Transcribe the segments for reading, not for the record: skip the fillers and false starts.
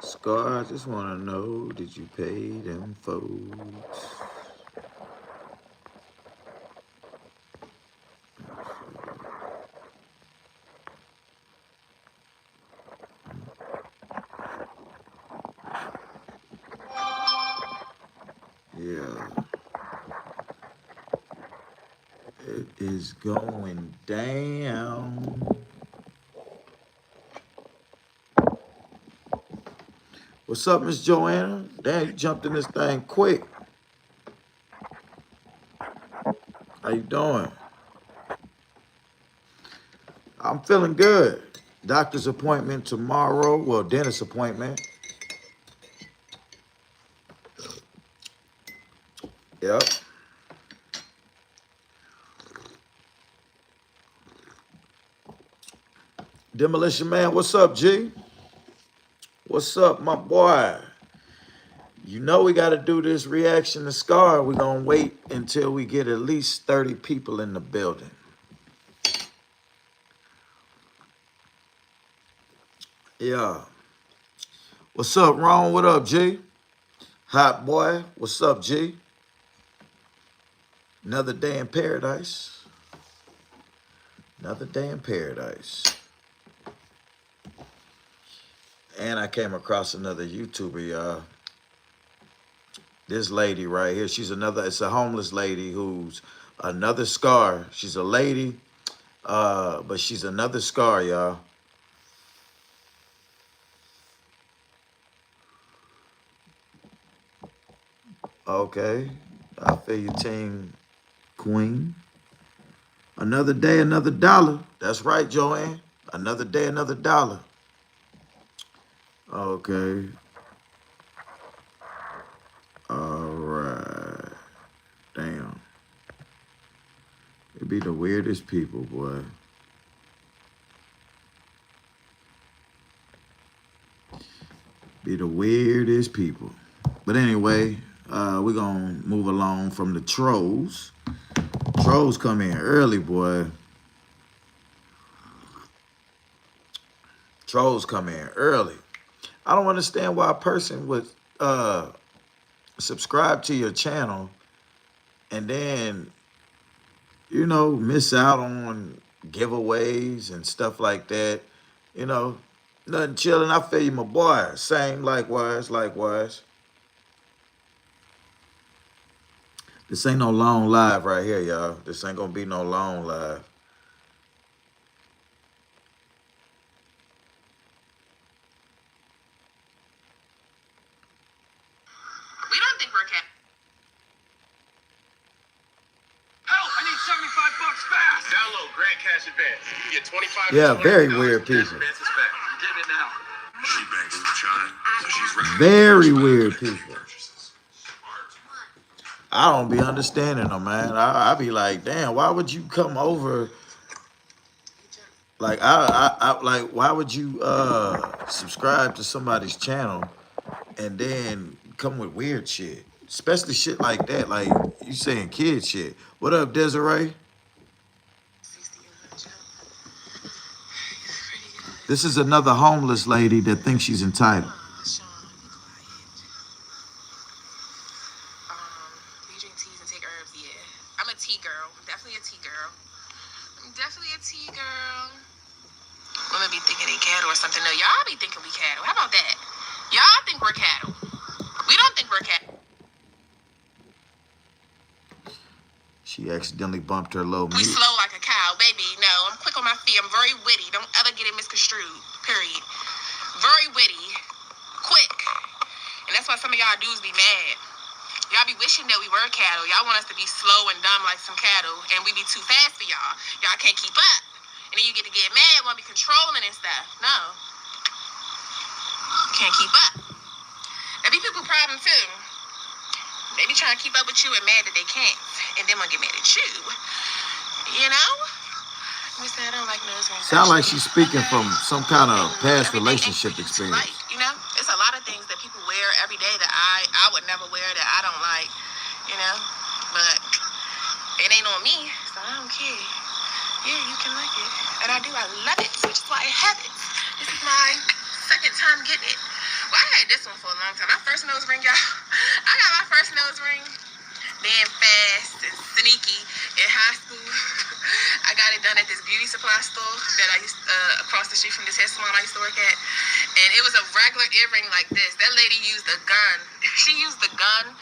Scar, I just want to know, did you pay them folks? Yeah, it is going down. What's up, Miss Joanna? Damn, you jumped in this thing quick. How you doing? I'm feeling good. Doctor's appointment tomorrow. Well, dentist appointment. Yep. Demolition Man, what's up, G? What's up, my boy? You know we got to do this reaction to Scar. We're going to wait until we get at least 30 people in the building. Yeah. What's up, Ron? What up, G? Hot boy. What's up, G? Another day in paradise. Another day in paradise. And I came across another YouTuber, y'all. This lady right here, it's a homeless lady who's another Scar. She's a lady, but she's another Scar, y'all. Okay. I feel you, Team Queen. Another day, another dollar. That's right, Joanne. Another day, another dollar. Okay. All right. Damn. It be the weirdest people, boy. Be the weirdest people. But anyway, we're going to move along from the trolls. Trolls come in early, boy. Trolls come in early. I don't understand why a person would subscribe to your channel and then, you know, miss out on giveaways and stuff like that. You know, nothing chilling. I feel you, my boy. Same, likewise, likewise. This ain't no long live right here, y'all. This ain't gonna be no long live. We don't think we're cat. Help! I need 75 bucks fast. Download Grant Cash Advance. You get 25. Yeah, very weird people. Advance is back. I'm getting it now. She banks with China, so she's ready. Very weird people. I don't be understanding them, man. I be like, damn, why would you come over? Like, like, why would you subscribe to somebody's channel and then come with weird shit, especially shit like that? Like you saying kid shit. What up, Desiree? This is another homeless lady that thinks she's entitled. Do you drink teas and take herbs? Yeah. I'm a tea girl. Definitely a tea girl. I'm definitely a tea girl. Women be thinking they cattle or something. No, y'all be thinking we cattle. How about that? Y'all think we're cattle. We don't think we're cattle. She accidentally bumped her low We mute. slow like a cow, baby. No, I'm quick on my feet. I'm very witty. Don't ever get it misconstrued. Period. Very witty. Quick. And that's why some of y'all dudes be mad. Y'all be wishing that we were cattle. Y'all want us to be slow and dumb like some cattle, and we be too fast for y'all. Y'all can't keep up. And then you get to get mad, want to be controlling and stuff. No. Can't keep up. That be people problem too. They be trying to keep up with you and mad that they can't. And then want to get mad at you. You know? We say I don't like nose rings. Sound like she's speaking from some kind of past relationship experience. Like, you know? It's a lot of things that people wear every day that I would never wear that I don't like. You know? But it ain't on me, so I don't care. Yeah, you can like it. And I do. I love it, which is why I have it. This is my second time getting it. Well, I had this one for a long time. My first nose ring, y'all. I got my first nose ring being fast and sneaky in high school. I got it done at this beauty supply store that I used across the street from this hair salon I used to work at. And it was a regular earring like this. That lady used a gun. She used the gun.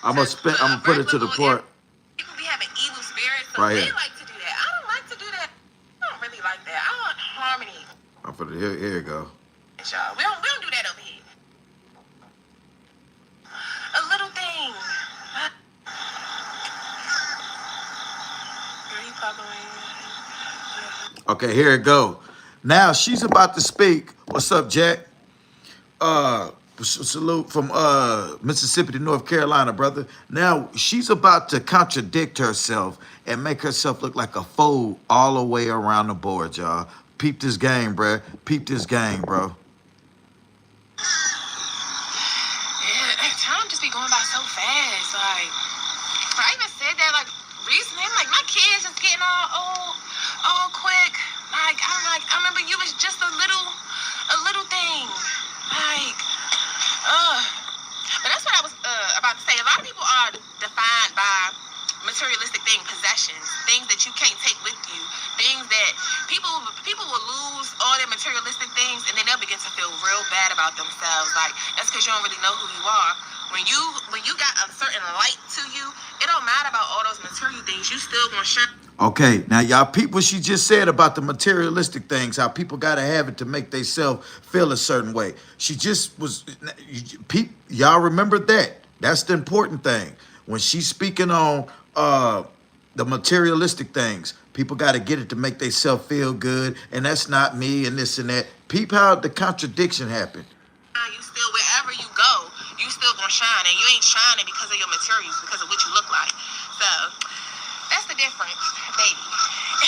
I'm gonna put it to the part. People be having evil spirits, so right they here. like to do that. I don't like to do that. I don't really like that. I want harmony. I'm put it here. Here you go. Y'all, we don't do that over here. A little thing. Okay, here it go. Now she's about to speak. What's up, Jack? Salute from Mississippi to North Carolina, brother. Now she's about to contradict herself and make herself look like a fool all the way around the board, y'all. Peep this game, bro. Peep this game, bro. Yeah, time just be going by so fast. Like, I even said that like recently. I'm like, my kids just getting all quick. Like, I remember you was just a little thing. Like, but that's what I was about to say. A lot of people are defined by materialistic things, possessions, things that you can't take with you, things that people will lose all their materialistic things, and then they'll begin to feel real bad about themselves. Like, that's because you don't really know who you are. When you got a certain light to you, it don't matter about all those material things. You still gonna shine. Okay, now y'all peep what she just said about the materialistic things, how people gotta have it to make themselves feel a certain way. She just was, y'all remember that. That's the important thing. When she's speaking on the materialistic things, people gotta get it to make themselves feel good, and that's not me and this and that. Peep how the contradiction happened. You still, wherever you go, you still gonna shine, and you ain't shining because of your materials, because of what you look like. So that's the difference, baby.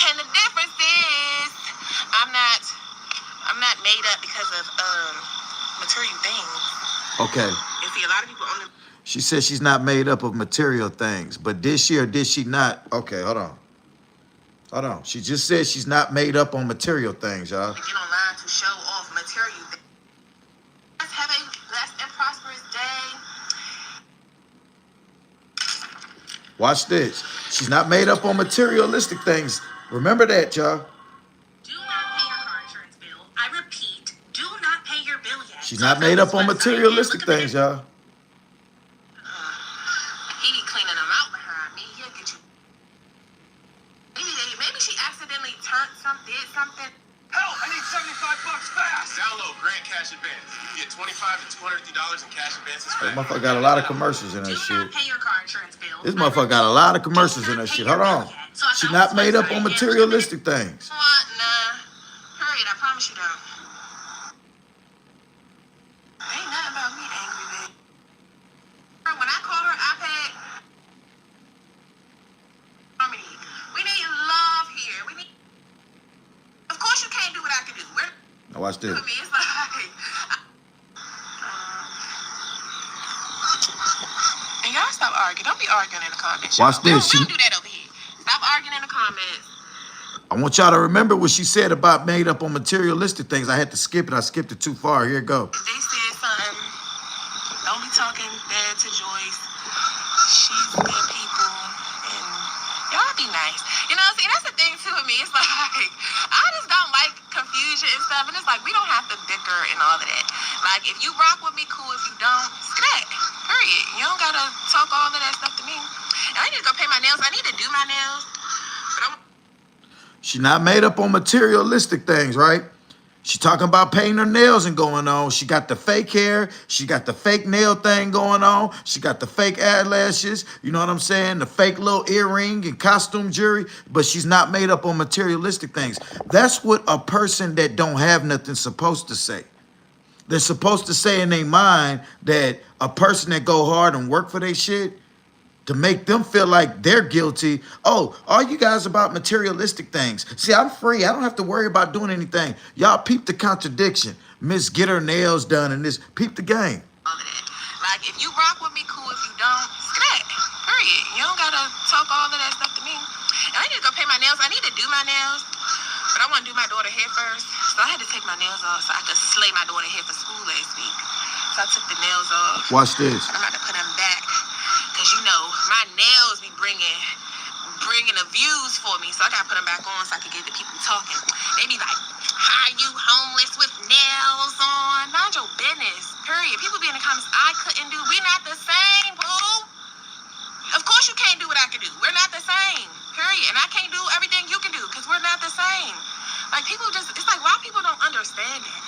And the difference is I'm not made up because of material things. Okay. You see, a lot of people only. She said she's not made up of material things, but did she or did she not? Okay, hold on. She just said she's not made up on material things, y'all. Get online to show off material things. Let's have a blessed and prosperous day. Watch this. She's not made up on materialistic things. Remember that, y'all. Do not pay your car insurance bill. I repeat, do not pay your bill yet. She's not made up on materialistic things, y'all. He be cleaning them out behind me. He'll get you. Maybe she accidentally did something. Help! I need $75 fast. Download Grant Cash Advance. You get $25 to $250 in cash advances. This motherfucker got a lot of commercials in that Do shit. not pay your car insurance bill. This motherfucker got a lot of commercials in that shit. Hold on. She's not made up on materialistic things. What? Nah. Hurry it, I promise you don't. Ain't nothing about me angry, babe. When I call her iPad, harmony. We need love here. We need. Of course, you can't do what I can do. Now watch this. For me, it's like. And y'all stop arguing. Don't be arguing in the comments. Watch this. We don't do that over here. Stop arguing in the comments. I want y'all to remember what she said about made up on materialistic things. I had to skip it. I skipped it too far. Here it go. If they said something, don't be talking bad to Joyce. She's good people, and y'all be nice. You know what I'm saying? That's the thing too with me. It's like I just don't like confusion and stuff, and it's like we don't have to bicker and all of that. Like if you rock with me, cool. If you don't, scat. Period. You don't gotta talk all of that stuff to me. And I need to go pay my nails. I need to do my nails, but I'm. She not made up on materialistic things, right? She talking about painting her nails and going on. She got the fake hair. She got the fake nail thing going on. She got the fake eyelashes. You know what I'm saying? The fake little earring and costume jewelry. But she's not made up on materialistic things. That's what a person that don't have nothing supposed to say. They're supposed to say in their mind that a person that go hard and work for their shit, to make them feel like they're guilty. Oh, all you guys about materialistic things. See, I'm free. I don't have to worry about doing anything. Y'all peep the contradiction. Miss get her nails done and this. Peep the game. Like, if you rock with me, cool. If you don't, scat. Period. You don't gotta talk all of that stuff to me. And I need to go pay my nails. I need to do my nails. But I want to do my daughter hair first. So I had to take my nails off so I could slay my daughter hair for school last week. after I took the nails off. Watch this. I'm about to put them back. Because, you know, my nails be bringing the views for me. So I got to put them back on so I can get the people talking. They be like, how you homeless with nails on? Mind your business, period. People be in the comments, I couldn't do. We not the same, boo. Of course you can't do what I can do. We're not the same, period. And I can't do everything you can do because we're not the same. Like, people just, it's like, why people don't understand it?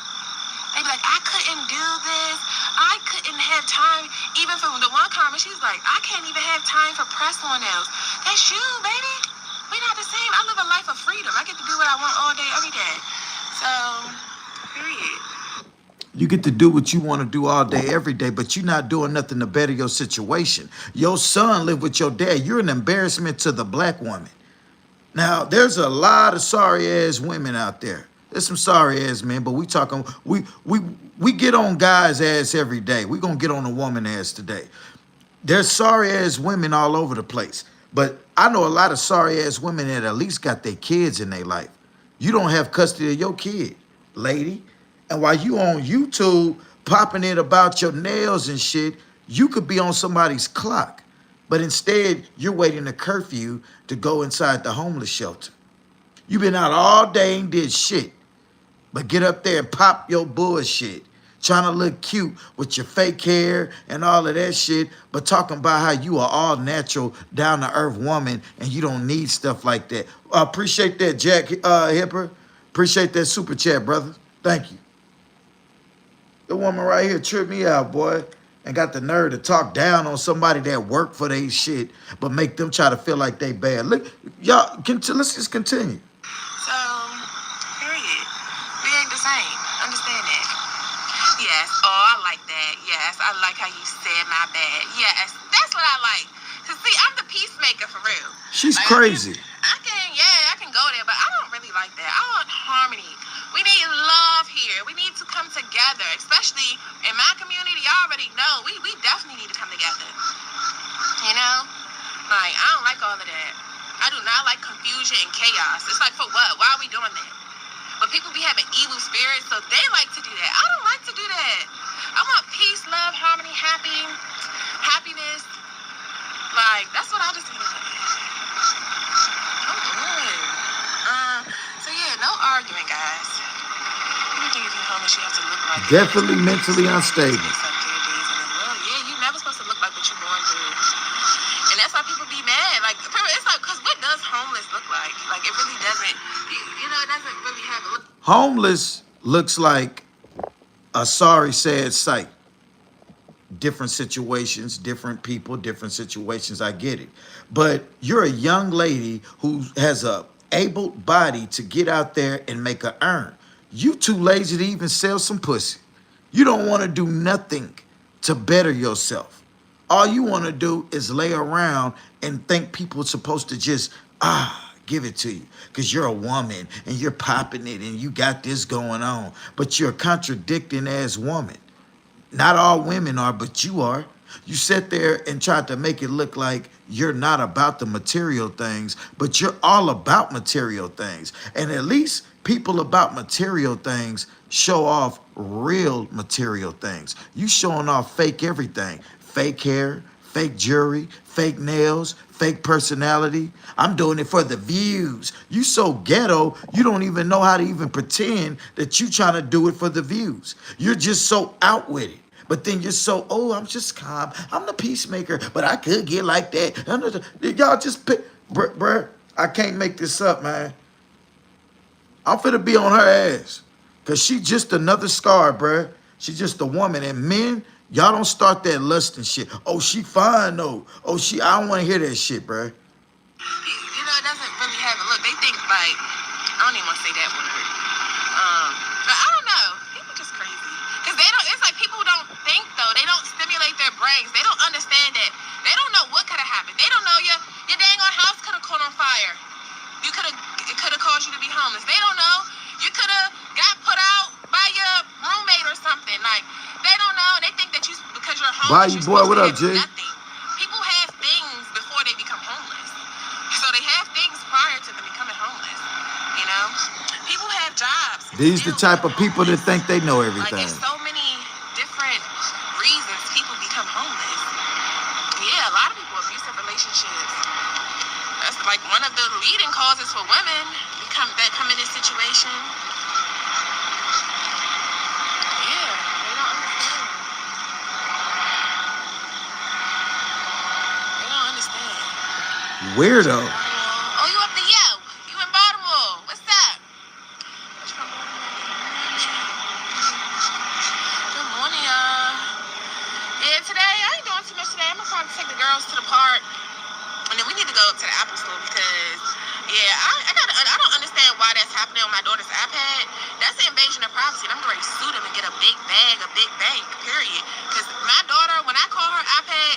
They be like, I couldn't do this. I couldn't have time. Even for the one comment, she's like, I can't even have time for press-on nails. That's you, baby. We're not the same. I live a life of freedom. I get to do what I want all day, every day. So, period. You get to do what you want to do all day, every day, but you're not doing nothing to better your situation. Your son live with your dad. You're an embarrassment to the black woman. Now, there's a lot of sorry-ass women out there. There's some sorry-ass men, but we get on guys' ass every day. We're going to get on a woman ass today. There's sorry-ass women all over the place. But I know a lot of sorry-ass women that at least got their kids in their life. You don't have custody of your kid, lady. And while you on YouTube popping it about your nails and shit, you could be on somebody's clock. But instead, you're waiting a curfew to go inside the homeless shelter. You've been out all day and did shit. But get up there and pop your bullshit. Trying to look cute with your fake hair and all of that shit, but talking about how you are all natural, down-to-earth woman and you don't need stuff like that. Appreciate that, Jack Hipper. Appreciate that super chat, brother. Thank you. The woman right here tripped me out, boy, and got the nerve to talk down on somebody that worked for their shit, but make them try to feel like they bad. Look, y'all, let's just continue. So, period. We ain't the same. Understand that. Yes. Oh, I like that. Yes. I like how you said my bad. Yes. That's what I like. Cause see, I'm the peacemaker for real. She's like, crazy. I can go there, but I don't really like that. I want harmony. We need love here. We need to come together, especially in my community. Y'all already know. We definitely need to come together. You know? Like, I don't like all of that. I do not like confusion and chaos. It's like, for what? Why are we doing that? But people be having evil spirits, so they like to do that. I don't like to do that. I want peace, love, harmony, happiness. Like, that's what I just need. So yeah, no arguing, guys. You think if you're homeless, you have to look like definitely mentally unstable. Yeah, you're never supposed to look like what you're going through. And that's why people be mad. Like, it's like, because what does homeless look like? Like, it really doesn't, it doesn't really have a look. Homeless looks like a sorry, sad sight. Different situations, different people, different situations. I get it. But you're a young lady who has a able body to get out there and make a earn. You too lazy to even sell some pussy. You don't want to do nothing to better yourself. All you want to do is lay around and think people are supposed to just, give it to you. Because you're a woman and you're popping it and you got this going on. But you're a contradicting ass woman. Not all women are, but you are. You sit there and try to make it look like you're not about the material things, but you're all about material things. And at least people about material things show off real material things. You showing off fake everything. Fake hair, fake jewelry, fake nails, fake personality. I'm doing it for the views. You so ghetto, you don't even know how to even pretend that you trying to do it for the views. You're just so out with it. But then you're so, I'm just calm. I'm the peacemaker, but I could get like that. Y'all just pick, bruh, I can't make this up, man. I'm finna be on her ass. Because she just another scar, bruh. She just a woman. And men, y'all don't start that lust and shit. Oh, she fine, though. Oh, I don't want to hear that shit, bruh. It doesn't really have a look. They think, like, I don't even want to say that word. But I don't know. People just crazy. Because it's like people don't think, though. They don't stimulate their brains. They don't understand that. They don't know what could have happened. They don't know your dang on house could have caught on fire. It could have caused you to be homeless. They don't know. You could have got put out by your roommate or something. Like, they don't know. They think that because you're homeless, Bye, you boy. What up, Jay? nothing. People have things before they become homeless. So they have things prior to them becoming homeless. You know? People have jobs. These the type of people that think they know everything. Like, there's so many different become homeless. Yeah, a lot of people abusive relationships. That's like one of the leading causes for women that come in this situation. Yeah, they don't understand. They don't understand. Weirdo. Oh, you up the You in Baltimore? What's up? Good morning, y'all. Yeah, today I ain't doing too much today. I'm gonna probably take the girls to the park, and then we need to go up to the Apple store because, yeah, I don't understand why that's happening on my daughter's iPad. That's an invasion of privacy. And I'm going to sue them and get a big bag, a big bank. Period. Because my daughter, when I call her iPad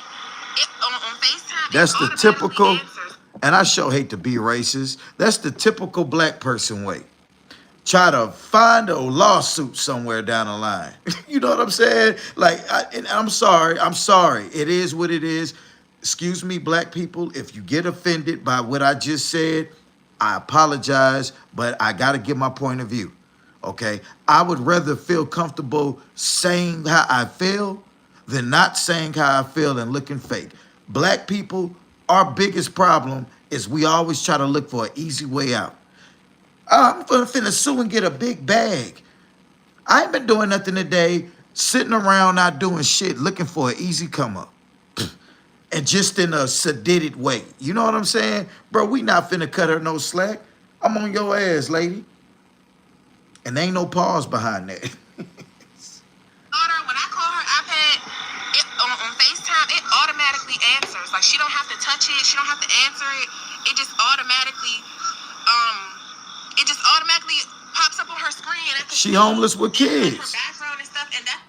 on FaceTime, That's the typical, answers. and I sure hate to be racist. That's the typical black person way. Try to find a lawsuit somewhere down the line. You know what I'm saying? Like, and I'm sorry. It is what it is. Excuse me, black people. If you get offended by what I just said, I apologize, but I got to give my point of view. Okay? I would rather feel comfortable saying how I feel than not saying how I feel and looking fake. Black people, our biggest problem is we always try to look for an easy way out. I'm finna sue and get a big bag. I ain't been doing nothing today, sitting around not doing shit, looking for an easy come up. And just in a sedated way. You know what I'm saying? Bro, we not finna cut her no slack. I'm on your ass, lady. And there ain't no pause behind that. When I call her iPad on FaceTime, it automatically answers. Like, she don't have to touch it. She don't have to answer it. It just automatically pops up on her screen. And She homeless with kids. Her background and stuff, and that.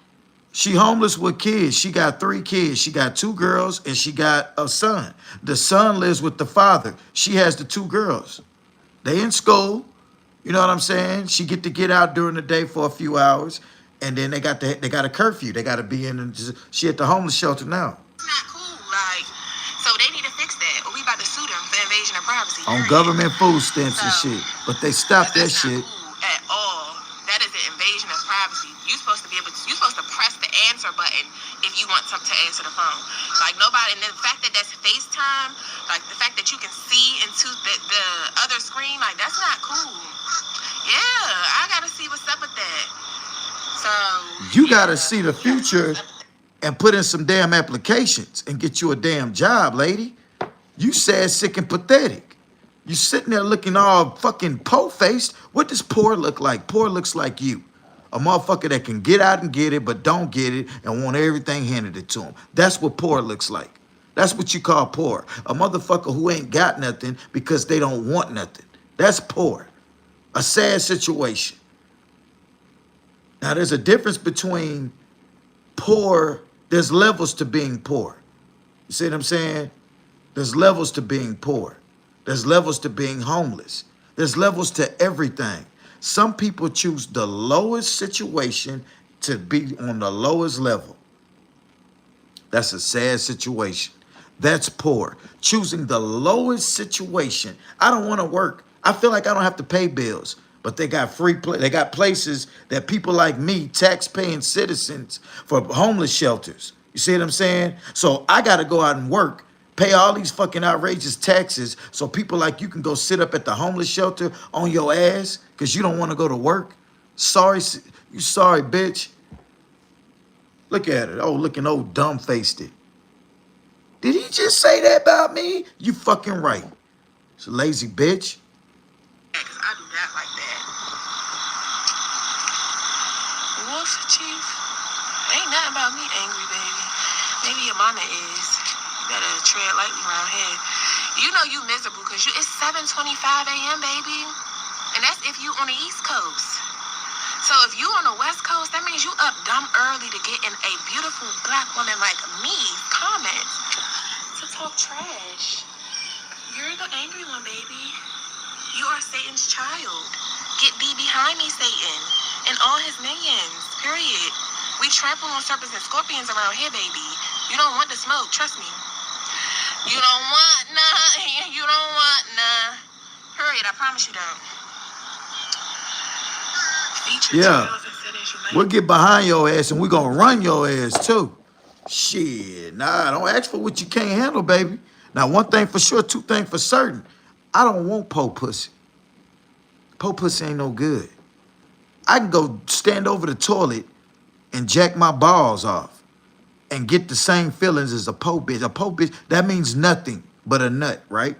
She homeless with kids. She got 3 kids. She got 2 girls and she got a son. The son lives with the father. She has the 2 girls. They in school. You know what I'm saying? She get to get out during the day for a few hours, and then they got a curfew. They got to be in. She at the homeless shelter now. It's not cool. Like, so they need to fix that, or we about to sue them for invasion of privacy. On government food stamps and shit, but they stopped that shit. Cool at all. That is an invasion of privacy. You're supposed to press the answer button if you want to answer the phone. Like, nobody, and the fact that that's FaceTime, like the fact that you can see into the other screen, like, that's not cool. Yeah, I gotta see what's up with that. So you gotta see the future and put in some damn applications and get you a damn job, lady. You sad, sick, and pathetic. You sitting there looking all fucking po-faced. What does poor look like? Poor looks like you. A motherfucker that can get out and get it, but don't get it and want everything handed it to him. That's what poor looks like. That's what you call poor. A motherfucker who ain't got nothing because they don't want nothing. That's poor. A sad situation. Now, there's a difference between poor. There's levels to being poor. You see what I'm saying? There's levels to being poor. There's levels to being homeless. There's levels to everything. Some people choose the lowest situation to be on the lowest level. That's a sad situation. That's poor. Choosing the lowest situation. I don't want to work. I feel like I don't have to pay bills, but they got they got places that people like me, tax-paying citizens, for homeless shelters. You see what I'm saying? So I got to go out and work, pay all these fucking outrageous taxes so people like you can go sit up at the homeless shelter on your ass because you don't want to go to work. Sorry, you sorry, bitch. Look at it. Oh, looking old dumb-faced it. Did he just say that about me? You fucking right. It's a lazy bitch. Because I do that like that. Wolf Chief, ain't nothing about me angry, baby. Maybe your mama is. You better tread lightly around here. You know you miserable because it's 7:25 a.m., baby. And that's if you on the East Coast. So if you on the West Coast, that means you up dumb early to get in a beautiful black woman like me's comments to talk trash. You're the angry one, baby. You are Satan's child. Get thee behind me, Satan, and all his minions, period. We trample on serpents and scorpions around here, baby. You don't want the smoke, trust me. You don't want none. You don't want none. Period, I promise you don't. Yeah. We'll get behind your ass and we're going to run your ass too. Shit, nah, don't ask for what you can't handle, baby. Now, one thing for sure, two things for certain. I don't want po pussy. Po pussy ain't no good. I can go stand over the toilet and jack my balls off and get the same feelings as a po bitch. A po bitch, that means nothing but a nut, right?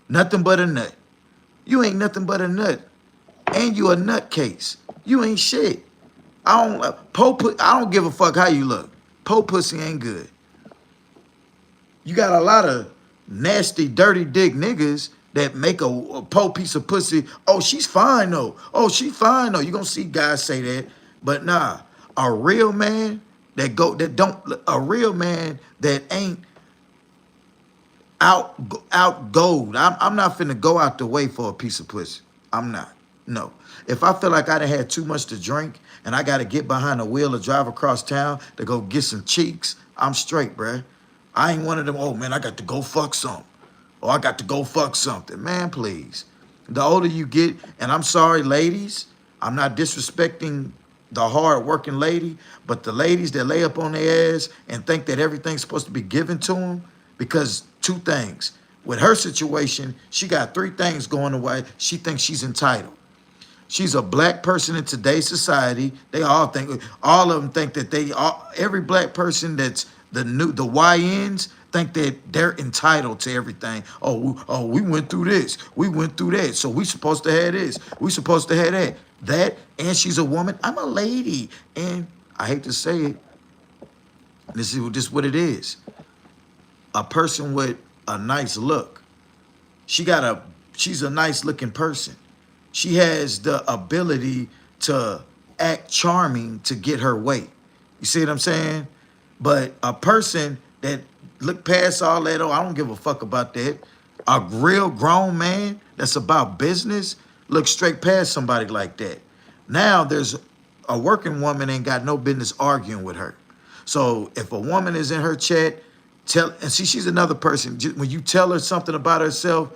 Nothing but a nut. You ain't nothing but a nut. And you a nutcase. You ain't shit. I don't give a fuck how you look. Po pussy ain't good. You got a lot of nasty, dirty dick niggas that make a po piece of pussy. Oh, she's fine though. Oh, she fine though. You gonna see guys say that, but nah, a real man a real man that ain't out gold. I'm not finna go out the way for a piece of pussy. I'm not. No. If I feel like I done had too much to drink and I gotta get behind the wheel or drive across town to go get some cheeks, I'm straight, bruh. I ain't one of them, oh man, I got to go fuck something. Or I got to go fuck something. Man, please. The older you get, and I'm sorry, ladies, I'm not disrespecting the hard working lady, but the ladies that lay up on their ass and think that everything's supposed to be given to them, because two things. With her situation, she got three things going away. She thinks she's entitled. She's a black person in today's society. They all of them think that every black person that's the YNs think that they're entitled to everything. Oh, we went through this. We went through that. So we supposed to have this. We supposed to have that. And she's a woman. I'm a lady. And I hate to say it. This is just what it is. A person with a nice look. She's a nice looking person. She has the ability to act charming to get her way. You see what I'm saying? But a person that look past all that, oh, I don't give a fuck about that. A real grown man that's about business, look straight past somebody like that. Now there's a working woman ain't got no business arguing with her. So if a woman is in her chat, she's another person. When you tell her something about herself,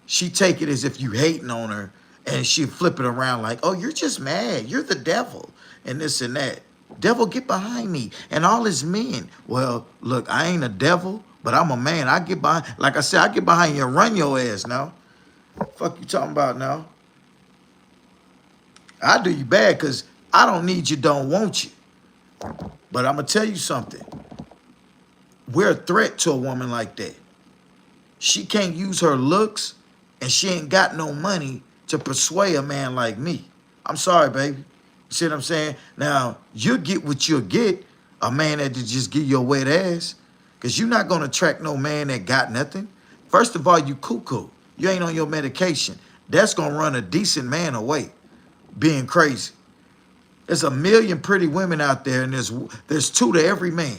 she take it as if you hating on her, and she flip it around like, oh, you're just mad. You're the devil, and this and that. Devil, get behind me, and all his men. Well, look, I ain't a devil, but I'm a man. I get behind, like I said, I get behind you and run your ass now. Fuck you talking about now? I do you bad because I don't need you, don't want you. But I'm going to tell you something. We're a threat to a woman like that. She can't use her looks, and she ain't got no money to persuade a man like me. I'm sorry, baby. You see what I'm saying? Now, you'll get what you'll get, a man that just give you a wet ass, because you're not going to attract no man that got nothing. First of all, you cuckoo. You ain't on your medication. That's going to run a decent man away, being crazy. There's a million pretty women out there, and there's two to every man.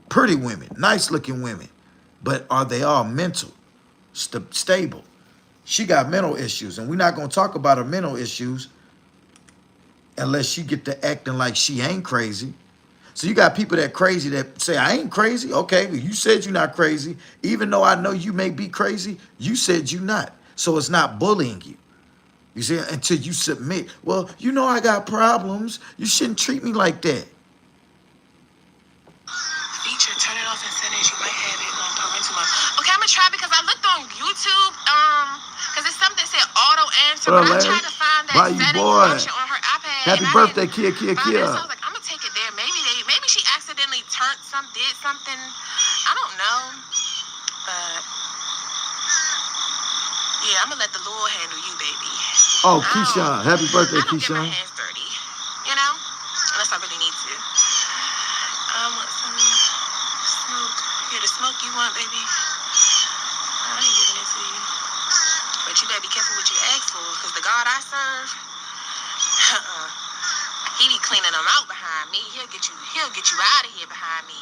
Pretty women, nice-looking women. But are they all mental, stable? She got mental issues, and we're not going to talk about her mental issues unless she get to acting like she ain't crazy. So you got people that crazy that say, I ain't crazy. Okay, but you said you're not crazy. Even though I know you may be crazy, you said you're not. So it's not bullying you. You see, until you submit. Well, you know I got problems. You shouldn't treat me like that. Feature, turn it off and finish. You might have it on talking too much. Okay, I'm gonna try because I looked on YouTube, because it's something that said auto answer, but I tried to find that setting function on her iPad. Happy birthday, Kia. So I was like, I'm gonna take it there. Maybe she accidentally did something. I don't know, but yeah, I'm gonna let the Lord handle you, baby. Oh, Keyshawn. Happy birthday, I don't get my Keyshawn. hands dirty, unless I really need to. I want some smoke. Yeah, the smoke you want, baby. I ain't giving it to you. But you better be careful what you ask for, because the God I serve, he be cleaning them out behind me. He'll get you out of here behind me.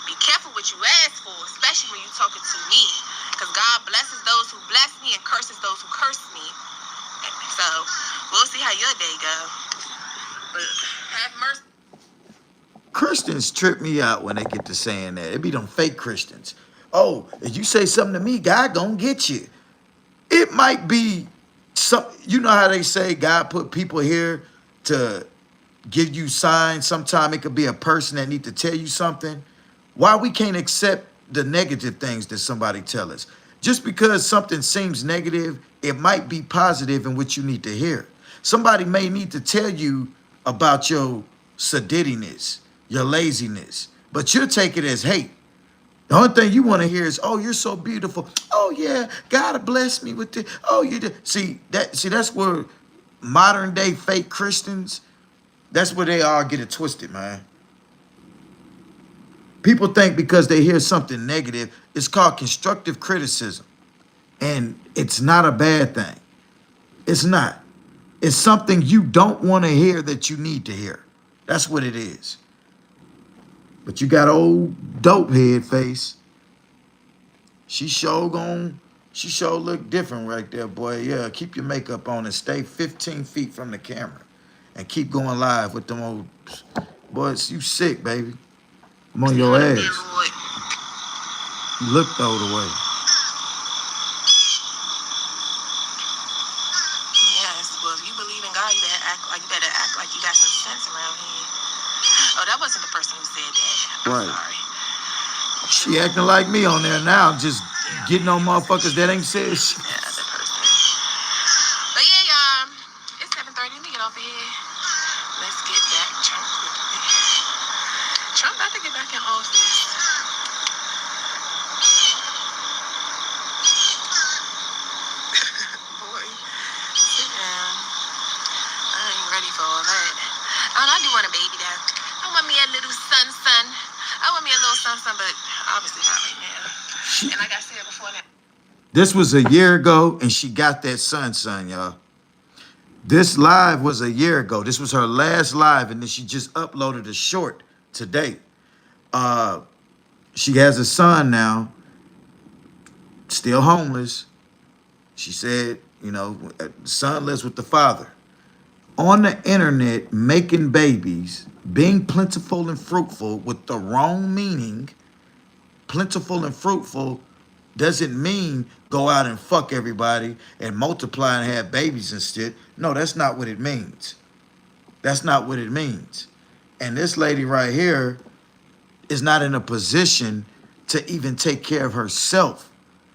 Be careful what you ask for, especially when you're talking to me. Because God blesses those who bless me and curses those who curse me. So, we'll see how your day go. But have mercy. Christians trip me out when they get to saying that. It be them fake Christians. Oh, if you say something to me, God gonna get you. It might be some, you know how they say God put people here to give you signs. Sometimes it could be a person that need to tell you something. Why we can't accept the negative things that somebody tell us? Just because something seems negative, it might be positive in what you need to hear. Somebody may need to tell you about your sedittiness, your laziness, but you'll take it as hate. The only thing you want to hear is, "Oh, you're so beautiful. Oh yeah, God bless me with the. Oh, you did." See that's where modern day fake Christians. That's where they all get it twisted, man. People think because they hear something negative, it's called constructive criticism, and it's not a bad thing. It's not. It's something you don't want to hear that you need to hear. That's what it is. But you got old dope head face. She sure look different right there, boy. Yeah, keep your makeup on and stay 15 feet from the camera. And keep going live with them old boys. You sick, baby. I'm on your Dear ass. Lord. You look the other way. Yes, well, if you believe in God, you better act like you got some sense around here. Oh, that wasn't the person who said that. I'm Right. sorry. She acting like me on there now, just Yeah, getting on motherfuckers that ain't said shit. yeah, other person. But yeah, y'all, it's 7:30. Let me get over here. Let's get back Trump quickly. Trump about to get back in office. Boy, sit down. I ain't ready for all that. Oh, I do want a baby though. I want me a little son. I want me a little son, but obviously not right now. And like I said before that. This was a year ago, and she got that son, y'all. This live was a year ago. This was her last live, and then she just uploaded a short today. She has a son now, still homeless. She said, the son lives with the father. On the internet, making babies, being plentiful and fruitful with the wrong meaning. Plentiful and fruitful doesn't mean go out and fuck everybody and multiply and have babies and shit. No, that's not what it means. That's not what it means. And this lady right here is not in a position to even take care of herself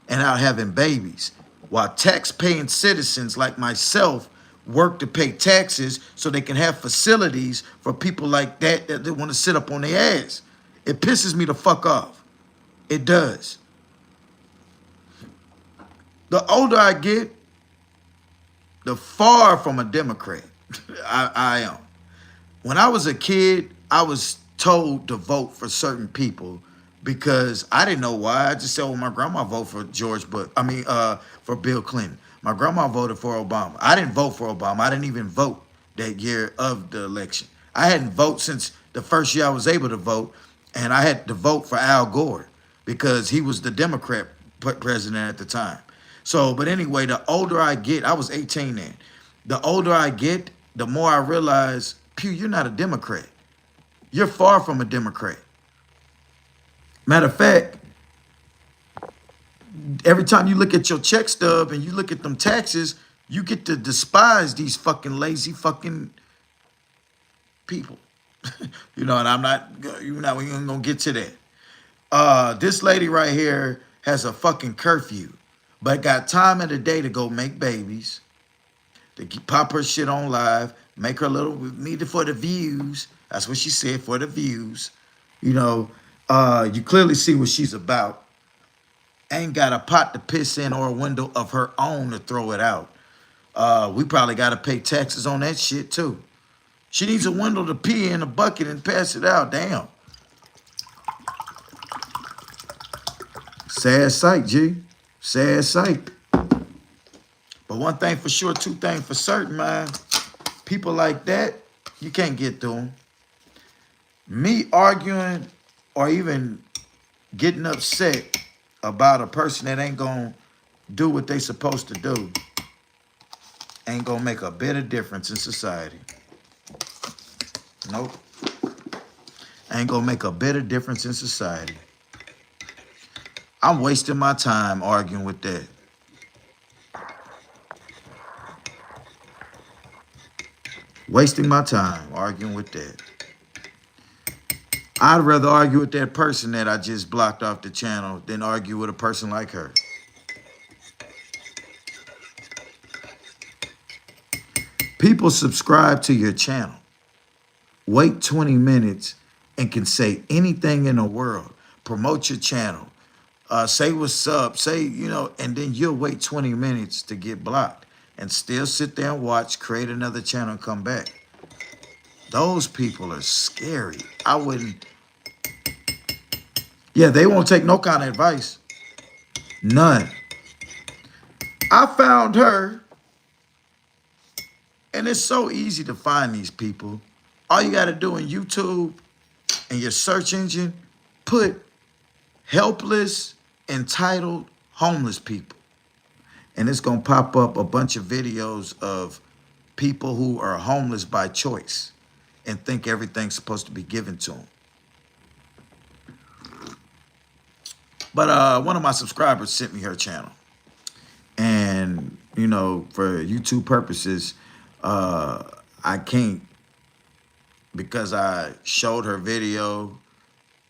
and out having babies. While tax-paying citizens like myself work to pay taxes so they can have facilities for people like that they want to sit up on their ass. It pisses me the fuck off. It does. The older I get, the far from a Democrat I am. When I was a kid, I was told to vote for certain people because I didn't know why. I just said, well, my grandma voted for for Bill Clinton. My grandma voted for Obama. I didn't vote for Obama. I didn't even vote that year of the election. I hadn't voted since the first year I was able to vote, and I had to vote for Al Gore because he was the Democrat president at the time. So, but anyway, the older I get, I was 18 then. The older I get, the more I realize, Pew, you're not a Democrat. You're far from a Democrat. Matter of fact, every time you look at your check stub and you look at them taxes, you get to despise these fucking lazy fucking people. And I'm not, we ain't gonna get to that. This lady right here has a fucking curfew, but got time of the day to go make babies, to pop her shit on live, make her little meter for the views. That's what she said, for the views. You clearly see what she's about. Ain't got a pot to piss in or a window of her own to throw it out. We probably got to pay taxes on that shit too. She needs a window to pee in a bucket and pass it out. Damn. Sad sight, G. Sad sight. But one thing for sure, two things for certain, man. People like that, you can't get through them. Me arguing or even getting upset about a person that ain't gonna do what they supposed to do ain't gonna make a bit of difference in society. Nope. Ain't gonna make a bit of difference in society. I'm wasting my time arguing with that. Wasting my time arguing with that. I'd rather argue with that person that I just blocked off the channel than argue with a person like her. People subscribe to your channel, wait 20 minutes, and can say anything in the world. Promote your channel. Say what's up. Say, and then you'll wait 20 minutes to get blocked and still sit there and watch, create another channel, and come back. Those people are scary. I wouldn't. Yeah, they won't take no kind of advice. None. I found her, and it's so easy to find these people. All you got to do in YouTube and your search engine, put helpless, entitled, homeless people. And it's going to pop up a bunch of videos of people who are homeless by choice and think everything's supposed to be given to them. But one of my subscribers sent me her channel. And, for YouTube purposes, I can't, because I showed her video,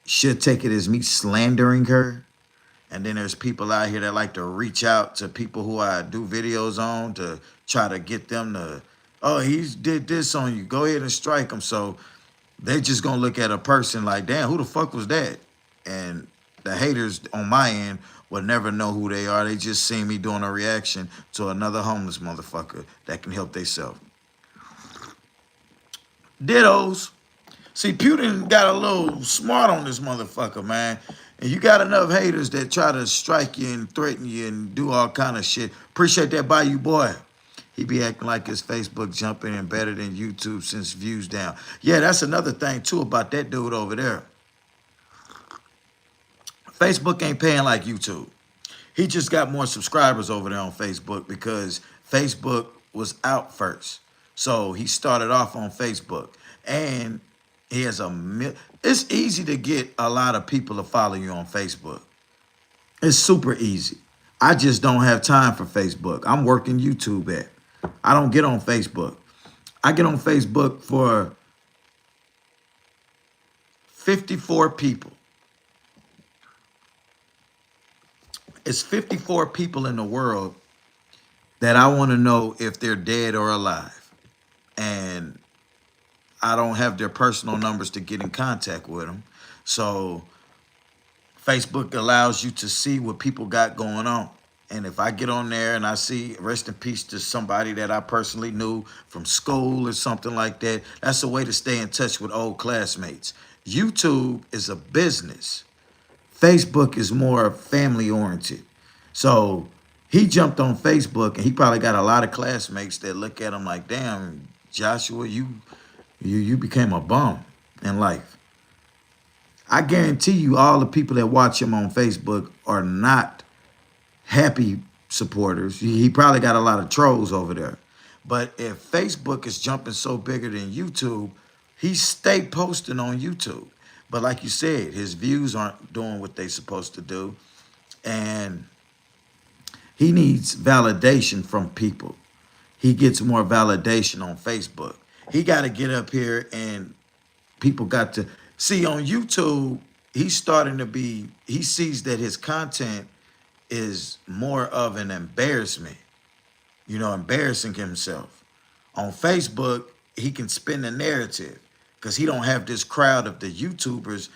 she'll take it as me slandering her. And then there's people out here that like to reach out to people who I do videos on to try to get them to, oh, he did this on you, go ahead and strike him. So they just gonna look at a person like, damn, who the fuck was that? And the haters on my end will never know who they are. They just see me doing a reaction to another homeless motherfucker that can help themselves. Dittos. See, Putin got a little smart on this motherfucker, man. And you got enough haters that try to strike you and threaten you and do all kind of shit. Appreciate that by you, boy. He be acting like his Facebook jumping and better than YouTube since views down. Yeah, that's another thing, too, about that dude over there. Facebook ain't paying like YouTube. He just got more subscribers over there on Facebook because Facebook was out first. So he started off on Facebook. And he has it's easy to get a lot of people to follow you on Facebook. It's super easy. I just don't have time for Facebook. I'm working YouTube at. I don't get on Facebook. I get on Facebook for 54 people. It's 54 people in the world that I want to know if they're dead or alive. And I don't have their personal numbers to get in contact with them. So Facebook allows you to see what people got going on. And if I get on there and I see rest in peace to somebody that I personally knew from school or something like that, that's a way to stay in touch with old classmates. YouTube is a business. Facebook is more family oriented. So he jumped on Facebook and he probably got a lot of classmates that look at him like, damn, Joshua, you became a bum in life. I guarantee you all the people that watch him on Facebook are not happy supporters. He probably got a lot of trolls over there. But if Facebook is jumping so bigger than YouTube, he stay posting on YouTube. But like you said, his views aren't doing what they supposed to do. And he needs validation from people. He gets more validation on Facebook. He got to get up here and people got to see on YouTube. He's starting to be, he sees that his content is more of an embarrassment, embarrassing himself. On Facebook, he can spin the narrative because he don't have this crowd of the YouTubers.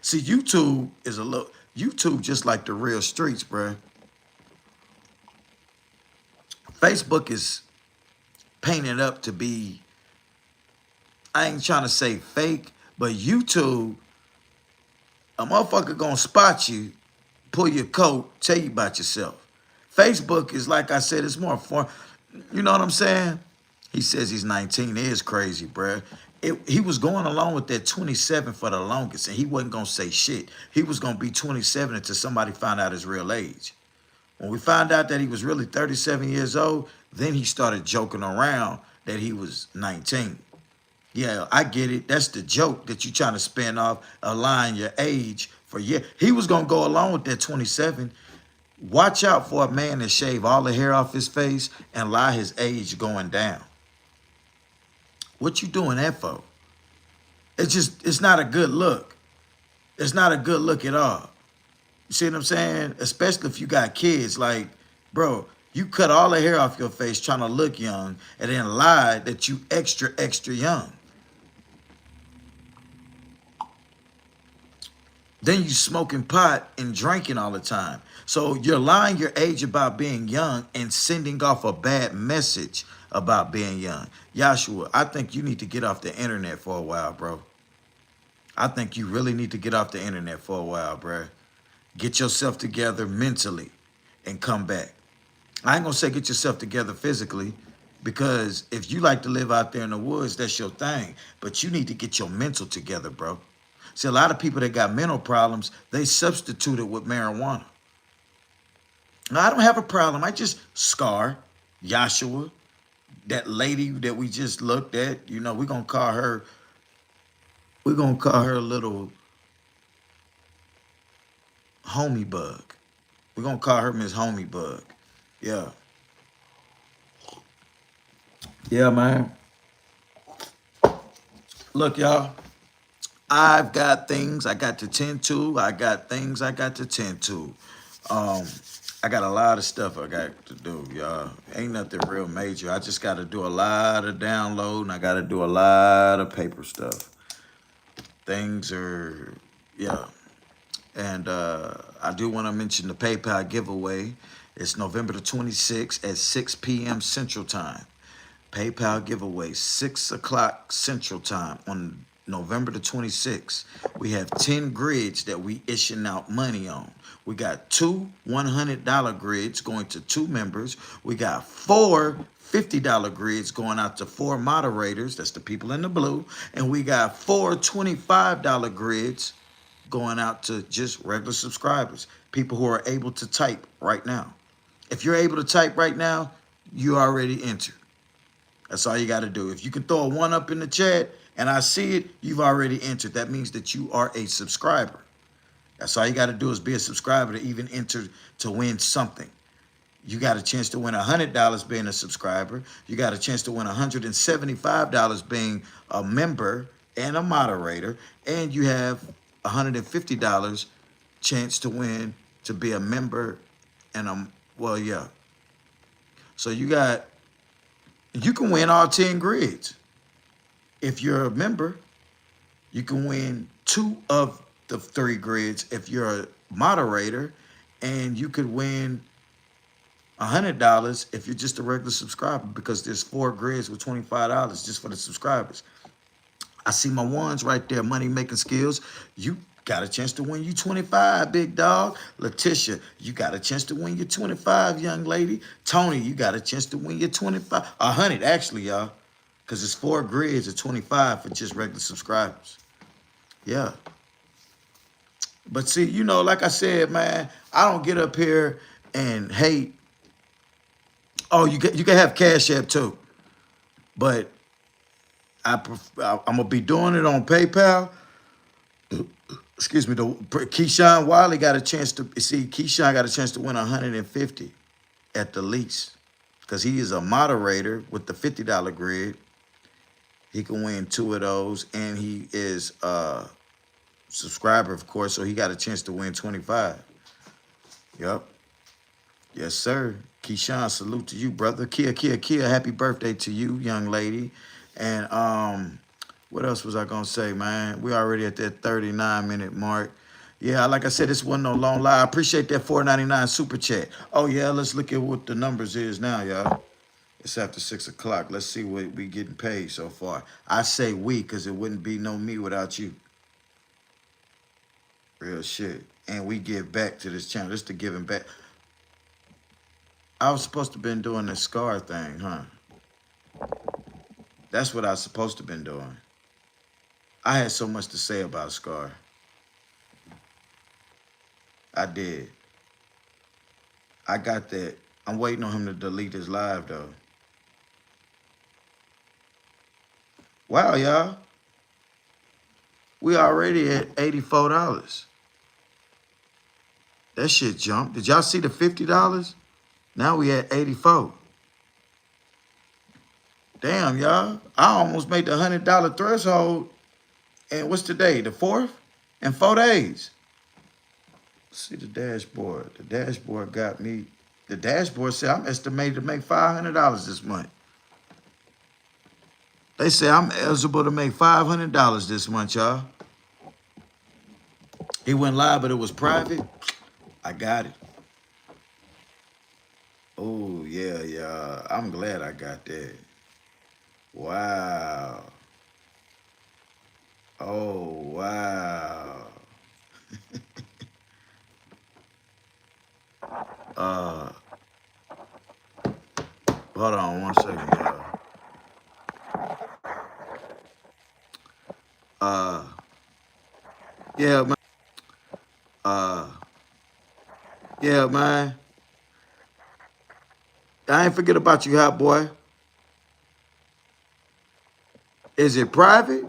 See, YouTube is YouTube just like the real streets, bruh. Facebook is painted up to be, I ain't trying to say fake, but YouTube, a motherfucker gonna spot you, pull your coat, tell you about yourself. Facebook is, like I said, it's more fun. You know what I'm saying? He says he's 19. It is crazy, bruh. He was going along with that 27 for the longest, and he wasn't gonna say shit. He was gonna be 27 until somebody found out his real age. When we found out that he was really 37 years old, then he started joking around that he was 19. Yeah, I get it. That's the joke that you're trying to spin off, align your age for. Yeah, he was going to go along with that 27. Watch out for a man that shave all the hair off his face and lie his age going down. What you doing that for? It's not a good look. It's not a good look at all. You see what I'm saying? Especially if you got kids. Like, bro, you cut all the hair off your face trying to look young and then lie that you extra, extra young. Then you smoking pot and drinking all the time. So you're lying your age about being young and sending off a bad message about being young. Joshua, I think you need to get off the internet for a while, bro. I think you really need to get off the internet for a while, bro. Get yourself together mentally and come back. I ain't gonna say get yourself together physically, because if you like to live out there in the woods, that's your thing. But you need to get your mental together, bro. See, a lot of people that got mental problems, they substitute it with marijuana. Now, I don't have a problem. I just Scar, Joshua, that lady that we just looked at. You know, we're gonna call her a little homie bug. We're gonna call her Miss Homie Bug. Yeah. Yeah, man. Look, y'all. I've got things I got to tend to. I got things I got to tend to. Um, I got a lot of stuff I got to do, y'all. Ain't nothing real major. I just got to do a lot of downloading. I got to do a lot of paper stuff. Things are, yeah. And I do want to mention the PayPal giveaway. It's November the 26th at 6 p.m. Central Time. PayPal giveaway, 6 o'clock Central Time on November the 26th. We have 10 grids that we issuing out money on. We got 2 $100 grids going to 2 members. We got 4 $50 grids going out to 4 moderators. That's the people in the blue. And we got 4 $25 grids going out to just regular subscribers, people who are able to type right now. If you're able to type right now, you already entered. That's all you got to do. If you can throw a 1 up in the chat and I see it, you've already entered. That means that you are a subscriber. That's all you got to do is be a subscriber to even enter to win something. You got a chance to win $100 being a subscriber. You got a chance to win $175 being a member and a moderator. And you have $150 chance to win to be a member and well, yeah. So you can win all 10 grids. If you're a member, you can win 2 of the 3 grids. If you're a moderator, and you could win $100 if you're just a regular subscriber, because there's 4 grids with $25 just for the subscribers. I see my ones right there, money making skills. You got a chance to win you 25, big dog. Letitia, you got a chance to win your 25, young lady. Tony, you got a chance to win your 25, 100 actually, y'all, because it's 4 grids of 25 for just regular subscribers. Yeah. But see, you know, like I said, man, I don't get up here and hate. Oh, you can have Cash App too, but I'm gonna be doing it on PayPal. Excuse me. Keyshawn Wiley got a chance to see. Keyshawn got a chance to win 150 at the least, because he is a moderator with the $50 grid. He can win 2 of those, and he is a subscriber, of course, so he got a chance to win 25. Yep. Yes, sir. Keyshawn, salute to you, brother. Kia, happy birthday to you, young lady. And what else was I gonna say, man? We already at that 39-minute mark. Yeah, like I said, this wasn't no long lie. I appreciate that $4.99 super chat. Oh yeah, let's look at what the numbers is now, y'all. It's after 6 o'clock. Let's see what we getting paid so far. I say we, because it wouldn't be no me without you. Real shit. And we give back to this channel. This the giving back. I was supposed to been doing this Scar thing, huh? That's what I was supposed to been doing. I had so much to say about Scar. I did. I got that. I'm waiting on him to delete his live, though. Wow, y'all. We already at $84. That shit jumped. Did y'all see the $50? Now we at 84. Damn, y'all. I almost made the $100 threshold. And what's today? The 4th? in 4 days. See the dashboard. The dashboard got me. The dashboard said I'm estimated to make $500 this month. They say I'm eligible to make $500 this month, y'all. He went live, but it was private. I got it. Oh, yeah, yeah. I'm glad I got that. Wow. Oh, wow. uh, Hold on 1 second, y'all. Uh, yeah, man. Uh, yeah, man. I ain't forget about you, hot boy. Is it private?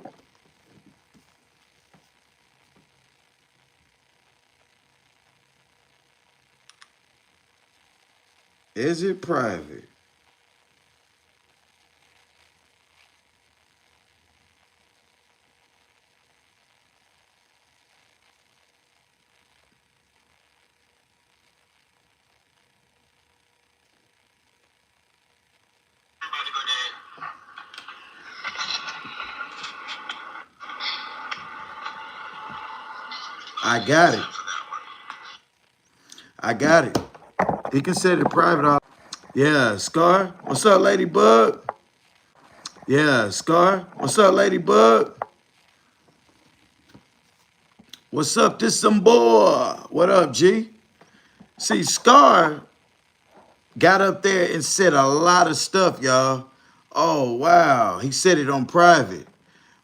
Is it private? I got it. I got it. He can set it private. Yeah, Scar. What's up, Ladybug? Yeah, Scar. What's up, Ladybug? What's up? This some boy. What up, G? See, Scar got up there and said a lot of stuff, y'all. Oh, wow. He said it on private.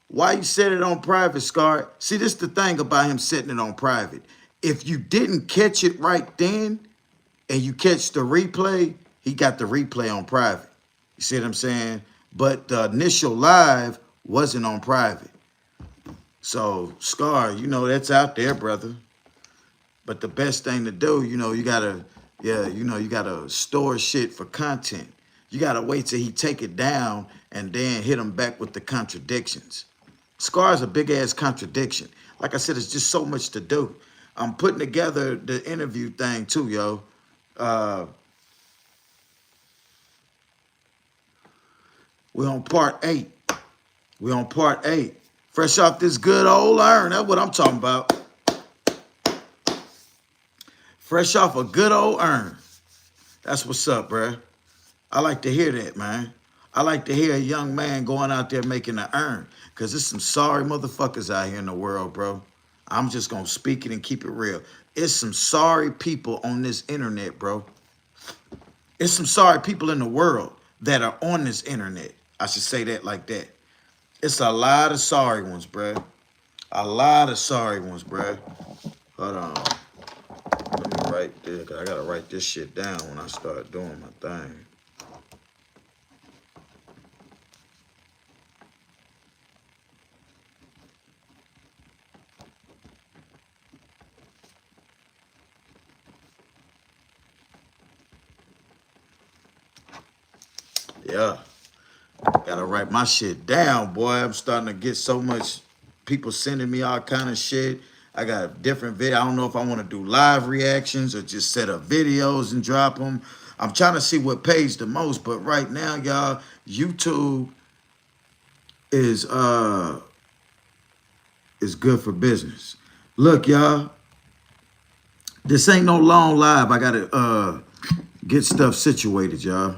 Why you said it on private, Scar? See, this is the thing about him setting it on private. If you didn't catch it right then and you catch the replay, he got the replay on private. You see what I'm saying? But the initial live wasn't on private. So, Scar, you know, that's out there, brother. But the best thing to do, you know, you gotta, yeah, you know, you gotta store shit for content. You gotta wait till he take it down and then hit him back with the contradictions. Scar's a big ass contradiction. Like I said, it's just so much to do. I'm putting together the interview thing too, yo. We're on part 8. We're on part 8. Fresh off this good old iron. That's what I'm talking about. Fresh off a good old urn. That's what's up, bruh. I like to hear that, man. I like to hear a young man going out there making an earn. Because there's some sorry motherfuckers out here in the world, bro. I'm just going to speak it and keep it real. It's some sorry people on this internet, bro. It's some sorry people in the world that are on this internet. I should say that like that. It's a lot of sorry ones, bruh. A lot of sorry ones, bruh. Hold on. Let me write this. I got to write this shit down when I start doing my thing. Yeah. Gotta write my shit down, boy. I'm starting to get so much people sending me all kind of shit. I got different video. I don't know if I want to do live reactions or just set up videos and drop them. I'm trying to see what pays the most, but right now, y'all, YouTube is good for business. Look, y'all, this ain't no long live. I gotta get stuff situated, y'all.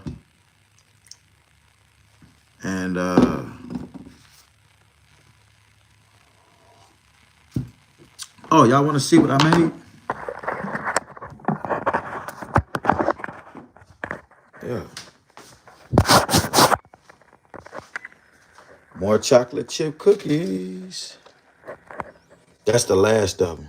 And oh, y'all want to see what I made? Yeah. More chocolate chip cookies. That's the last of them.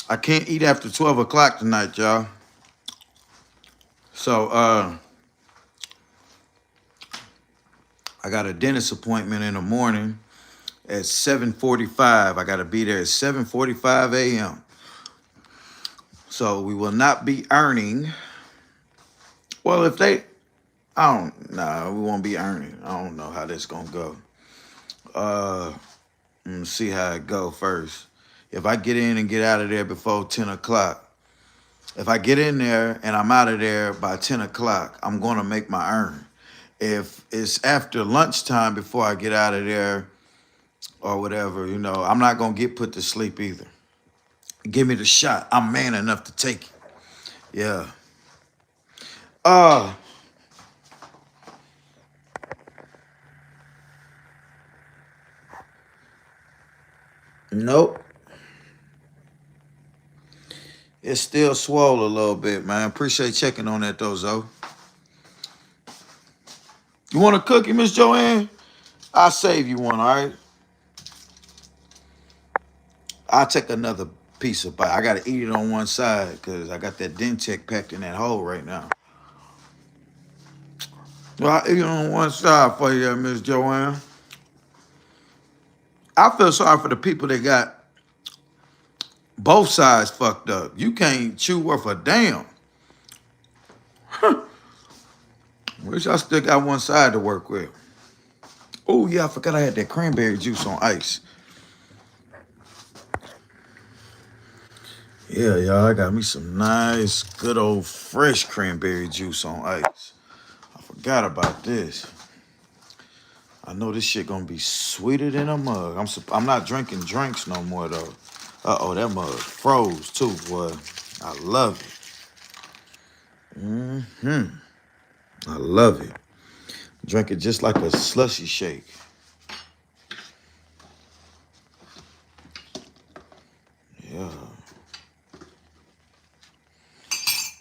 I can't eat after 12 o'clock tonight, y'all. So, I got a dentist appointment in the morning at 7:45. I got to be there at 7:45 a.m. So we will not be earning. Well, if they, Nah, we won't be earning. I don't know how this gonna go. Uh, Let's see how it go first. If I get in and get out of there before 10 o'clock, if I get in there and I'm out of there by 10 o'clock, I'm gonna make my earn. If it's after lunchtime before I get out of there or whatever, I'm not gonna get put to sleep either. Give me the shot. I'm man enough to take it. Yeah. Uh, nope. It's still swole a little bit, man. Appreciate checking on that though, Zoe. You want a cookie, Miss Joanne? I'll save you one, all right? I'll take another piece of bite. I gotta eat it on one side because I got that Dentech packed in that hole right now. Well, I'll eat it on one side for you, Miss Joanne. I feel sorry for the people that got both sides fucked up. You can't chew worth a damn. Wish I still got one side to work with. Oh, yeah, I forgot I had that cranberry juice on ice. Yeah, y'all, I got me some nice, good old fresh cranberry juice on ice. I forgot about this. I know this shit gonna be sweeter than a mug. I'm not drinking drinks no more though. Uh-oh, that mug froze too, boy. I love it. I love it. Drink it just like a slushy shake. Yeah.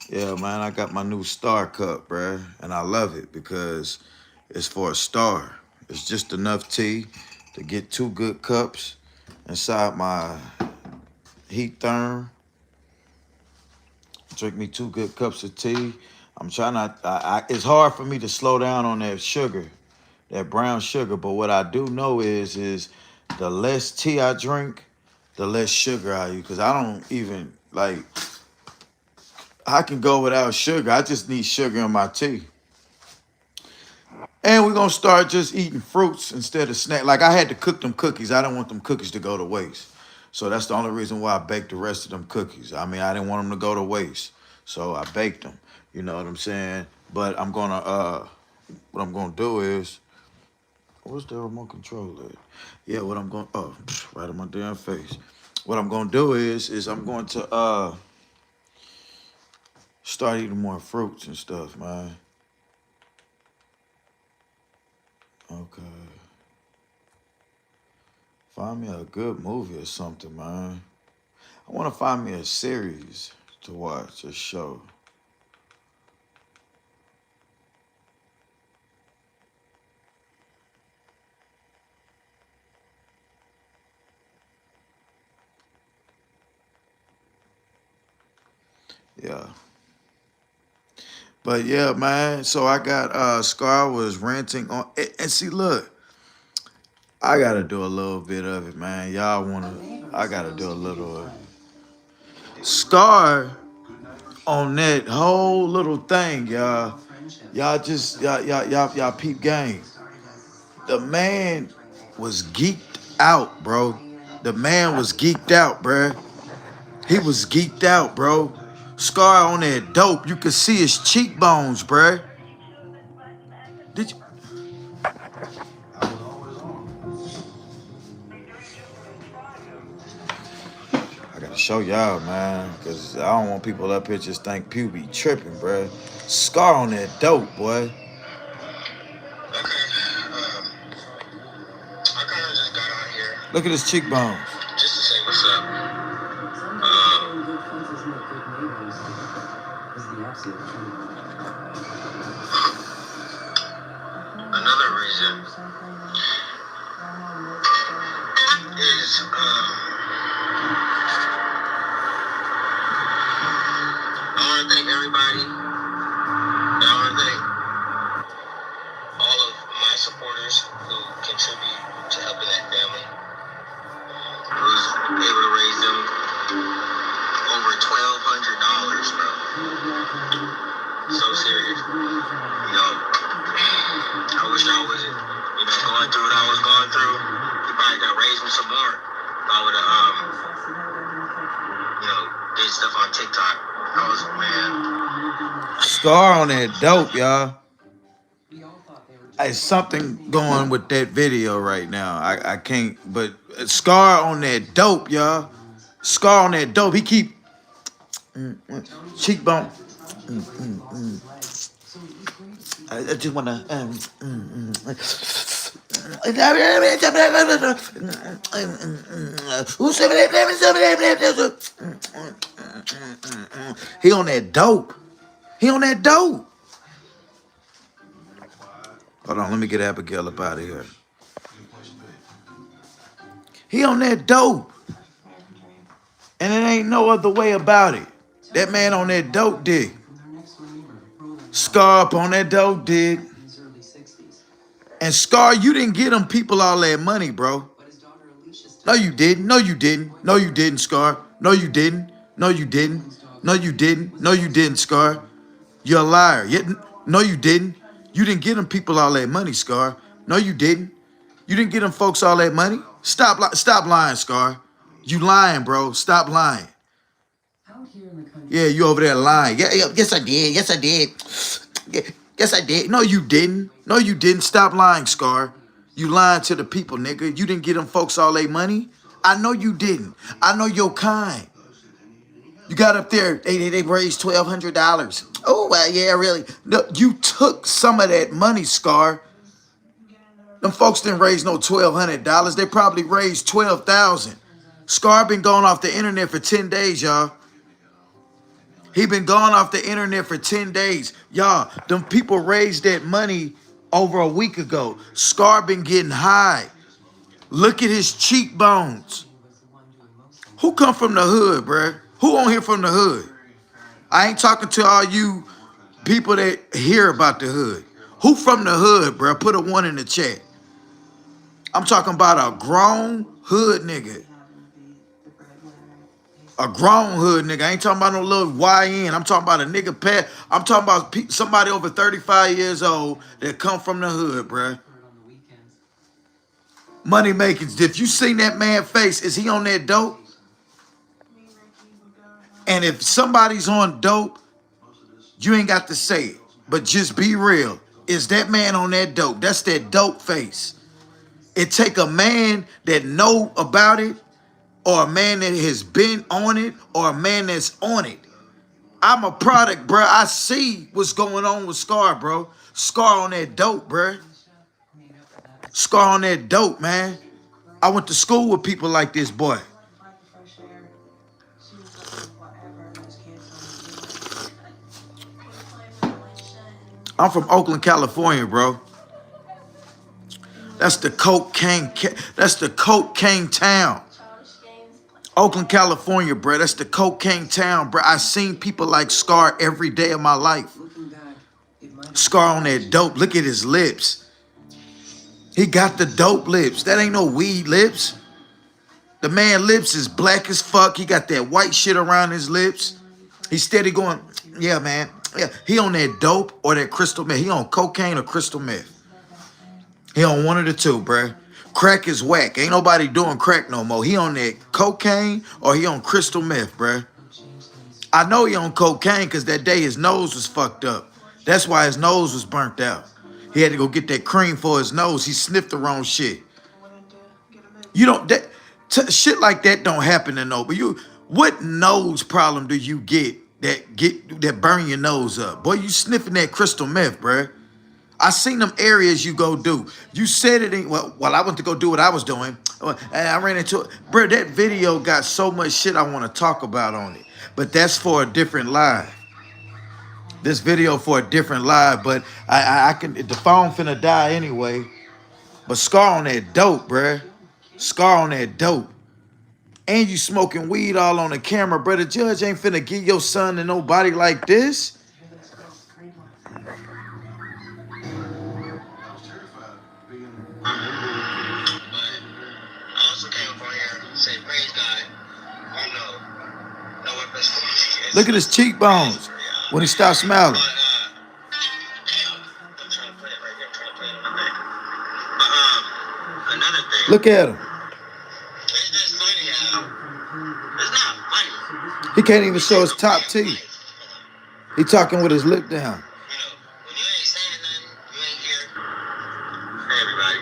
Yeah, man, I got my new Star Cup, bruh. And I love it because it's for a star. It's just enough tea to get 2 good cups inside my heat therm. Drink me 2 good cups of tea. I'm trying not. It's hard for me to slow down on that sugar, that brown sugar. But what I do know is the less tea I drink, the less sugar I use. Cause I don't even like. I can go without sugar. I just need sugar in my tea. And we're gonna start just eating fruits instead of snack. Like I had to cook them cookies. I don't want them cookies to go to waste. So that's the only reason why I baked the rest of them cookies. I mean, I didn't want them to go to waste. So I baked them. You know what I'm saying? But what I'm gonna do is, what's the remote control at? Yeah, right in my damn face. What I'm gonna do is I'm going to start eating more fruits and stuff, man. Okay. Find me a good movie or something, man. I want to find me a series to watch, a show. Yeah. But yeah, man. So I got Scar was ranting on and see, look, I gotta do a little bit of it, man. I gotta do a little of it. Scar on that whole little thing, y'all. Y'all peep game. The man was geeked out, bro. The man was geeked out, bruh. He was geeked out, bro. Scar on that dope. You could see his cheekbones, bruh. Did you? I gotta show y'all, man, because I don't want people up here just think Pew be tripping, bruh. Scar on that dope, boy. I kind of just got on here Look at his cheekbones. just to say what's up. Another reason is I want to thank everybody. I want to thank all of my supporters who contribute to helping that family. I was able to raise them over $1,200, bro. So serious. You know, I wish I wasn't, going through what I was going through. He probably could have raised me some more if I would have, did stuff on TikTok. I was, man. Scar on that dope, y'all. There's something going with that video right now. I can't, but Scar on that dope, y'all. Scar on that dope. He keep cheekbone. I just wanna. He on that dope. He on that dope. Hold on, let me get Abigail up out of here. He on that dope. And it ain't no other way about it. That man on that dope dick. Scar up on that dope dick. And Scar, you didn't get them people all that money, bro. No, you didn't. No, you didn't. No, you didn't, Scar. No, you didn't. No, you didn't. No, you didn't. No, you didn't, Scar. You're a liar. No, you didn't. You didn't get them people all that money, Scar. No, you didn't. You didn't get them folks all that money. Stop lying, Scar. You lying, bro. Stop lying. Yeah, you over there lying. Yeah, yes, I did. Yes, I did. Yes, I did. No, you didn't. No, you didn't. Stop lying, Scar. You lying to the people, nigga. You didn't get them folks all their money. I know you didn't. I know your kind. You got up there, they raised $1,200. Oh, well, yeah, really. No, you took some of that money, Scar. Them folks didn't raise no $1,200. They probably raised $12,000. Scar been going off the internet for 10 days, y'all. He been gone off the internet for 10 days. Y'all, them people raised that money over a week ago. Scar been getting high. Look at his cheekbones. Who come from the hood, bruh? Who on here from the hood? I ain't talking to all you people that hear about the hood. Who from the hood, bruh? Put a 1 in the chat. I'm talking about a grown hood nigga. A grown hood nigga. I ain't talking about no little YN. I'm talking about a nigga pet. I'm talking about somebody over 35 years old that come from the hood, bruh. Money makings. If you seen that man's face, is he on that dope? And if somebody's on dope, you ain't got to say it. But just be real. Is that man on that dope? That's that dope face. It take a man that know about it, or a man that has been on it, or a man that's on it. I'm a product, bro. I see what's going on with Scar, bro. Scar on that dope, bro. Scar on that dope, man. I went to school with people like this boy. I'm from Oakland, California, bro. That's the cocaine. That's the cocaine town. Oakland, California, bro. That's the cocaine town, bro. I seen people like Scar every day of my life. Scar on that dope. Look at his lips. He got the dope lips. That ain't no weed lips. The man lips is black as fuck. He got that white shit around his lips. He's steady going, yeah, man. Yeah, he on that dope or that crystal meth. He on cocaine or crystal meth. He on one of the two, bruh. Crack is whack. Ain't nobody doing crack no more. He on that cocaine or he on crystal meth, bruh. I know he on cocaine because that day his nose was fucked up. That's why his nose was burnt out. He had to go get that cream for his nose. He sniffed the wrong shit. You don't, shit like that don't happen to nobody. What nose problem do you get that burn your nose up? Boy, you sniffing that crystal meth, bruh. I seen them areas you go do. You said it ain't, well, I went to go do what I was doing. And I ran into it. Bro, that video got so much shit I want to talk about on it. But that's for a different live. This video for a different live, but I can, the phone finna die anyway. But Scar on that dope, bruh. Scar on that dope. And you smoking weed all on the camera, bro. The judge ain't finna give your son to nobody like this. Look at his cheekbones when he stopped smiling. Look at him. It's just funny how it's not funny. He can't even It's show just his a way top of teeth. life. He talking with his lip down. You know, when you ain't saying nothing, you ain't here. Hey, everybody.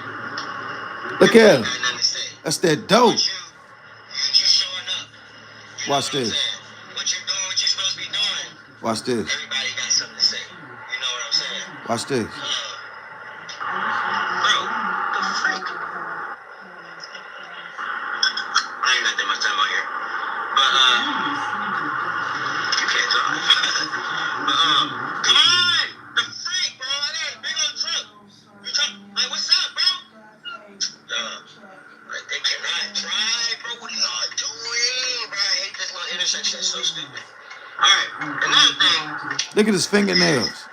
Look If you at ain't him. got nothing to say, That's that but dope. you showing up. You know Watch what I'm this. saying? What you doing, what you supposed to be doing. Watch this. Everybody got something to say. You know what I'm saying? Watch this. Bro, the freak? I ain't got that much time out here. But, you can't drive. But, come on! The freak, bro! I got a big old truck. You truck, like, what's up, bro? Like, they cannot drive, bro. What are y'all doing, bro? I hate this little intersection. It's so stupid. Alright, another thing. Look at his fingernails.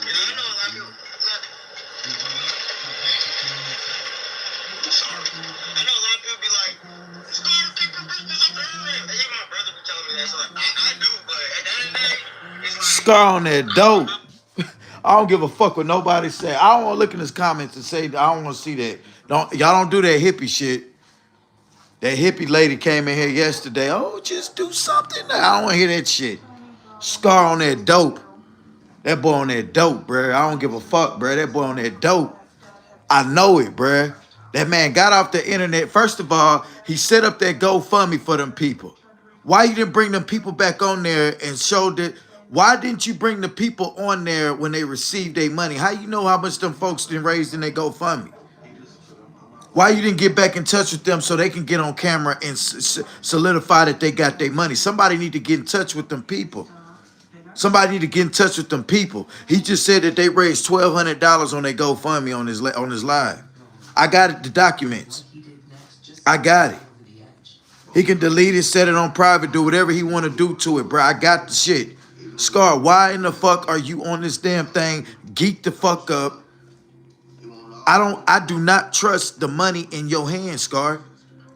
You know, I know a lot of people. Sorry. I know a lot of people be like, "Start kicking bitches up the internet." And even my brother be telling me that. So like, I do, but at the end of the day, it's like Scar on that dope. I don't give a fuck what nobody say. I don't want to look in his comments and say I don't want to see that. Y'all don't do that hippie shit. That hippie lady came in here yesterday. Oh, just do something. I don't want to hear that shit. Scar on that dope. That boy on that dope, bruh. I don't give a fuck, bruh. That boy on that dope. I know it, bruh. That man got off the internet. First of all, he set up that GoFundMe for them people. Why you didn't bring them people back on there and showed it? Why didn't you bring the people on there when they received their money? How you know how much them folks didn't raise in their GoFundMe? Why you didn't get back in touch with them so they can get on camera and solidify that they got their money? Somebody need to get in touch with them people. Somebody need to get in touch with them people. He just said that they raised $1,200 on their GoFundMe on his live. I got it, the documents. I got it. He can delete it, set it on private, do whatever he want to do to it, bro. I got the shit. Scar, why in the fuck are you on this damn thing? Geek the fuck up. I do not trust the money in your hand, Scar.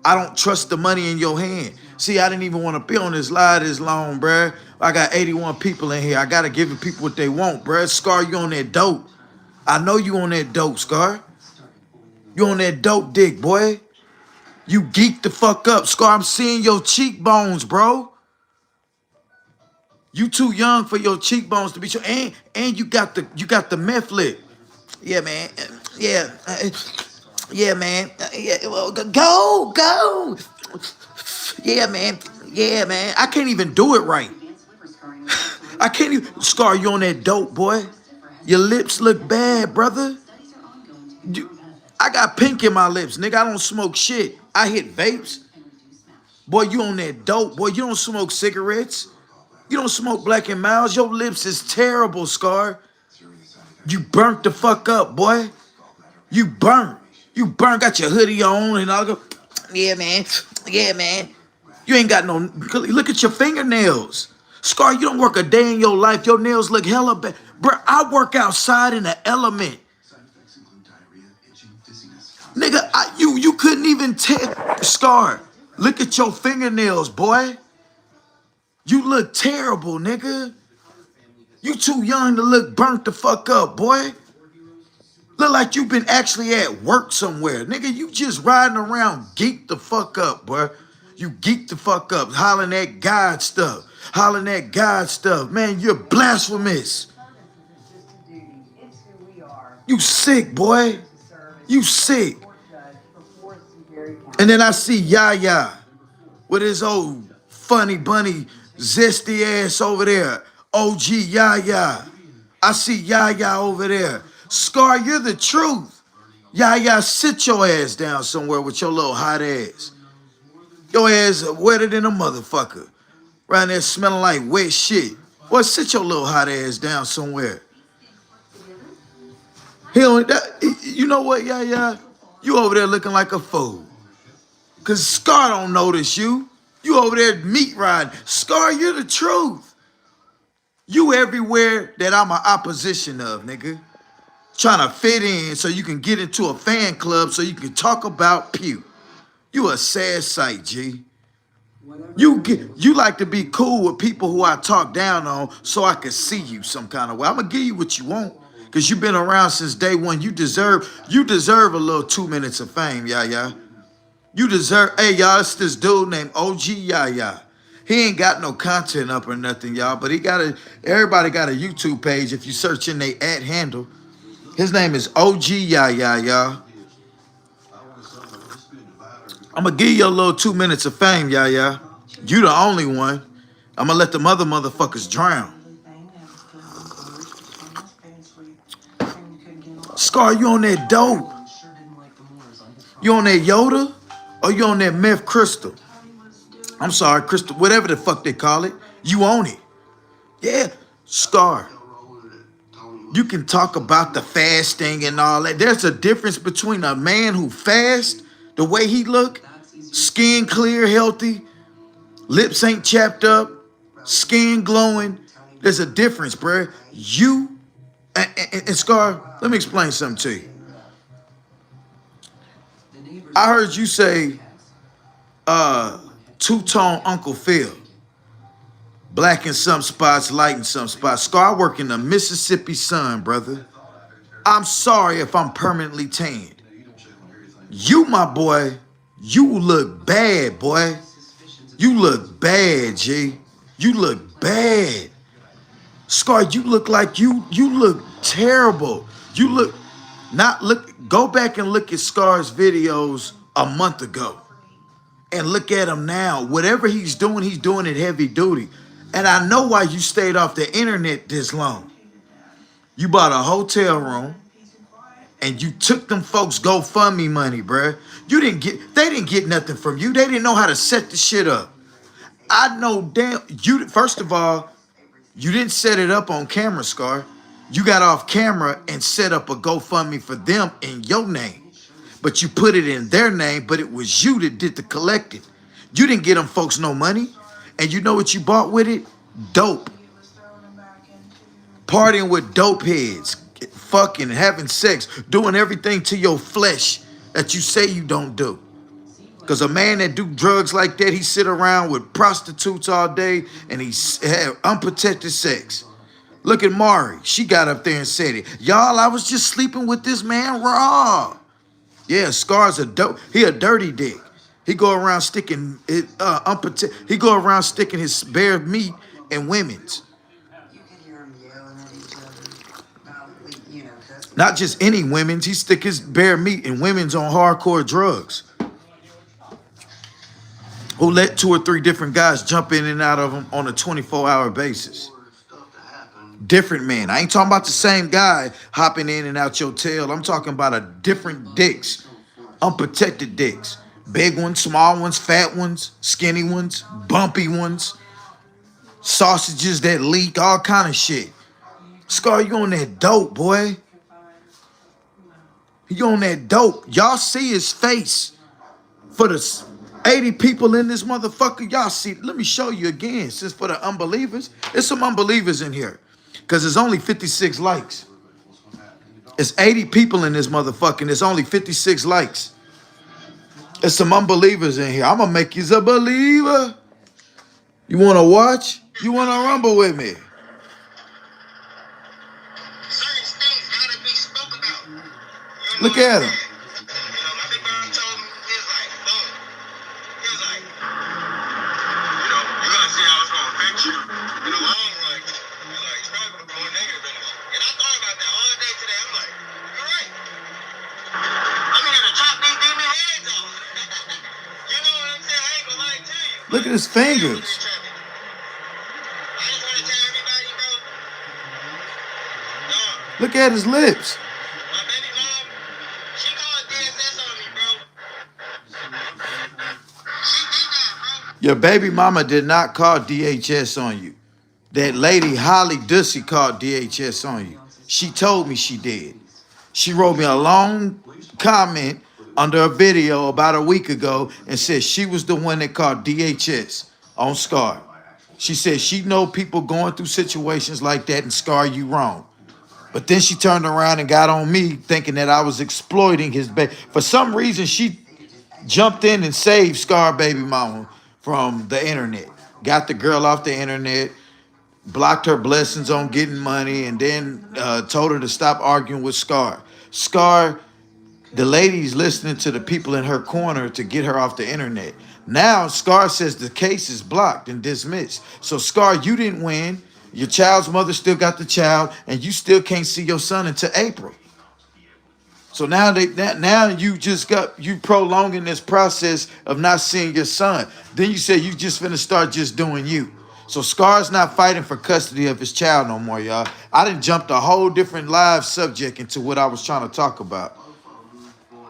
I don't trust the money in your hand. See, I didn't even want to be on this live this long, bruh. I got 81 people in here. I got to give the people what they want, bruh. Scar, you on that dope. I know you on that dope, Scar. You on that dope dick, boy. You geek the fuck up, Scar. I'm seeing your cheekbones, bro. You too young for your cheekbones to be sure. And you got the meth lip. Yeah, man. Yeah. Yeah, man. Yeah, well, go. Yeah, man. Yeah, man. I can't even do it right. I can't even. Scar, you on that dope, boy. Your lips look bad, brother. I got pink in my lips, nigga. I don't smoke shit. I hit vapes. Boy, you on that dope. Boy, you don't smoke cigarettes. You don't smoke Black and Miles. Your lips is terrible, Scar. You burnt the fuck up, boy. You burnt. You burnt. Got your hoodie on and all. Yeah, man. Yeah, man. You ain't got no. Look at your fingernails. Scar, you don't work a day in your life. Your nails look hella bad. Bruh, I work outside in the element. Nigga, you couldn't even tell. Scar, look at your fingernails, boy. You look terrible, nigga. You too young to look burnt the fuck up, boy. Look like you been actually at work somewhere. Nigga, you just riding around geek the fuck up, boy. You geek the fuck up, hollering that God stuff. Hollering that God stuff. Man, you're blasphemous. You sick, boy. You sick. And then I see Yaya with his old funny bunny zesty ass over there. OG Yaya. I see Yaya over there. Scar, you're the truth. Yaya, sit your ass down somewhere with your little hot ass. Your ass wetter than a motherfucker. Right there smelling like wet shit. Boy, sit your little hot ass down somewhere. You know what, Yaya? You over there looking like a fool. Cause Scar don't notice you. You over there meat riding. Scar, you're the truth. You everywhere that I'm an opposition of, nigga. Trying to fit in so you can get into a fan club so you can talk about Pew. You a sad sight, G. You like to be cool with people who I talk down on so I can see you some kind of way. I'm gonna give you what you want. Because you've been around since day one. You deserve a little 2 minutes of fame, yeah. You deserve, hey, y'all, it's this dude named OG Yaya. He ain't got no content up or nothing, y'all, but everybody got a YouTube page if you search in their ad handle. His name is OG Yaya, y'all. I'm gonna give you a little 2 minutes of fame, Yaya. You the only one. I'm gonna let the motherfuckers drown. Scar, you on that dope? You on that Yoda? Or you on that meth crystal? I'm sorry, crystal, whatever the fuck they call it. You own it. Yeah, Scar. You can talk about the fasting and all that. There's a difference between a man who fasts, the way he look, skin clear, healthy, lips ain't chapped up, skin glowing. There's a difference, bruh. You and Scar, let me explain something to you. I heard you say two-tone Uncle Phil. Black in some spots, light in some spots. Scar, I work in the Mississippi sun, brother. I'm sorry if I'm permanently tanned. You, my boy, you look bad, boy. You look bad, G. You look bad. Scar, you look like you look terrible. You look go back and look at Scar's videos a month ago. And look at him now. Whatever he's doing it heavy duty. And I know why you stayed off the internet this long. You bought a hotel room and you took them folks GoFundMe money, bruh. They didn't get nothing from you. They didn't know how to set the shit up. I know damn you. First of all, you didn't set it up on camera, Scar. You got off camera and set up a GoFundMe for them in your name. But you put it in their name, but it was you that did the collecting. You didn't get them folks no money. And you know what you bought with it? Dope. Partying with dope heads. Fucking, having sex. Doing everything to your flesh that you say you don't do. Because a man that do drugs like that, he sit around with prostitutes all day and he have unprotected sex. Look at Mari. She got up there and said it. Y'all, I was just sleeping with this man raw. Yeah, Scar's he a dirty dick. He go around sticking he go around sticking his bare meat in women's. Not just any women's. He stick his bare meat in women's on hardcore drugs. Who let 2 or 3 different guys jump in and out of them on a 24-hour basis. Different men. I ain't talking about the same guy hopping in and out your tail. I'm talking about a different dicks. Unprotected dicks. Big ones, small ones, fat ones, skinny ones, bumpy ones. Sausages that leak, all kind of shit. Scar, you on that dope, boy. You on that dope. Y'all see his face. For the 80 people in this motherfucker, y'all see. Let me show you again. Since for the unbelievers, there's some unbelievers in here. Because there's only 56 likes. It's 80 people in this motherfucker, and there's only 56 likes. There's some unbelievers in here. I'm going to make you a believer. You want to watch? You want to rumble with me? Certain things gotta be spoke about. Look at him. My big brother told me, he was like, boom. He was like, you're gonna see how it's gonna affect you in the long run. He's like, it's probably gonna be more negative than this. And I thought about that all day today. I'm like, you're right. I'm gonna chop these demon heads off. You know what I'm saying? I ain't gonna lie to you. Look at his fingers. I just wanna tell everybody, bro. Look at his lips. My baby mom, she called DSS on me, bro. She did that, bro. Your baby mama did not call DHS on you. That lady, Holly Dussy, called DHS on you. She told me she did. She wrote me a long comment under a video about a week ago and said she was the one that called DHS on Scar. She said she know people going through situations like that and Scar, you wrong. But then she turned around and got on me thinking that I was exploiting his baby. For some reason, she jumped in and saved Scar baby mama from the internet. Got the girl off the internet. blocked her blessings on getting money, and then told her to stop arguing with Scar. Scar, the lady's listening to the people in her corner to get her off the internet. Now Scar says the case is blocked and dismissed. So Scar, you didn't win. Your child's mother still got the child, and you still can't see your son until April. So now you prolonging this process of not seeing your son. Then you say you just finna start just doing you. So Scar's not fighting for custody of his child no more, y'all. I done jumped a whole different live subject into what I was trying to talk about.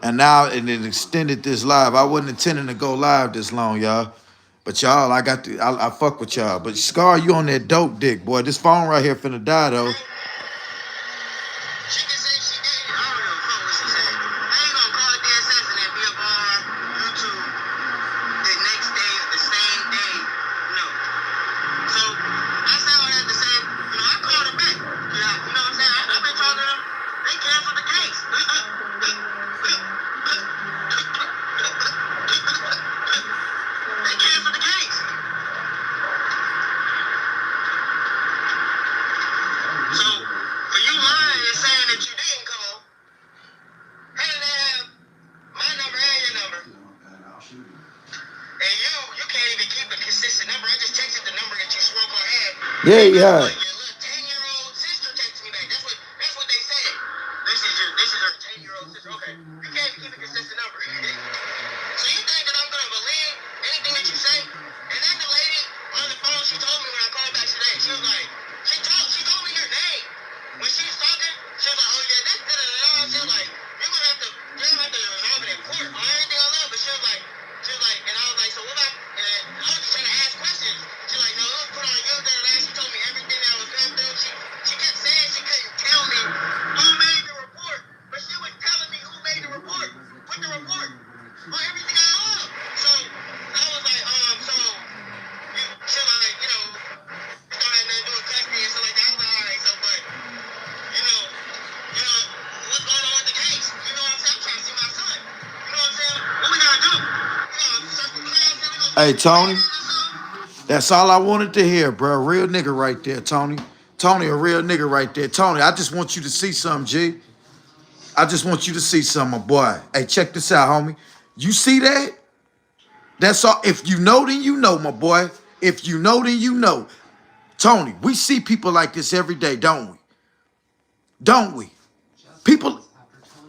And now it extended this live. I wasn't intending to go live this long, y'all. But y'all, I fuck with y'all. But Scar, you on that dope dick, boy. This phone right here finna die though. She can say she did. I don't know what she said. I ain't gonna call it the assassin and be up on YouTube the next day, the same day. No. So I say all that to say, I called them back. Yeah, you know what I'm saying? I've been talking to them. They canceled the case. They canceled the case. So for you lying and saying that you didn't call, and they have my number and your number, and you can't even keep a consistent number. I just texted the number that you swore on had. Yeah, yeah. Your little 10-year-old sister texted me back. That's what they said. This is her 10-year-old sister. Okay, you can't even keep a consistent number. So you think that I'm gonna believe anything that you say? And then the lady on the phone, she told me when I called back today, she was like, she told me your name. When she was talking, she was like, oh yeah, this, she was like, you're gonna have to resolve it in court on everything I love. But she was like, and I was like, so what about, and I was just trying to ask questions. She was like, no, it was put on you, She told me everything that was going through. She kept saying she couldn't tell me who made the report, but she was telling me who made the report, put the report on everything I love. So I was like, she was like, it don't have nothing to do with custody and stuff like that. I was like, all right, so, but, what's going on with the case? You know what I'm saying? I'm trying to see my son. You know what I'm saying? What we gonna do? Circle class and we gonna Hey, Tony. That's all I wanted to hear, bro. Real nigga right there, Tony. Tony, a real nigga right there. Tony, I just want you to see something, G. I just want you to see something, my boy. Hey, check this out, homie. You see that? That's all. If you know, then you know, my boy. If you know, then you know. Tony, we see people like this every day, don't we? Don't we? People,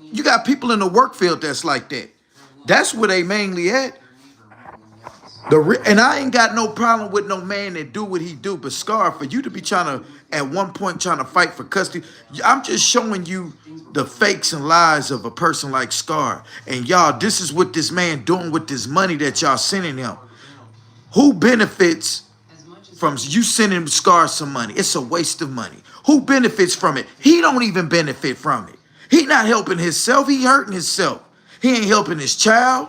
you got people in the work field that's like that. That's where they mainly at. And I ain't got no problem with no man that do what he do, but Scar, for you to be trying to, at one point, trying to fight for custody, I'm just showing you the fakes and lies of a person like Scar. And y'all, this is what this man doing with this money that y'all sending him. Who benefits from you sending Scar some money? It's a waste of money. Who benefits from it? He don't even benefit from it. He not helping himself. He hurting himself. He ain't helping his child.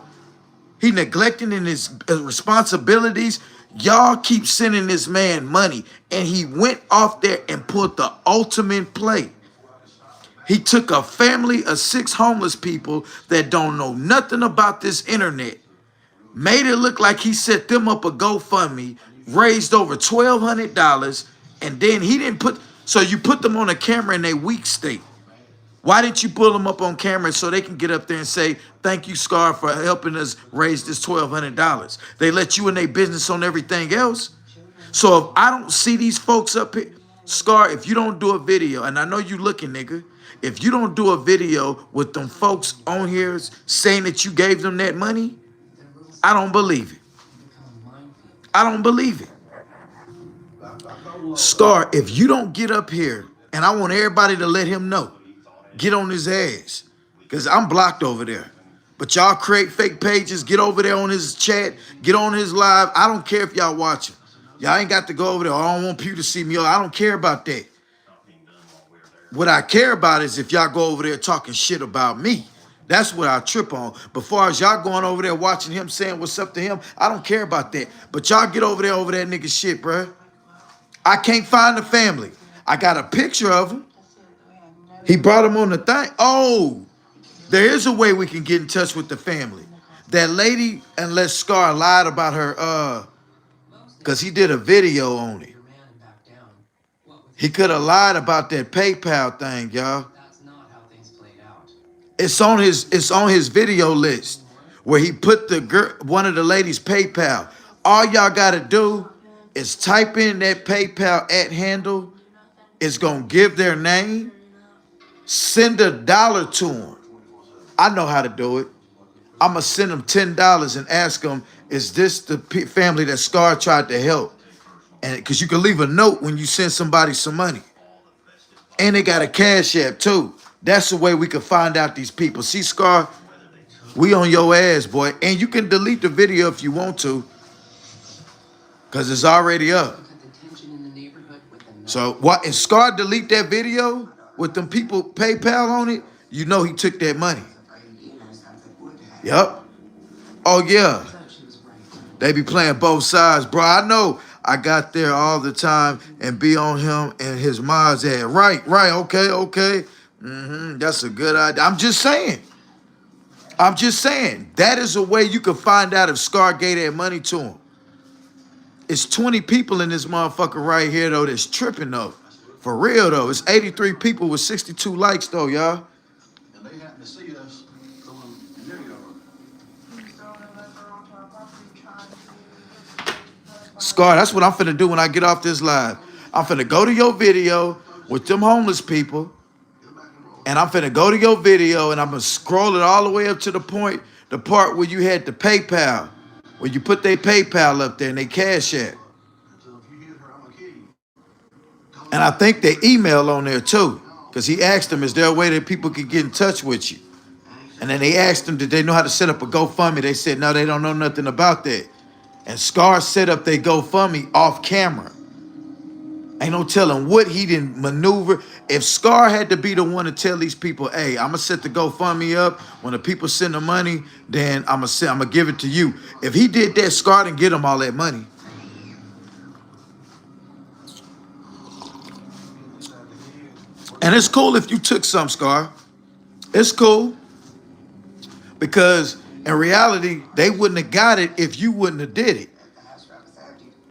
He neglecting in his responsibilities. Y'all keep sending this man money, and he went off there and pulled the ultimate play. He took a family of 6 homeless people that don't know nothing about this internet, made it look like he set them up a GoFundMe, raised over $1,200, and then he didn't put, so you put them on a camera in a weak state. Why didn't you pull them up on camera so they can get up there and say, thank you, Scar, for helping us raise this $1,200? They let you in their business on everything else. So if I don't see these folks up here, Scar, if you don't do a video, and I know you looking, nigga, if you don't do a video with them folks on here saying that you gave them that money, I don't believe it. I don't believe it. Scar, if you don't get up here, and I want everybody to let him know, get on his ass, because I'm blocked over there. But y'all create fake pages, get over there on his chat, get on his live. I don't care if y'all watching. Y'all ain't got to go over there. I don't want people to see me. I don't care about that. What I care about is if y'all go over there talking shit about me. That's what I trip on. But far as y'all going over there watching him saying what's up to him, I don't care about that. But y'all get over that nigga shit, bruh. I can't find the family. I got a picture of him. He brought him on the thing. Oh, there is a way we can get in touch with the family. That lady, unless Scar lied about her, because he did a video on it. He could have lied about that PayPal thing, y'all. That's not how things played out. It's on his video list where he put the girl, one of the ladies' PayPal. All y'all gotta do is type in that PayPal at handle. It's gonna give their name. Send $1 to them. I know how to do it. I'm gonna send them $10 and ask them, "Is this the family that Scar tried to help?" And because you can leave a note when you send somebody some money, and they got a cash app too. That's the way we can find out these people. See, Scar, we on your ass, boy. And you can delete the video if you want to, because it's already up. Look at the tension in the neighborhood with the So what? If Scar delete that video with them people PayPal on it, you know he took that money. Yep. Oh yeah. she was right. They be playing both sides, bro. I know. I got there all the time and be on him and his mom's at. Right, okay. That's a good idea. I'm just saying. That is a way you can find out if Scar gave that money to him. It's 20 people in this motherfucker right here, though, that's tripping, though. For real, though. It's 83 people with 62 likes, though, y'all. And they happen to see us going in their yard. Scar, that's what I'm finna do when I get off this live. I'm finna go to your video with them homeless people, and I'm finna go to your video, and I'm gonna scroll it all the way up to the part where you had the PayPal, where you put their PayPal up there and they cash app. So if you hit her, I'm gonna kill you. And I think they email on there too, because he asked them, is there a way that people can get in touch with you? And then they asked them, did they know how to set up a GoFundMe? They said, no, they don't know nothing about that. And Scar set up their GoFundMe off camera. Ain't no telling what he didn't maneuver. If Scar had to be the one to tell these people, hey, I'm gonna set the GoFundMe up. When the people send the money, then I'm gonna give it to you. If he did that, Scar didn't get him all that money. And it's cool if you took some, Scar. It's cool. Because in reality, they wouldn't have got it if you wouldn't have did it.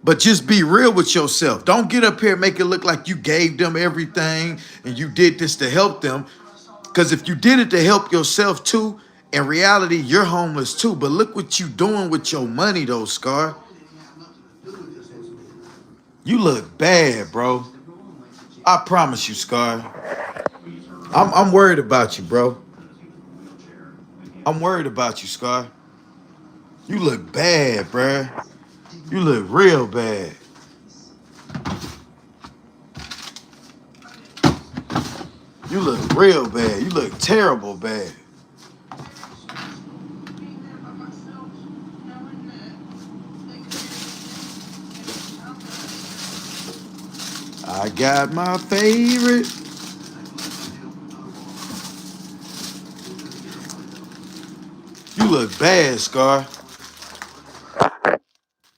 But just be real with yourself. Don't get up here and make it look like you gave them everything and you did this to help them. Because if you did it to help yourself too, in reality, you're homeless too. But look what you doing with your money though, Scar. You look bad, bro. I promise you, Scar. I'm worried about you, bro. I'm worried about you, Scar. You look bad, bruh. You look real bad. You look real bad. You look terrible bad. I got my favorite. You look bad, Scar.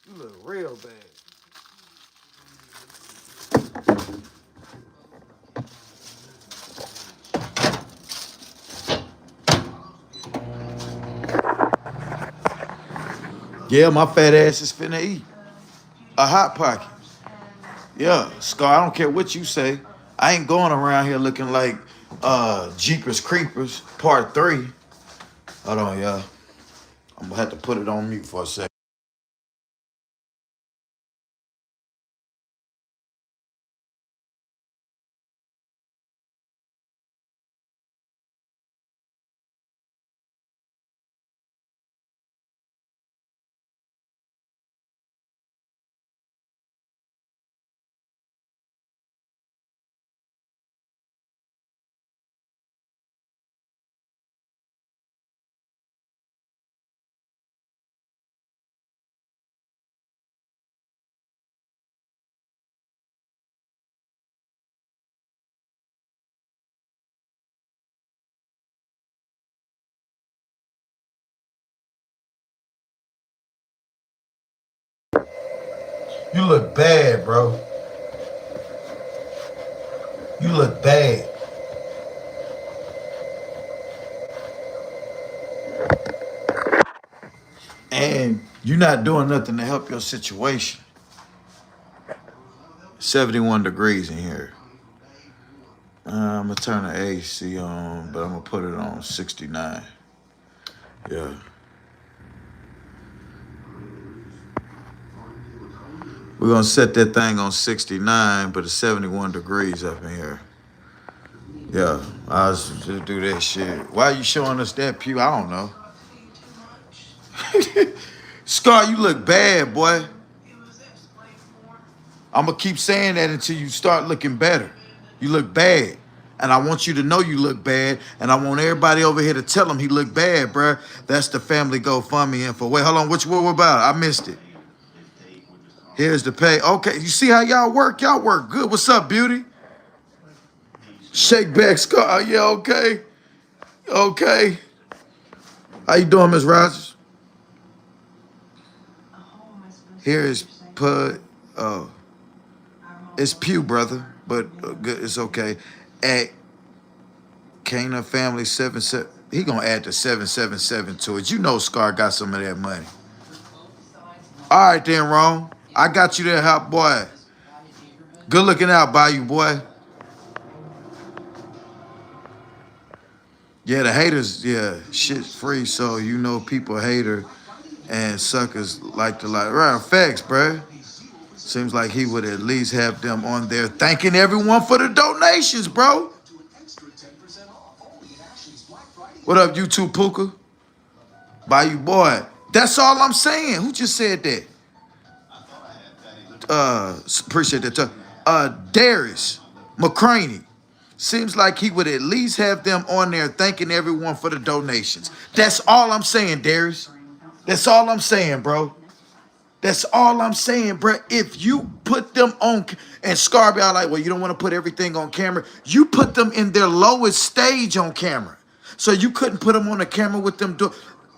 You look real bad. Yeah, my fat ass is finna eat a Hot Pocket. Yeah, Scar, I don't care what you say. I ain't going around here looking like Jeepers Creepers Part 3. Hold on, y'all. I'm gonna have to put it on mute for a second. You look bad, bro. You look bad. And you're not doing nothing to help your situation. 71 degrees in here. turn the AC on, but I'm gonna put it on 69. Yeah. We're gonna set that thing on 69, but it's 71 degrees up in here. Yeah, I was just do that shit. Why are you showing us that, Pew? I don't know. Scar, you look bad, boy. I'm gonna keep saying that until you start looking better. You look bad. And I want you to know you look bad. And I want everybody over here to tell him he look bad, bruh. That's the family GoFundMe info. Wait, hold on. What about? I missed it. Here's the pay. Okay, you see how y'all work? Y'all work good. What's up, beauty? Shake back, Scar. Yeah, okay. Okay. How you doing, Miss Rogers? Here is Pud. Oh, it's Pew, brother, but good. It's okay. At Kana Family 77. He gonna add the 777 to it. You know, Scar got some of that money. All right, then, Ron. I got you there, hot boy. Good looking out by you, boy. Yeah, the haters, yeah, shit's free, so you know people hater and suckers like to like. Right, facts, bruh. Seems like he would at least have them on there thanking everyone for the donations, bro. What up, YouTube Puka? By you, boy. That's all I'm saying. Who just said that? Appreciate that. Darius McCraney. Seems like he would at least have them on there thanking everyone for the donations. That's all I'm saying, Darius. That's all I'm saying, bro. That's all I'm saying, bro. If you put them on, and Scarby, I like, well, you don't want to put everything on camera. You put them in their lowest stage on camera. So you couldn't put them on the camera with them.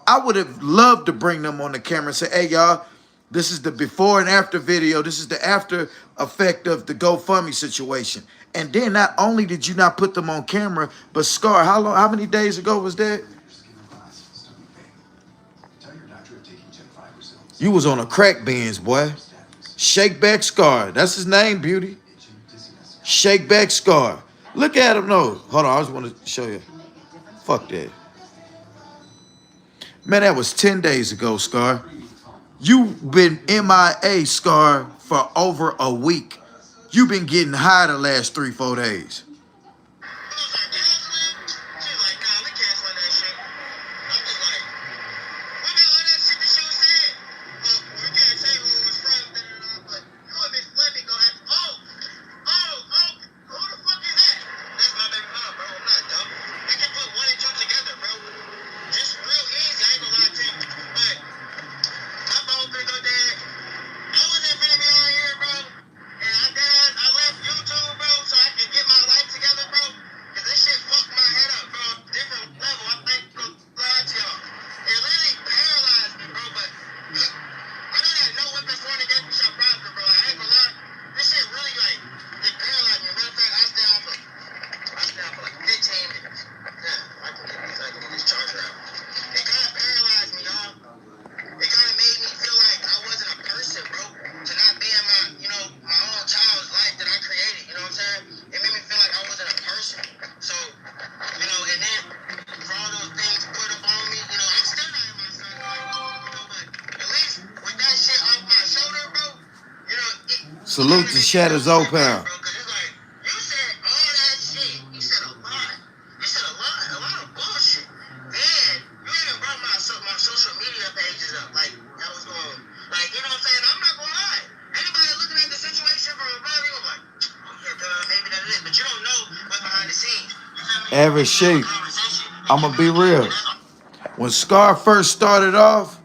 I would have loved to bring them on the camera and say, hey, y'all, this is the before and after video. This is the after effect of the GoFundMe situation. And then not only did you not put them on camera, but Scar, how many days ago was that? You was on a crack Benz, boy. Shake back Scar. That's his name, beauty. Shake back Scar. Look at him, no. Hold on, I just want to show you. Fuck that. Man, that was 10 days ago, Scar. You've been MIA, Scar, for over a week. You've been getting high the last 3-4 days. Salute to Shatters Opal. Average shape. I'm gonna be real. When Scar first started off,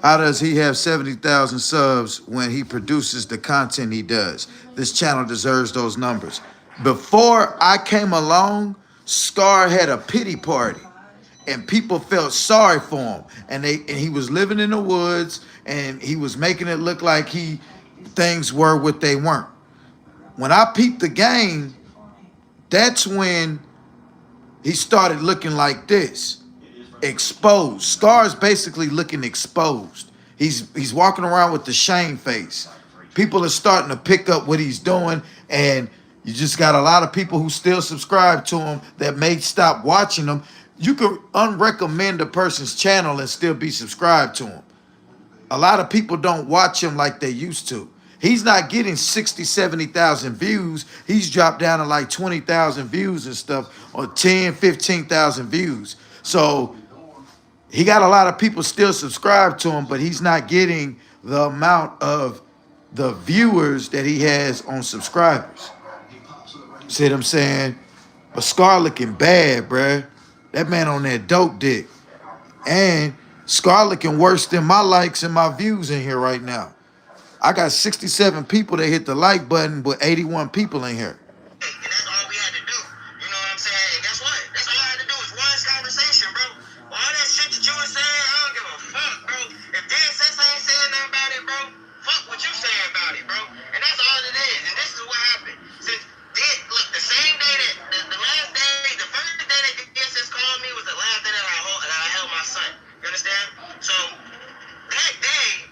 how does he have 70,000 subs when he produces the content he does? This channel deserves those numbers. Before I came along, Scar had a pity party, and people felt sorry for him. And he was living in the woods, and he was making it look like things were what they weren't. When I peeped the game, that's when he started looking like this. Exposed. Scar's basically looking exposed. He's walking around with the shame face. People are starting to pick up what he's doing, and You just got a lot of people who still subscribe to him that may stop watching them. You can unrecommend a person's channel and still be subscribed to him. A lot of people don't watch him like they used to. He's not getting 60, 70,000 views. He's dropped down to like 20,000 views and stuff, or 10, 15,000 views. So he got a lot of people still subscribed to him, but he's not getting the amount of the viewers that he has on subscribers. See what I'm saying? But Scar looking bad, bruh. That man on that dope dick. And Scar looking worse than my likes and my views in here right now. I got 67 people that hit the like button, but 81 people in here. And that's all we had to do. You know what I'm saying? And guess what? That's all I had to do was one conversation, bro. All that shit that you were saying, I don't give a fuck, bro. If Dan says ain't saying nothing about it, bro, fuck what you saying about it, bro. And that's all it is. And this is what happened. Since look, the same day that the last day, the first day that DSS called me was the last day that I held my son. You understand? So that day,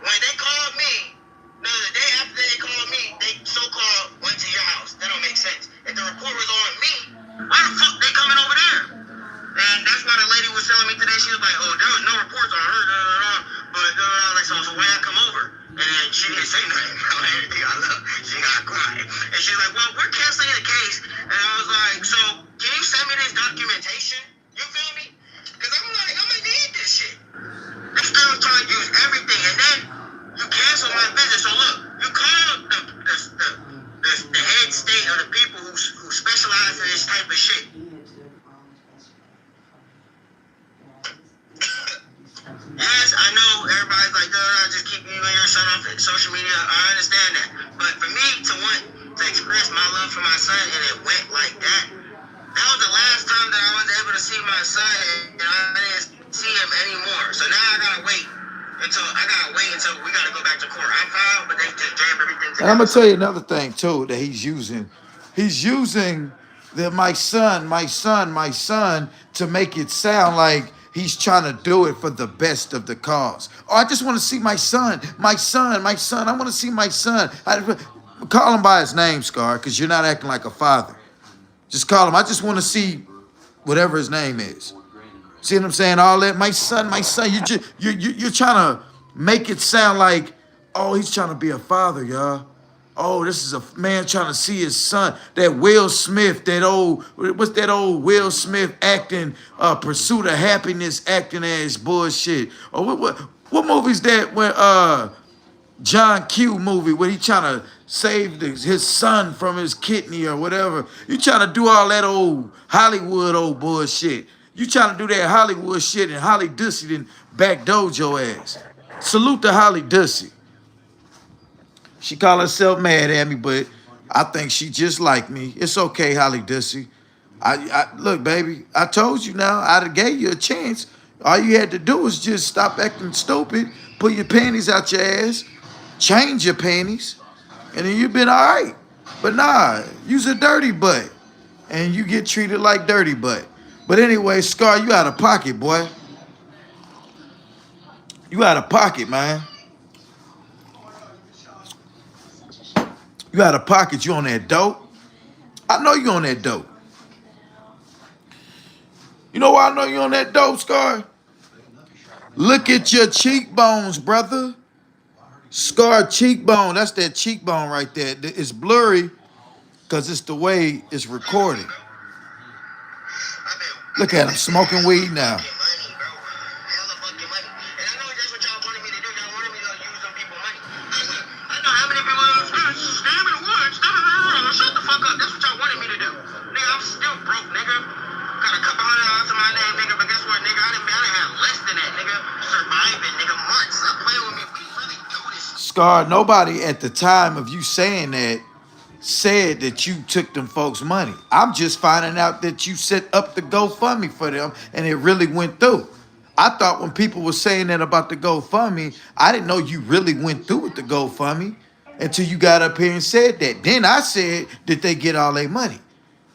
when they called me, no, the day after they called me, they so-called went to your house. That don't make sense. If the report was on me, why the fuck they coming over there? And that's why the lady was telling me today, she was like, oh, there was no reports on her, but like, so why I come over? And then she didn't say nothing. Everything I love, she got quiet. And she's like, well, we're canceling the case. And I was like, so can you send me this documentation? You feel me? Because I'm like, I'm gonna need this shit. They still trying to use everything, and then you cancel my visit. So look, you called the head state of the people who specialize in this type of shit. Yes, I know everybody's like, just keep you and your son off social media. I understand that, but for me to want to express my love for my son and it went like that, that was the last time that I was able to see my son, and I didn't see him anymore. So now I gotta wait until we gotta go back to court. I filed, but they just jammed everything together. And I'm gonna tell you another thing too that he's using. He's using the my son to make it sound like he's trying to do it for the best of the cause. Oh, I just want to see my son. I want to see my son. Call him by his name, Scar, because you're not acting like a father. Just call him. I just want to see whatever his name is. See what I'm saying? All that, my son. You're trying to make it sound like, oh, he's trying to be a father, y'all. Oh, this is a man trying to see his son. That Will Smith, what's that old Will Smith acting, Pursuit of Happiness acting ass bullshit. Or what movie's that when John Q movie where he trying to save his son from his kidney or whatever. You trying to do all that old Hollywood old bullshit. You trying to do that Hollywood shit, and Holly Dussy didn't backdoor your ass. Salute to Holly Dussy. She call herself mad at me, but I think she just like me. It's okay, Holly Dussy. I look, baby, I told you now, I'd have gave you a chance. All you had to do was just stop acting stupid, pull your panties out your ass, change your panties, and then you've been all right. But nah, you's a dirty butt, and you get treated like dirty butt. But anyway, Scar, you out of pocket, boy. You out of pocket, man. You out of pocket. You on that dope? I know you on that dope. You know why I know you on that dope, Scar? Look at your cheekbones, brother. Scar cheekbone. That's that cheekbone right there. It's blurry because it's the way it's recorded. Look at him smoking weed now. Scar, nobody at the time of you saying that said that you took them folks' money. I'm just finding out that you set up the GoFundMe for them and it really went through. I thought when people were saying that about the GoFundMe, I didn't know you really went through with the GoFundMe until you got up here and said that. Then I said, did they get all their money?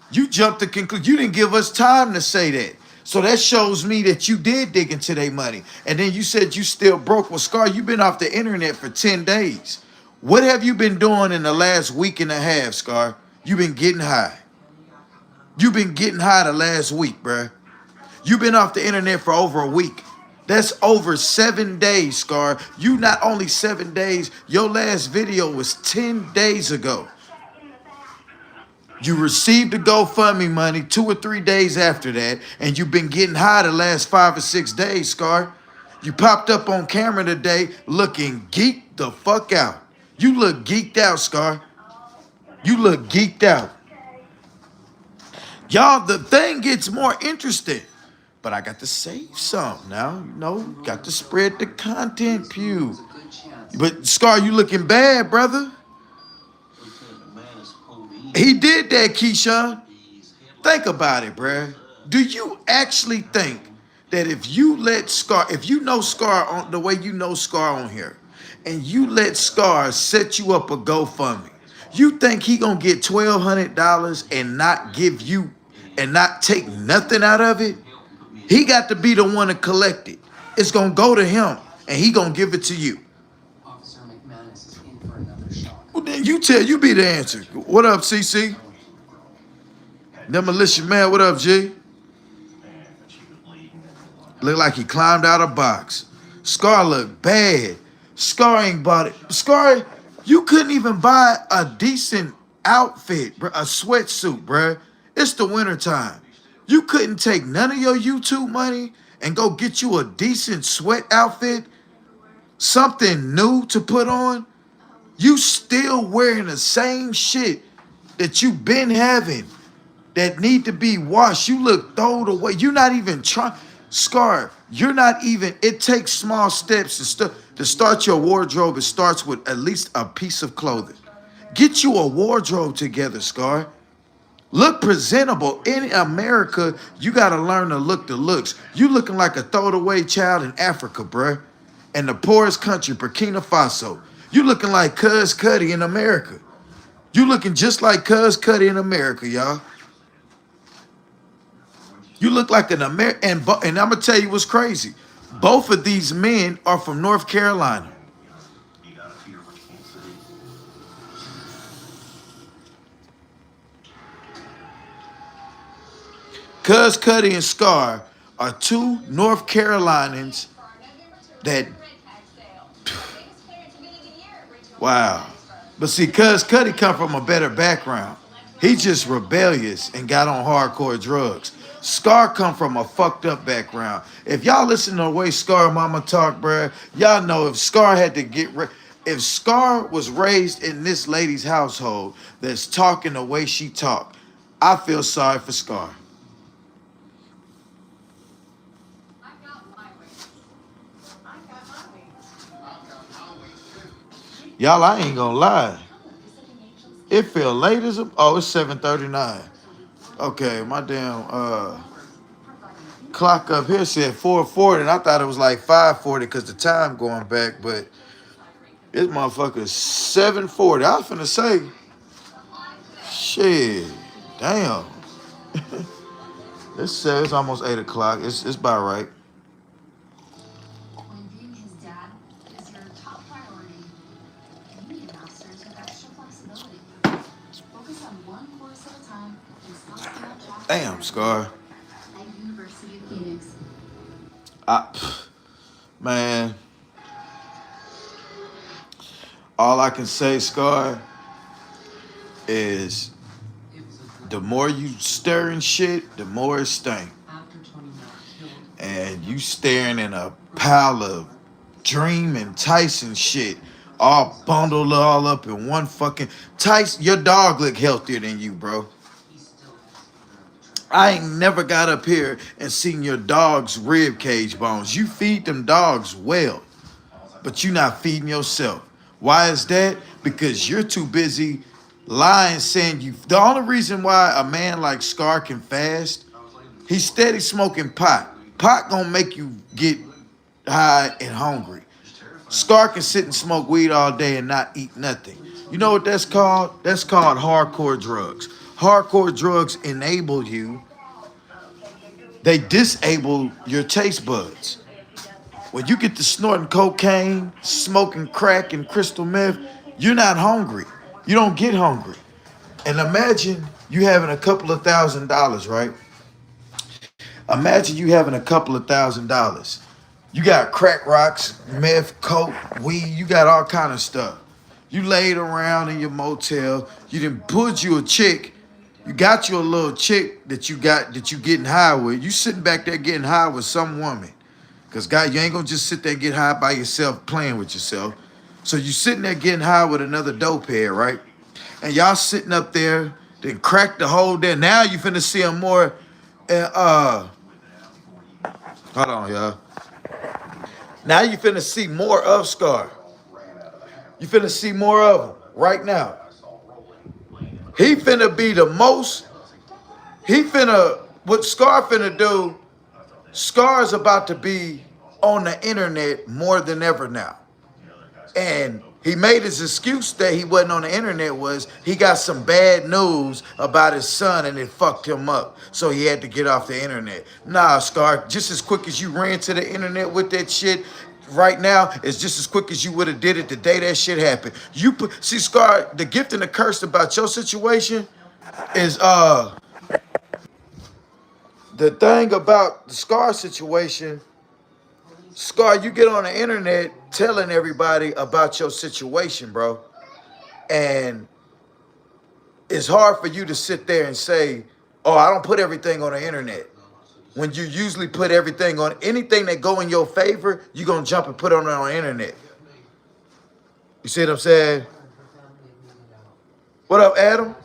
You jumped to conclude. You didn't give us time to say that. So that shows me that you did dig into their money. And then you said you still broke. Well, Scar, you've been off the internet for 10 days. What have you been doing in the last week and a half, Scar? You been getting high. You been getting high the last week, bruh. You been off the internet for over a week. That's over 7 days, Scar. You not only 7 days, your last video was 10 days ago. You received the GoFundMe money 2 or 3 days after that, and you've been getting high the last 5 or 6 days, Scar. You popped up on camera today looking geeked the fuck out. You look geeked out, Scar. You look geeked out. Y'all, the thing gets more interesting. But I got to save some now. You know, got to spread the content, Pew. But Scar, you looking bad, brother. He did that, Keyshawn. Think about it, bruh. Do you actually think that if you let Scar, if you know Scar on the way you know Scar on here, and you let Scar set you up a GoFundMe, you think he gonna get $1,200 and not give you and not take nothing out of it? He got to be the one to collect it. It's gonna go to him, and he gonna give it to you. Officer McManus is in for another shock. Well, then you be the answer. What up, CC? Demolition Man, what up, G? Look like he climbed out a box. Scar look bad. Scar ain't bought it. Scar, you couldn't even buy a decent outfit, bro, a sweatsuit, bruh. It's the winter time. You couldn't take none of your YouTube money and go get you a decent sweat outfit, something new to put on. You still wearing the same shit that you been having that need to be washed. You look thrown away. You're not even trying. Scar, you're not even. It takes small steps to start your wardrobe. It starts with at least a piece of clothing. Get you a wardrobe together, Scar. Look presentable. In America, you got to learn to look the looks. You looking like a throwaway child in Africa, bruh. In the poorest country, Burkina Faso. You looking like Cuz Cuddy in America. You looking just like Cuz Cuddy in America, y'all. You look like an American, and I'm gonna tell you what's crazy. Both of these men are from North Carolina. Cuz Cuddy and Scar are two North Carolinians that, wow. But see, Cuz Cuddy come from a better background. He just rebellious and got on hardcore drugs. Scar come from a fucked up background. If y'all listen to the way Scar mama talk, bruh, y'all know if Scar had to if Scar was raised in this lady's household that's talking the way she talk, I feel sorry for Scar. Y'all, I ain't gonna lie. It feel late as oh, it's 7:39. Okay, my damn clock up here said 4:40, and I thought it was like 5:40 because the time going back, but this motherfucker is 7:40. I was finna say, shit, damn. It's almost 8 o'clock. It's about right. When being his dad is your top priority, you need masters with extra flexibility. Focus on one course at a time and stop. Damn, Scar. At University of Phoenix. Man, all I can say, Scar, is the more you stirring shit, the more it stink. And you staring in a pile of Dream and Tyson shit, all bundled all up in one fucking Tyson. Your dog look healthier than you, bro. I ain't never got up here and seen your dog's rib cage bones. You feed them dogs well, but you not feeding yourself. Why is that? Because you're too busy lying, saying you. The only reason why a man like Scar can fast, he's steady smoking pot. Pot gonna make you get high and hungry. Scar can sit and smoke weed all day and not eat nothing. You know what that's called? That's called hardcore drugs. Hardcore drugs enable you. They disable your taste buds. When you get to snorting cocaine, smoking crack and crystal meth, You're not hungry. You don't get hungry. And imagine you having a couple of $1,000, right? Imagine you having a couple of $1,000. You got crack rocks, meth, coke, weed. You got all kind of stuff. You laid around in your motel. You done pulled you a chick. You got you a little chick that you getting high with. You sitting back there getting high with some woman. Cause God, you ain't gonna just sit there and get high by yourself playing with yourself. So you sitting there getting high with another dope head, right? And y'all sitting up there, then crack the whole day. Now you finna see him more. Hold on, y'all. Now you finna see more of Scar. You finna see more of him right now. He finna be the most. What Scar finna do, Scar's about to be on the internet more than ever now. And he made his excuse that he wasn't on the internet was he got some bad news about his son and it fucked him up. So he had to get off the internet. Nah, Scar, just as quick as you ran to the internet with that shit right now, it's just as quick as you would have did it the day that shit happened. See, Scar, the gift and the curse about your situation is the thing about the Scar situation. Scar, you get on the internet telling everybody about your situation, bro. And it's hard for you to sit there and say, oh, I don't put everything on the internet. When you usually put everything on anything that go in your favor, you're going to jump and put it on the internet. You see what I'm saying? What up, Adam?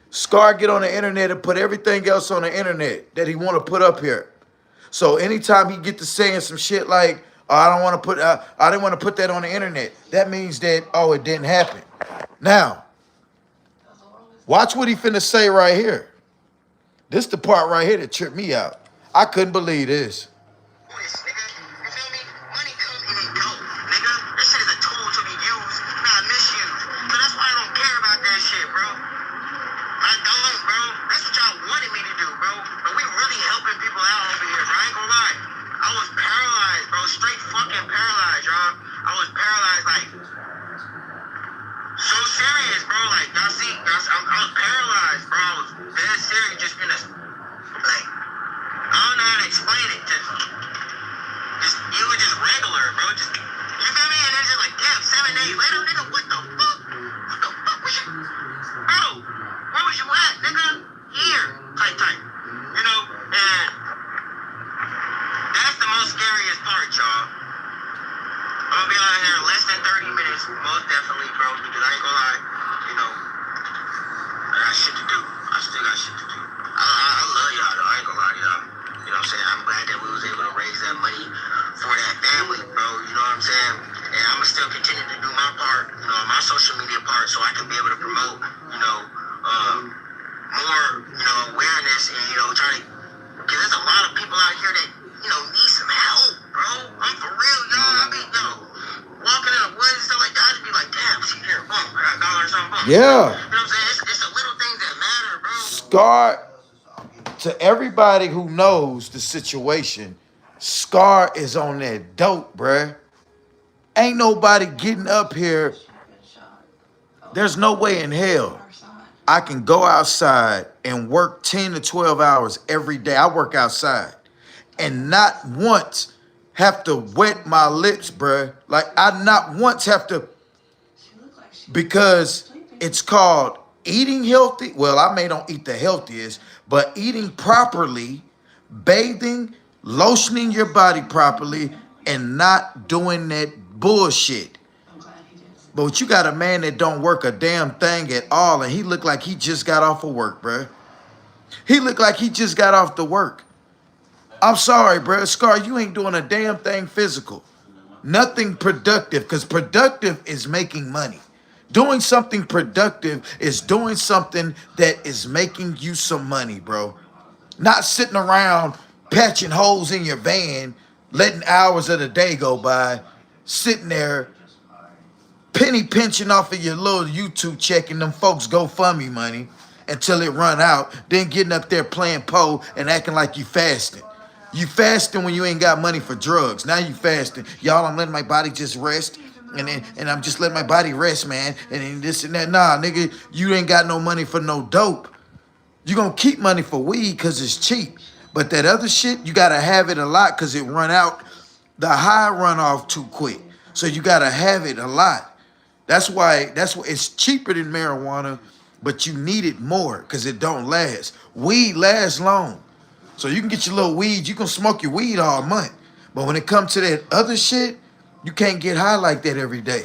Scar get on the internet and put everything else on the internet that he want to put up here. So anytime he get to saying some shit like, oh, I didn't want to put that on the internet, that means that, oh, it didn't happen. Now, watch what he finna say right here. This the part right here that tripped me out. I couldn't believe this. Yeah. It's the little things that matter, bro. Scar, to everybody who knows the situation, Scar is on that dope, bruh. Ain't nobody getting up here. There's no way in hell I can go outside and work 10 to 12 hours every day. I work outside and not once have to wet my lips, bruh. Like I not once have to, because it's called eating healthy. Well, I may don't eat the healthiest, but eating properly, bathing, lotioning your body properly, and not doing that bullshit. But you got a man that don't work a damn thing at all, and he look like he just got off of work, bruh. He look like he just got off the work. I'm sorry, bruh. Scar, you ain't doing a damn thing physical. Nothing productive, because productive is making money. Doing something productive is doing something that is making you some money, bro. Not sitting around patching holes in your van, letting hours of the day go by, sitting there penny pinching off of your little YouTube check and them folks GoFundMe money until it run out, then getting up there playing pole and acting like you fasting. You fasting when you ain't got money for drugs. Now you fasting. Y'all, I'm letting my body just rest. And I'm just letting my body rest, man. And then this and that. Nah, nigga, you ain't got no money for no dope. You gonna keep money for weed because it's cheap. But that other shit, you gotta have it a lot because it run out. The high run off too quick. So you gotta have it a lot. That's why it's cheaper than marijuana, but you need it more because it don't last. Weed lasts long. So you can get your little weed, you can smoke your weed all month. But when it comes to that other shit, you can't get high like that every day.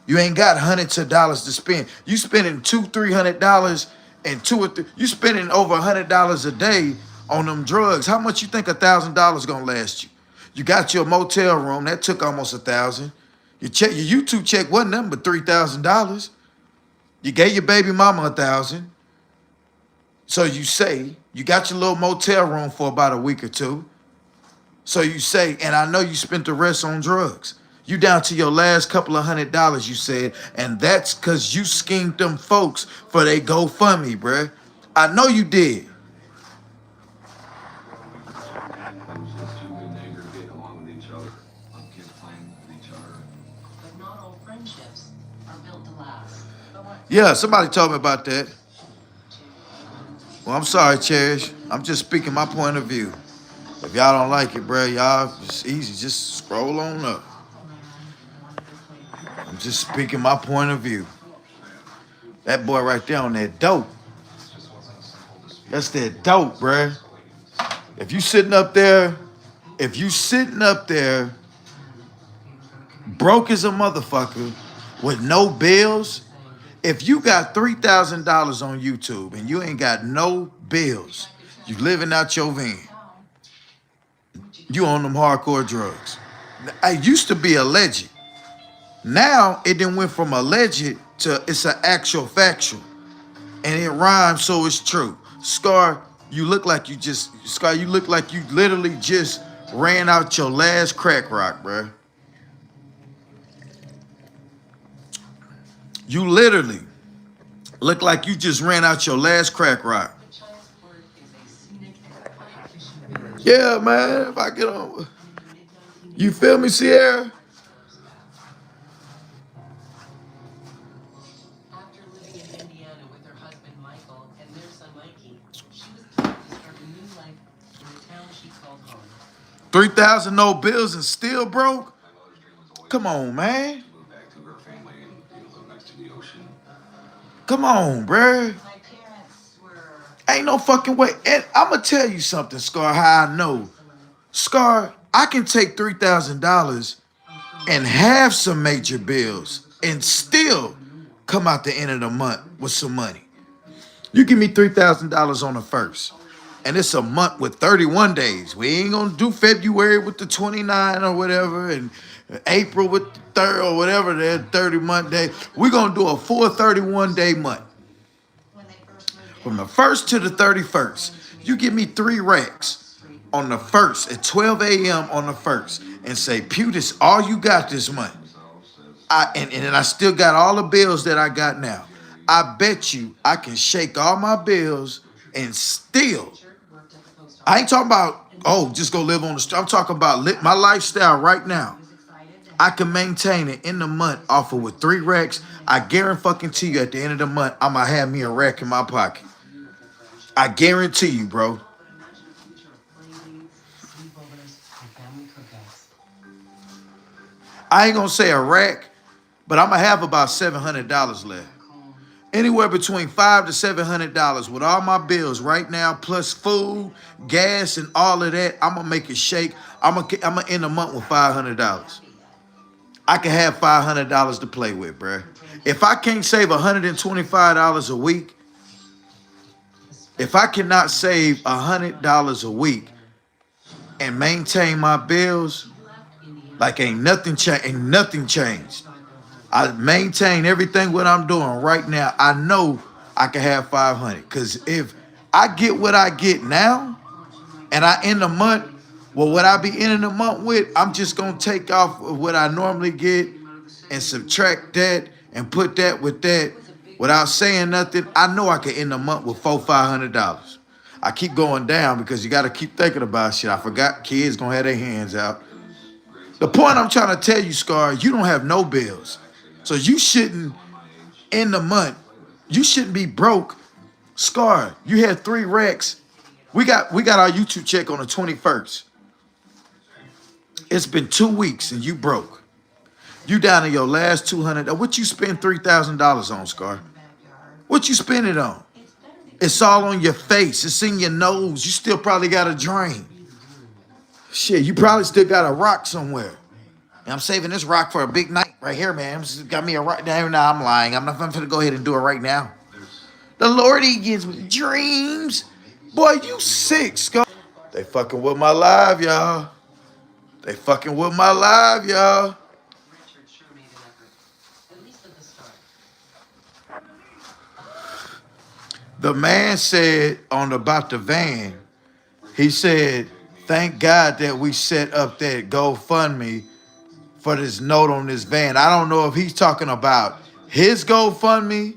You ain't got hundreds of dollars to spend. You spending $200-300 and you spending over $100 a day on them drugs. How much you think $1,000 gonna last you? You got your motel room that took almost $1,000. Your YouTube check wasn't nothing but $3,000. You gave your baby mama $1,000. So you say you got your little motel room for about a week or two. So you say, and I know you spent the rest on drugs. You down to your last couple of $100, you said, and that's because you schemed them folks for they GoFundMe, bruh. I know you did. But not all friendships are built to last. Yeah, somebody told me about that. Well, I'm sorry, Cherish. I'm just speaking my point of view. If y'all don't like it, bruh, y'all, it's easy. Just scroll on up. I'm just speaking my point of view. That boy right there on that dope. That's that dope, bruh. If you sitting up there broke as a motherfucker with no bills, if you got $3,000 on YouTube and you ain't got no bills, you living out your van, you on them hardcore drugs. I used to be alleged. Now it then went from alleged to it's an actual factual. And it rhymes, so it's true. Scar, you look like you literally just ran out your last crack rock, bruh. You literally look like you just ran out your last crack rock. Yeah, man, if I get on. You feel me, Sierra? After living in Indiana with her husband Michael and their son Mikey, she was keen to start a new life in the town she called home. 3,000 no bills and still broke? Come on, man. Come on, bruh. My parents were Ain't no fucking way. And I'm gonna tell you something, Scar, how I know. Scar, I can take $3,000 and have some major bills and still come out the end of the month with some money. You give me $3,000 on the first, and it's a month with 31 days. We ain't gonna do February with the 29 or whatever, and April with the 3rd or whatever, that 30-month day. We're gonna do a full 31-day month. when they first moved in. From the 1st to the 31st, you give me 3 racks on the 1st at 12 a.m. on the 1st and say, Pew, this all you got this month. And then I still got all the bills that I got now. I bet you I can shake all my bills and still. I ain't talking about, oh, just go live on the street. I'm talking about my lifestyle right now. I can maintain it in the month off of with 3 racks. I guarantee you at the end of the month, I'm going to have me a rack in my pocket. I guarantee you, bro. But imagine a future of playdates, sleepovers, and family cookouts. I ain't going to say a rack, but I'm going to have about $700 left. Anywhere between $500 to $700 with all my bills right now, plus food, gas, and all of that. I'm gonna make it shake. I'm gonna end the month with $500. I can have $500 to play with, bruh. If I can't save $125 a week, if I cannot save $100 a week and maintain my bills, like ain't nothing changed. I maintain everything what I'm doing right now. I know I can have 500. Because if I get what I get now and I end the month, well, what I be ending the month with, I'm just going to take off of what I normally get and subtract that and put that with that without saying nothing. I know I can end the month with $400-500. I keep going down because you got to keep thinking about shit. I forgot kids gonna have their hands out. The point I'm trying to tell you, Scar, you don't have no bills. So you shouldn't, in the month, you shouldn't be broke. Scar, you had 3 wrecks. We got our YouTube check on the 21st. It's been 2 weeks and you broke. You down to your last 200. What you spend $3,000 on, Scar? What you spend it on? It's all on your face. It's in your nose. You still probably got a drain. Shit, you probably still got a rock somewhere. And I'm saving this rock for a big night right here, man. Got me a rock down. Now I'm lying. I'm going to go ahead and do it right now. The Lord, he gives me dreams. Boy, you sick, Scar. They fucking with my live, y'all. They fucking with my live, y'all. Richard sure made an effort, at least at the start. The man said about the van, he said, thank God that we set up that GoFundMe for this note on this van. I don't know if he's talking about his GoFundMe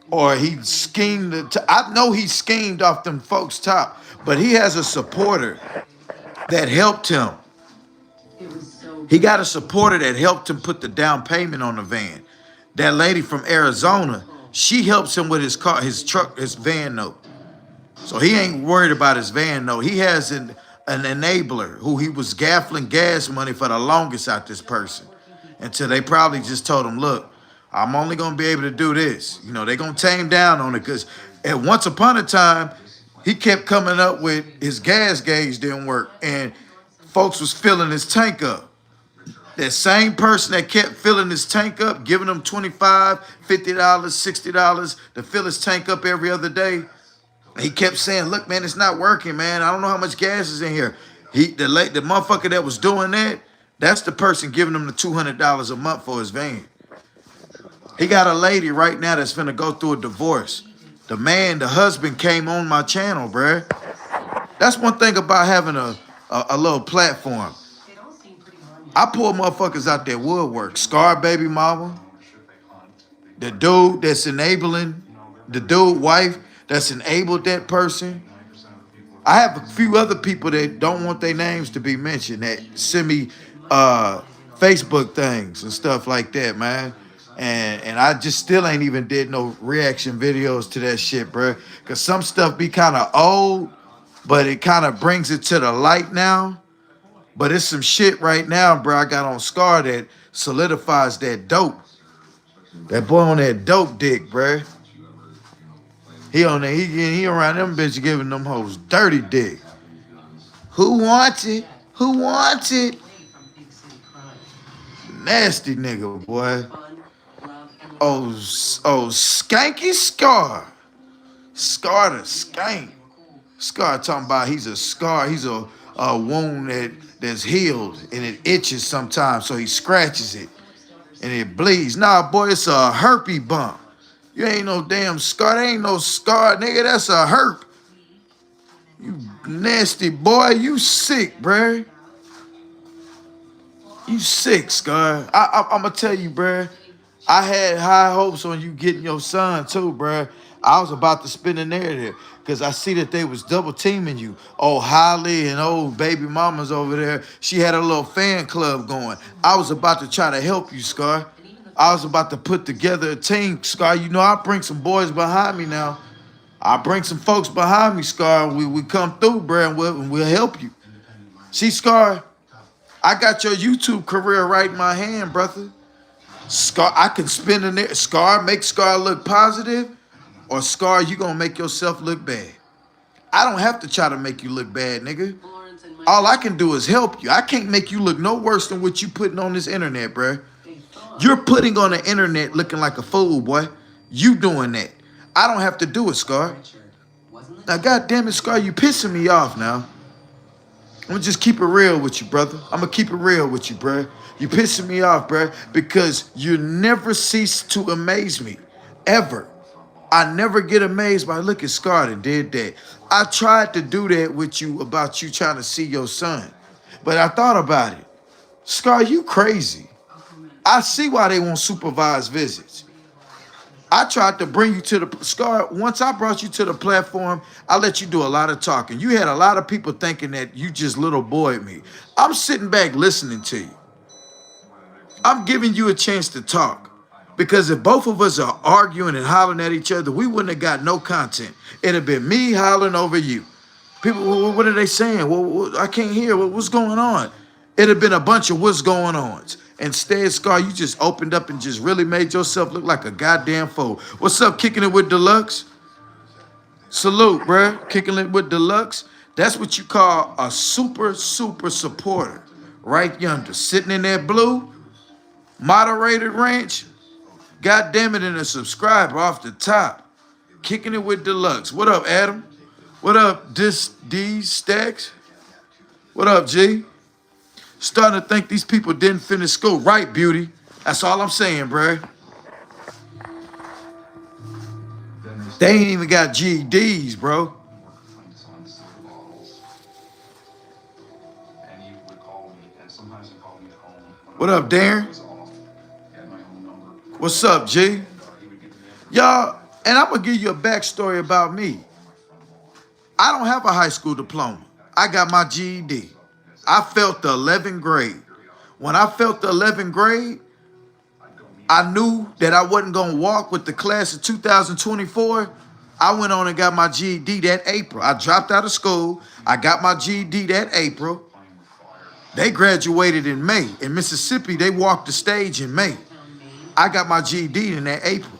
or he schemed. I know he schemed off them folks' top, but he has a supporter that helped him. He got a supporter that helped him put the down payment on the van. That lady from Arizona, she helps him with his car, his truck, his van note. So he ain't worried about his van note. He has an enabler who he was gaffling gas money for the longest out this person. Until they probably just told him, look, I'm only going to be able to do this. You know, they're going to tame down on it because at once upon a time, he kept coming up with his gas gauge didn't work and folks was filling his tank up. That same person that kept filling his tank up, giving him $25, $50, $60 to fill his tank up every other day. He kept saying, look, man, it's not working, man. I don't know how much gas is in here. The motherfucker that was doing that, that's the person giving him the $200 a month for his van. He got a lady right now that's finna go through a divorce. The husband came on my channel, bruh. That's one thing about having a little platform. I pull motherfuckers out that woodwork. Scar baby mama. The dude that's enabling, the dude wife that's enabled that person. I have a few other people that don't want their names to be mentioned that send me Facebook things and stuff like that, man. And I just still ain't even did no reaction videos to that shit, bro. Cause some stuff be kind of old, but it kind of brings it to the light now. But it's some shit right now, bro. I got on Scar that solidifies that dope. That boy on that dope dick, bro. He on there, he around them bitches giving them hoes dirty dick. Who wants it? Who wants it? Nasty nigga, boy. Oh, skanky Scar. Scar the skank. Scar talking about he's a scar. He's a wound that's healed and it itches sometimes, so he scratches it and it bleeds. Nah, boy, it's a herpy bump. You ain't no damn scar. There ain't no scar, nigga. That's a herp. You nasty boy. You sick, bruh. You sick, Scar. I'm going to tell you, bruh. I had high hopes on you getting your son, too, bruh. I was about to spin the narrative because I see that they was double teaming you. Oh, Holly and old baby mamas over there. She had a little fan club going. I was about to try to help you, Scar. I was about to put together a team, Scar. You know, I'll bring some boys behind me now. I'll bring some folks behind me, Scar. We come through, bruh, and we'll help you. See, Scar, I got your YouTube career right in my hand, brother. Scar, I can spin in there. Scar, make Scar look positive, or Scar, you gonna make yourself look bad. I don't have to try to make you look bad, nigga. All I can do is help you. I can't make you look no worse than what you putting on this internet, bruh. You're putting on the internet looking like a fool, boy. You doing that. I don't have to do it, Scar. Now, goddamn it, Scar, you pissing me off now. I'm gonna just keep it real with you, brother. I'm gonna keep it real with you, bruh. You pissing me off, bruh, because you never cease to amaze me, ever. I never get amazed by, look at Scar and did that. I tried to do that with you about you trying to see your son, but I thought about it. Scar, you crazy. I see why they want supervised visits. I tried to bring you to the Scar. Once I brought you to the platform, I let you do a lot of talking. You had a lot of people thinking that you just little boyed me. I'm sitting back listening to you. I'm giving you a chance to talk. Because if both of us are arguing and hollering at each other, we wouldn't have got no content. It'd have been me hollering over you. People, what are they saying? Well, I can't hear. What's going on? It'd have been a bunch of what's going ons. Instead, Scar, you just opened up and just really made yourself look like a goddamn fool. What's up, kicking it with Deluxe? Salute, bruh. Kicking it with Deluxe. That's what you call a super supporter. Right yonder. Sitting in that blue, moderated ranch. God damn it, and a subscriber off the top. Kicking it with Deluxe. What up, Adam? What up, D Stacks? What up, G? Starting to think these people didn't finish school. Right, Beauty. That's all I'm saying, bruh. They ain't even got GEDs, bro. What up, Darren? What's up, G? Y'all, and I'm going to give you a backstory about me. I don't have a high school diploma. I got my GED. I felt the 11th grade. When I felt the 11th grade, I knew that I wasn't going to walk with the class of 2024. I went on and got my GED that April. I dropped out of school. I got my GED that April. They graduated in May. In Mississippi, they walked the stage in May. I got my GED in that April.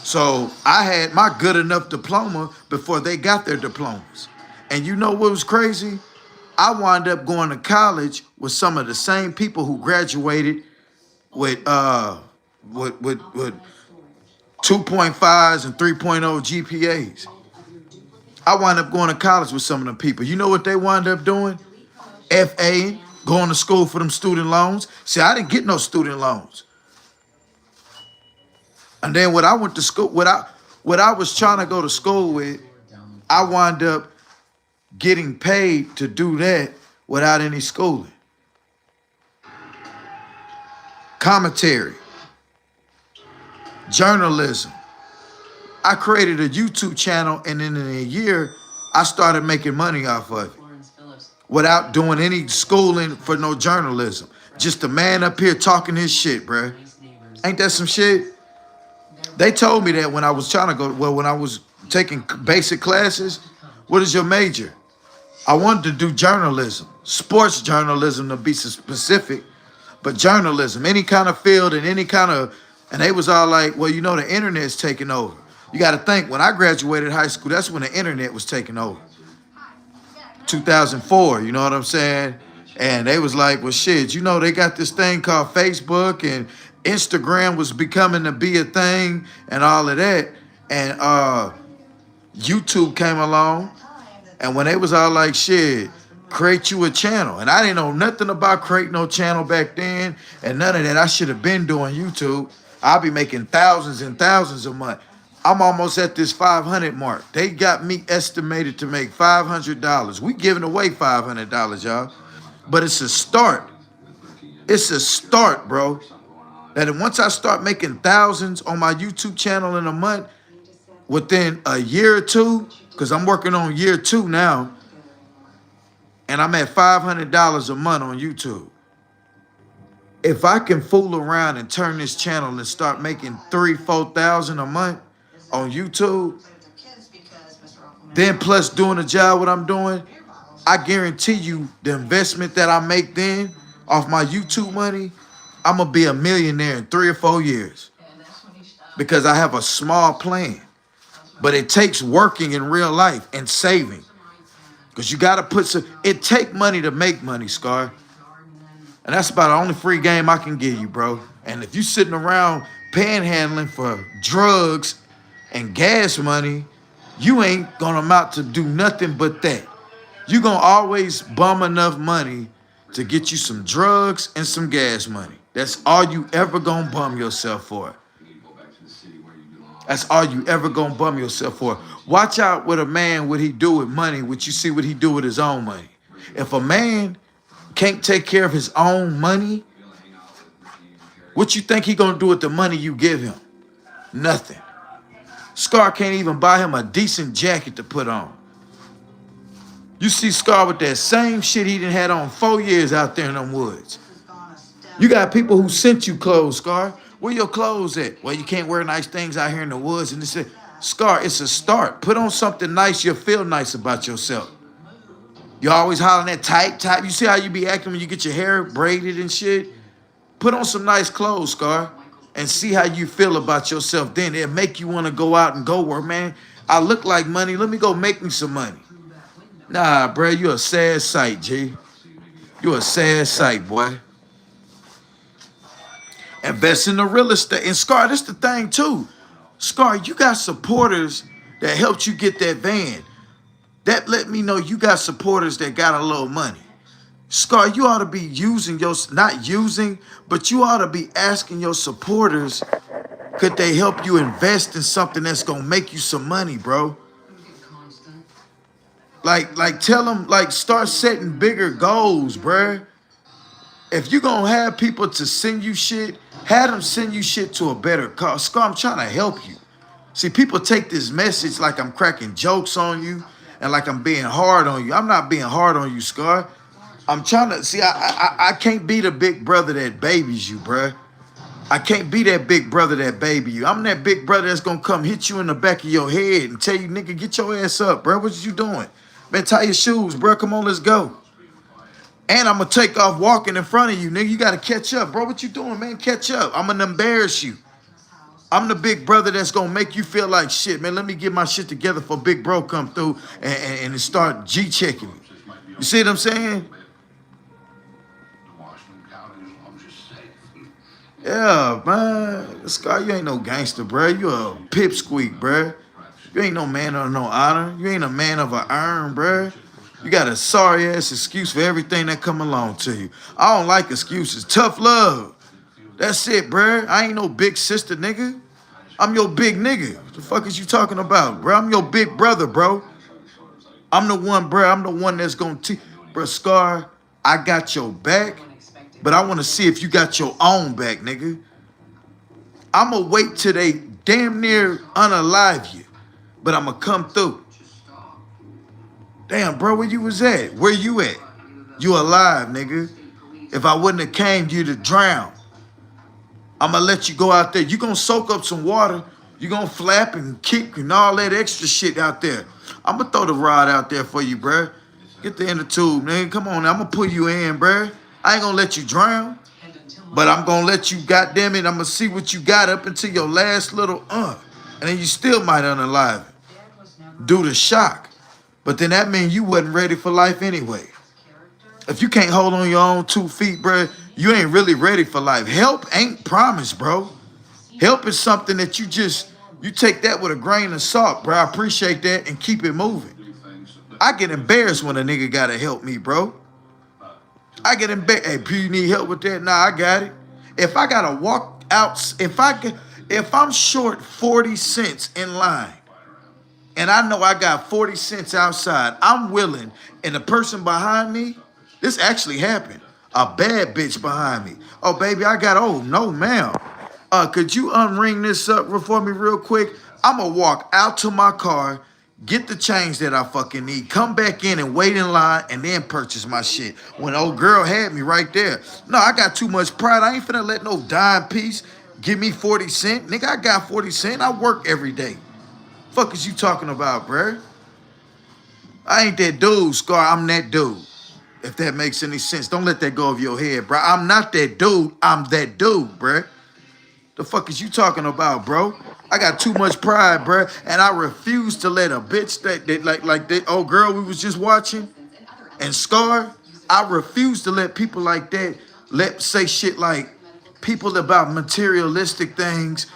So I had my good enough diploma before they got their diplomas. And you know what was crazy? I wound up going to college with some of the same people who graduated with 2.5s and 3.0 GPAs. I wound up going to college with some of them people. You know what they wound up doing? FA, going to school for them student loans. See, I didn't get no student loans. And then when I went to school, what I was trying to go to school with, I wound up getting paid to do that without any schooling. Commentary, journalism. I created a YouTube channel, and then in a year, I started making money off of it without doing any schooling for no journalism. Just a man up here talking his shit, bruh. Ain't that some shit? They told me that when I was trying to go, well, when I was taking basic classes, what is your major? I wanted to do journalism, sports journalism to be specific, but journalism, any kind of field and any kind of, and they was all like, well, you know, the internet's taking over. You got to think, when I graduated high school, that's when the internet was taking over. 2004, you know what I'm saying? And they was like, well, shit, you know, they got this thing called Facebook, and Instagram was becoming to be a thing and all of that. And YouTube came along, and when they was all like, shit, create you a channel. And I didn't know nothing about creating no channel back then and none of that. I should have been doing YouTube. I'll be making thousands and thousands a month. I'm almost at this 500 mark. They got me estimated to make $500. We giving away $500, y'all. But it's a start. It's a start, bro. That once I start making thousands on my YouTube channel in a month, within a year or two, because I'm working on year 2 now, and I'm at $500 a month on YouTube. If I can fool around and turn this channel and start making $3,000-4,000 a month on YouTube, then plus doing the job what I'm doing, I guarantee you the investment that I make then off my YouTube money, I'm gonna be a millionaire in 3 or 4 years because I have a small plan. But it takes working in real life and saving. Because you got to put some, it take money to make money, Scar. And that's about the only free game I can give you, bro. And if you sitting around panhandling for drugs and gas money, you ain't going to amount to do nothing but that. You going to always bum enough money to get you some drugs and some gas money. That's all you ever going to bum yourself for. That's all you ever gonna bum yourself for. Watch out with a man what he do with money, what you see what he do with his own money. If a man can't take care of his own money, what you think he gonna do with the money you give him? Nothing. Scar can't even buy him a decent jacket to put on. You see Scar with that same shit he done had on 4 years out there in them woods. You got people who sent you clothes, Scar. Where your clothes at? Well, you can't wear nice things out here in the woods. And they say, Scar, it's a start. Put on something nice. You'll feel nice about yourself. You always hollering that type. You see how you be acting when you get your hair braided and shit? Put on some nice clothes, Scar, and see how you feel about yourself. Then it'll make you want to go out and go work, man. I look like money. Let me go make me some money. Nah, bro, you a sad sight, G. You a sad sight, boy. Invest in the real estate. And Scar, this the thing too. Scar, you got supporters that helped you get that van. That let me know you got supporters that got a little money. Scar, you ought to be using your, not using, but you ought to be asking your supporters, could they help you invest in something that's gonna make you some money, bro? Like tell them, like start setting bigger goals, bruh. If you gonna have people to send you shit, have them send you shit to a better cause. Scar, I'm trying to help you. See, people take this message like I'm cracking jokes on you and like I'm being hard on you. I'm not being hard on you, Scar. I'm trying to, see, I can't be the big brother that babies you, bruh. I can't be that big brother that baby you. I'm that big brother that's gonna come hit you in the back of your head and tell you, nigga, get your ass up, bruh. What you doing? Man, tie your shoes, bruh. Come on, let's go. And I'm gonna take off walking in front of you, nigga. You gotta catch up, bro. What you doing, man? Catch up. I'm gonna embarrass you. I'm the big brother that's gonna make you feel like shit, man. Let me get my shit together for big bro come through and start G-checking me. You see what I'm saying? Yeah, man. Scar, you ain't no gangster, bro. You a pipsqueak, bro. You ain't no man of no honor. You ain't a man of a iron, bro. You got a sorry-ass excuse for everything that come along to you. I don't like excuses. Tough love. That's it, bro. I ain't no big sister, nigga. I'm your big nigga. What the fuck is you talking about, bro? I'm your big brother, bro. I'm the one, bro. I'm the one that's gonna teach. Bro, Scar, I got your back, but I want to see if you got your own back, nigga. I'm going to wait till they damn near unalive you, but I'm going to come through. Damn, bro, where you was at? Where you at? You alive, nigga. If I wouldn't have came, you'd have drowned. I'm going to let you go out there. You going to soak up some water. You going to flap and kick and all that extra shit out there. I'm going to throw the rod out there for you, bro. Get the inner tube, nigga. Come on now. I'm going to pull you in, bro. I ain't going to let you drown. But I'm going to let you, goddamn it, I'm going to see what you got up until your last little And then you still might unalive it due to shock. But then that means you wasn't ready for life anyway. If you can't hold on your own 2 feet, bro, you ain't really ready for life. Help ain't promised, bro. Help is something that you take that with a grain of salt, bro. I appreciate that and keep it moving. I get embarrassed when a nigga got to help me, bro. I get embarrassed. Hey, P, you need help with that? Nah, I got it. If I gotta walk out, if I'm short 40 cents in line, and I know I got 40 cents outside, I'm willing, and the person behind me, this actually happened. A bad bitch behind me. Oh, baby, oh, no, ma'am. Could you unring this up for me real quick? I'm gonna walk out to my car, get the change that I fucking need, come back in and wait in line, and then purchase my shit. When old girl had me right there. No, I got too much pride. I ain't finna let no dime piece give me 40 cents. Nigga, I got 40 cents. I work every day. Fuck is you talking about, bruh? I ain't that dude, Scar. I'm that dude. If that makes any sense. Don't let that go over your head, bruh. I'm not that dude. I'm that dude, bruh. The fuck is you talking about, bro? I got too much pride, bruh, and I refuse to let a bitch that like that old girl we was just watching and Scar. I refuse to let people like that say shit like people about materialistic things.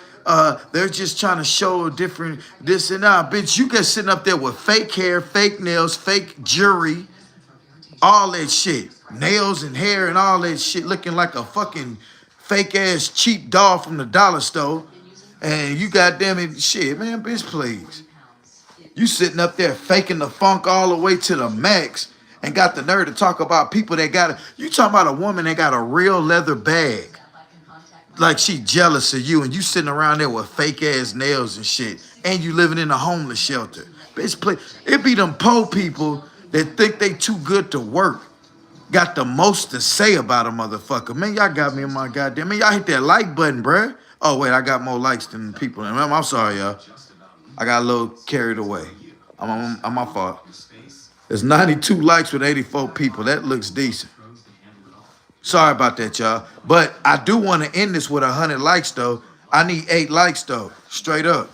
They're just trying to show a different this and that. Bitch, you get sitting up there with fake hair, fake nails, fake jewelry, all that shit, nails and hair and all that shit, looking like a fucking fake ass cheap doll from the dollar store, and you goddamn it, shit, man, bitch, please. You sitting up there faking the funk all the way to the max, and got the nerve to talk about people that got you talking about a woman that got a real leather bag. like she jealous of you, and you sitting around there with fake ass nails and shit, and you living in a homeless shelter. Bitch, play. It be them poor people that think they too good to work. Got the most to say about a motherfucker. Man, y'all got me in my goddamn. Man, y'all hit that like button, bruh. Oh, wait, I got more likes than people. I'm sorry, y'all. I got a little carried away. I'm my fault. There's 92 likes with 84 people. That looks decent. Sorry about that, y'all. But I do want to end this with 100 likes, though. I need 8 likes, though. Straight up.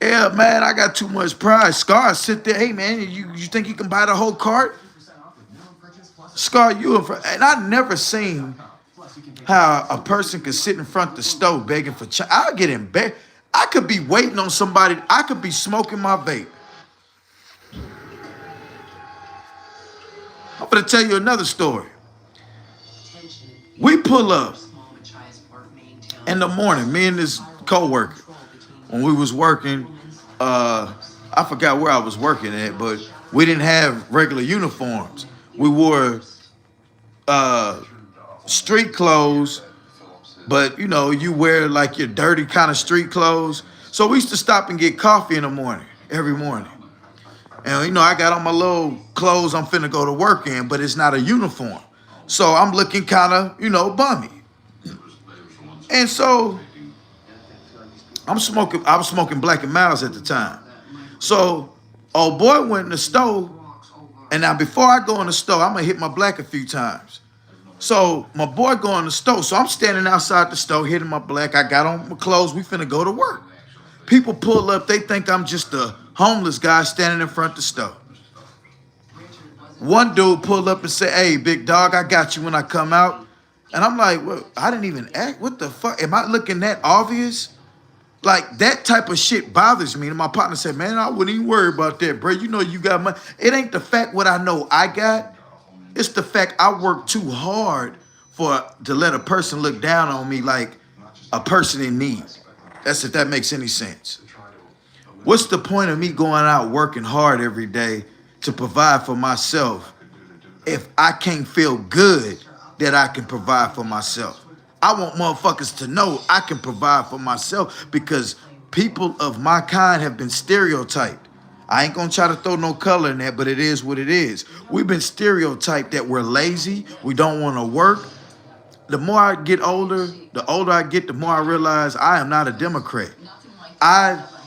Yeah, man, I got too much pride. Scar, sit there. Hey, man, you think you can buy the whole cart? Scar, and I never seen how a person could sit in front of the stove begging for change. I'll get in bed. I could be waiting on somebody. I could be smoking my vape. I'm gonna tell you another story. We pull up in the morning, me and this co-worker, when we was working, I forgot where I was working at, but we didn't have regular uniforms. We wore street clothes, but you know, you wear like your dirty kind of street clothes. So we used to stop and get coffee in the morning, every morning. And you know, I got on my little clothes I'm finna go to work in, but it's not a uniform. So I'm looking kind of, you know, bummy. And so I was smoking Black and Miles at the time. So old boy went in the store, and now before I go in the store, I'm gonna hit my black a few times. So my boy go in the store. So I'm standing outside the store hitting my black. I got on my clothes. We finna go to work. People pull up. They think I'm just a homeless guy standing in front of the store. One dude pulled up and said, "Hey, big dog, I got you when I come out." And I'm like, well, I didn't even act. What the fuck? Am I looking that obvious? Like, that type of shit bothers me. And my partner said, man, I wouldn't even worry about that, bro. You know you got money. It ain't the fact what I know I got. It's the fact I work too hard to let a person look down on me like a person in need. That's if that makes any sense. What's the point of me going out working hard every day to provide for myself if I can't feel good that I can provide for myself? I want motherfuckers to know I can provide for myself because people of my kind have been stereotyped. I ain't gonna try to throw no color in that, but it is what it is. We've been stereotyped that we're lazy, we don't want to work. The more I get older, the older I get, the more I realize I am not a Democrat.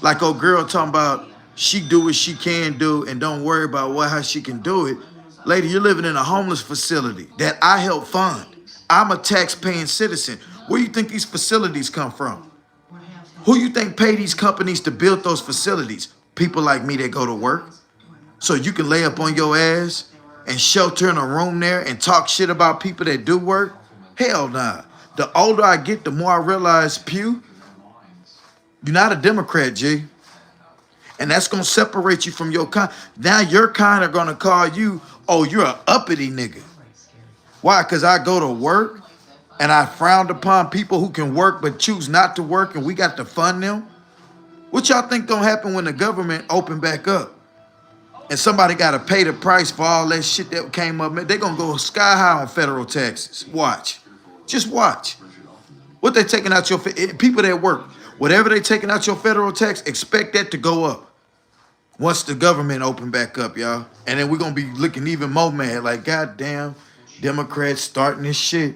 Like old girl talking about she do what she can do and don't worry about how she can do it. Lady, you're living in a homeless facility that I help fund. I'm a tax-paying citizen. Where you think these facilities come from? Who you think pay these companies to build those facilities? People like me that go to work. So you can lay up on your ass and shelter in a room there and talk shit about people that do work? Hell nah. The older I get, the more I realize, Pew, you're not a Democrat, G. And that's going to separate you from your kind. Now your kind are going to call you, oh, you're an uppity nigga. Why? Because I go to work and I frowned upon people who can work but choose not to work and we got to fund them? What y'all think going to happen when the government open back up? And somebody got to pay the price for all that shit that came up. They're going to go sky high on federal taxes. Watch. Just watch. What they taking out your, people that work, whatever they taking out your federal tax, expect that to go up once the government open back up, y'all. And then we're going to be looking even more mad like, goddamn, Democrats starting this shit.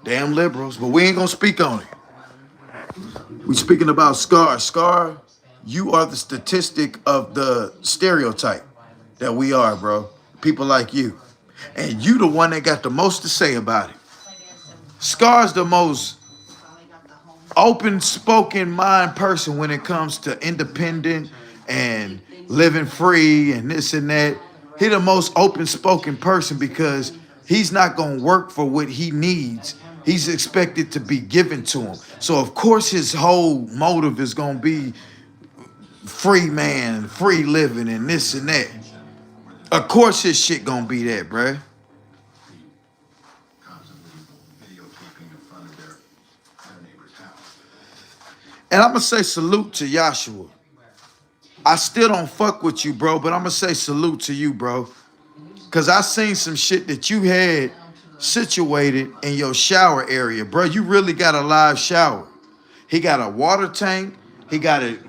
Damn liberals. But we ain't going to speak on it. We speaking about Scar. Scar, you are the statistic of the stereotype that we are, bro. People like you. And you the one that got the most to say about it. Scar's the most open-spoken mind person when it comes to independent and living free and this and that. He the most open-spoken person because he's not going to work for what he needs. He's expected to be given to him. So, of course, his whole motive is going to be free man, free living, and this and that. Of course his shit going to be that, bruh. And I'm going to say salute to Joshua. I still don't fuck with you, bro, but I'm going to say salute to you, bro. Because I seen some shit that you had situated in your shower area, bro. You really got a live shower. He got a water tank. He got it.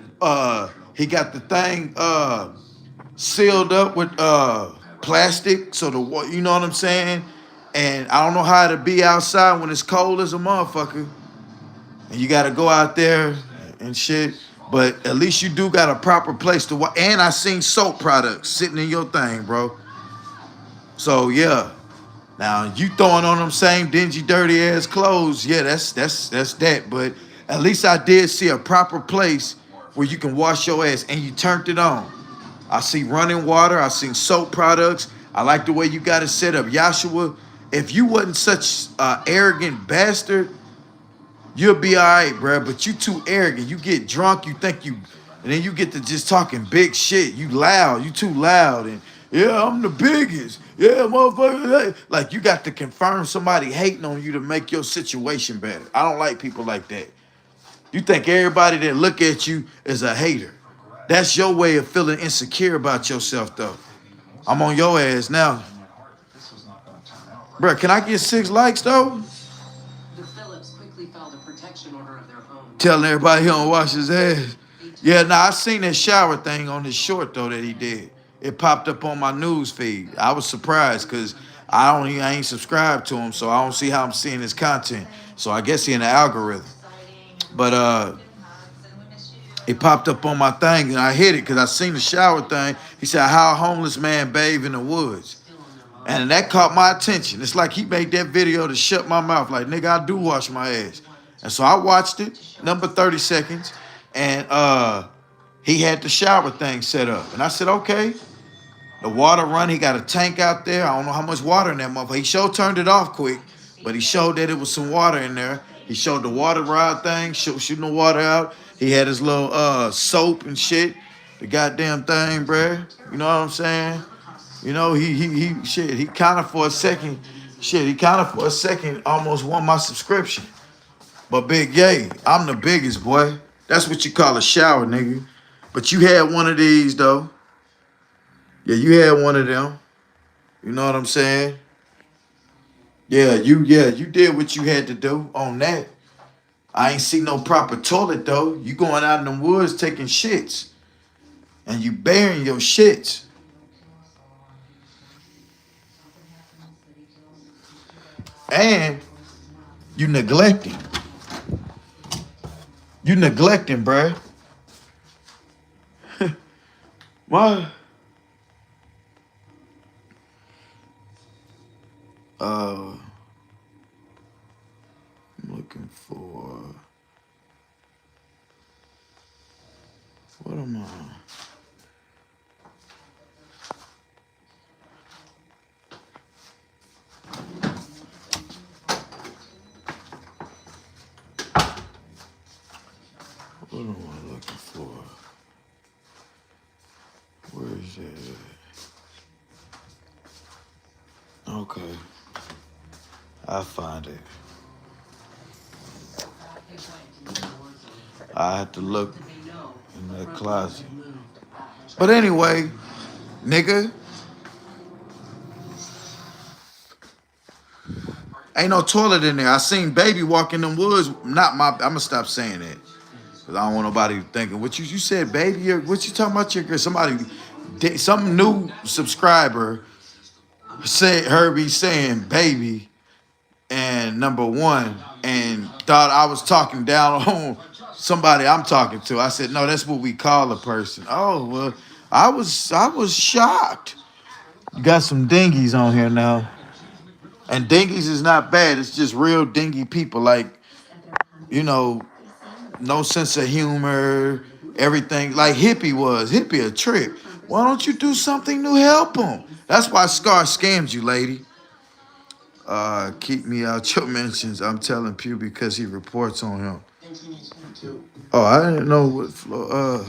He got the thing sealed up with plastic, so you know what I'm saying. And I don't know how to be outside when it's cold as a motherfucker, and you got to go out there and shit. But at least you do got a proper place to watch. And I seen soap products sitting in your thing, bro. So yeah. Now you throwing on them same dingy, dirty ass clothes. Yeah, that's that. But at least I did see a proper place where you can wash your ass, and you turned it on. I see running water. I seen soap products. I like the way you got it set up, Joshua. If you wasn't such an arrogant bastard, you'll be all right, bro. But you too arrogant. You get drunk, you think you, and then you get to just talking big shit. You loud. You too loud. And yeah, I'm the biggest. Yeah, motherfucker. Like you got to confirm somebody hating on you to make your situation better. I don't like people like that. You think everybody that look at you is a hater. That's your way of feeling insecure about yourself, though. I'm on your ass now. Bro, can I get 6 likes, though? The Phillips quickly filed a protection order of their own. Telling everybody he don't wash his ass. Yeah, nah, I seen that shower thing on his short, though, that he did. It popped up on my news feed. I was surprised because I ain't subscribed to him, so I don't see how I'm seeing his content. So I guess he in the algorithm. But it popped up on my thing, and I hit it because I seen the shower thing. He said, how a homeless man bathe in the woods. And that caught my attention. It's like he made that video to shut my mouth. Like, nigga, I do wash my ass. And so I watched it, number 30 seconds, and he had the shower thing set up. And I said, okay. The water run, he got a tank out there. I don't know how much water in that motherfucker. He sure turned it off quick, but he showed that it was some water in there. He showed the water rod thing, shooting the water out. He had his little soap and shit, the goddamn thing, bruh. You know what I'm saying? You know, he kind of for a second almost won my subscription. But Big Yay, I'm the biggest, boy. That's what you call a shower, nigga. But you had one of these, though. Yeah, you had one of them. You know what I'm saying? Yeah, you did what you had to do on that. I ain't see no proper toilet, though. You going out in the woods taking shits. And you burying your shits. And you neglecting. You neglecting, bruh. What? I'm looking for. What am I? What am I looking for? Where is it? Okay. I'll find it. I had to look in that closet. But anyway, nigga, ain't no toilet in there. I seen baby walk in them woods. I'm gonna stop saying that. Cause I don't want nobody thinking what you said, baby. What you talking about? Some new subscriber heard me saying baby and number one and thought I was talking down on somebody I'm talking to. I said, no, that's what we call a person. Oh, well, I was shocked. You got some dingies on here now. And dingies is not bad. It's just real dingy people. Like, you know, no sense of humor, everything. Like Hippie was. Hippie a trip. Why don't you do something to help him? That's why Scar scammed you, lady. Keep me out your mentions. I'm telling Pew because he reports on him. Oh, I didn't know what floor.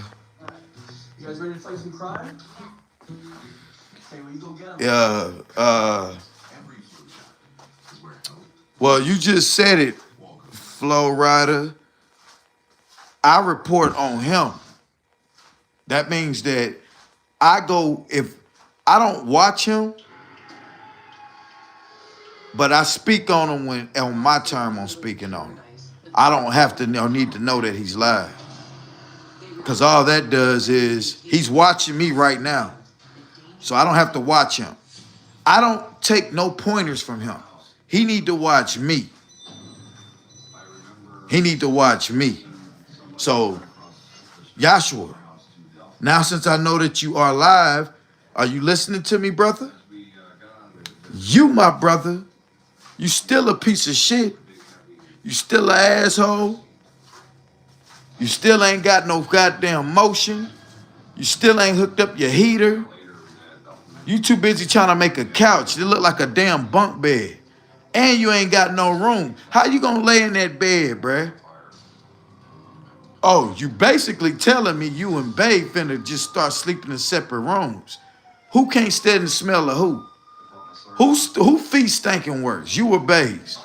You guys ready to fight some crime? Okay, well, you go get him. Yeah. Well, you just said it, Flow Rider. I report on him. That means that if I don't watch him, But I speak on him when on my term on speaking on him. I don't have to need to know that he's live. Because all that does is he's watching me right now. So I don't have to watch him. I don't take no pointers from him. He need to watch me. He need to watch me. So, Joshua, now since I know that you are live, are you listening to me, brother? You, my brother, you still a piece of shit. You still an asshole. You still ain't got no goddamn motion. You still ain't hooked up your heater. You too busy trying to make a couch. It look like a damn bunk bed. And you ain't got no room. How you gonna lay in that bed, bruh? Oh, you basically telling me you and Babe finna just start sleeping in separate rooms. Who can't stand the smell of who? Who feet stinking worse? You or Babe's?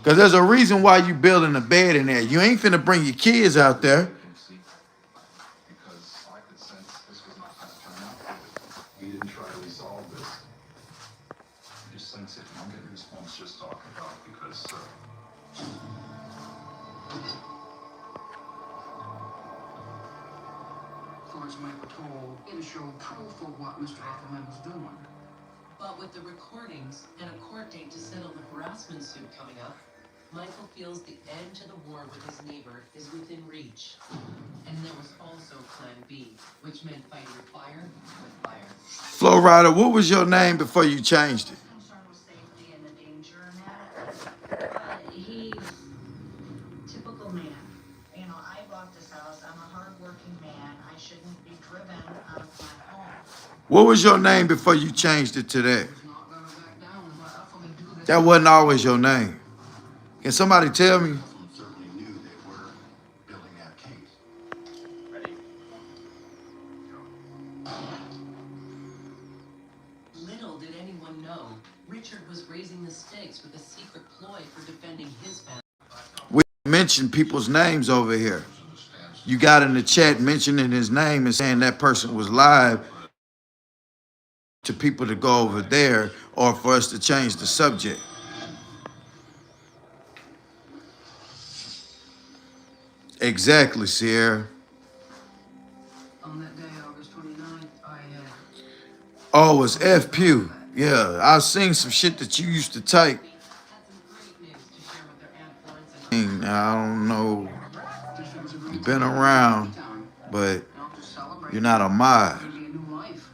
Because there's a reason why you building a bed in there. You ain't finna bring your kids out there. Forge Michael told him to show proof of what Mr. Ackerman was doing. But with the recordings and a court date to settle the harassment suit coming up, Michael feels the end to the war with his neighbor is within reach. And there was also Plan B, which meant fighting fire with fire. Flo Rida, what was your name before you changed it? Concerned with safety and the danger in that. He's typical man. You know, I bought this house. I'm a hardworking man. I shouldn't be driven out of my home. What was your name before you changed it to that? He's not gonna back down and let Ethelman do this. That wasn't always your name. Can somebody tell me? Certainly knew they were building that case. Ready? Little did anyone know, Richard was raising the stakes with a secret ploy for defending his family. We mentioned people's names over here. You got in the chat mentioning his name and saying that person was live to people to go over there or for us to change the subject. Exactly, Sierra. On that day, August 29th, Oh, it's F. Pew. Yeah, I seen some shit that you used to type. Had some great news to share with their Aunt Florence and I don't know. just it was a great You've been time. around, Time. but You know, to celebrate. you're not a mod. Maybe a new life.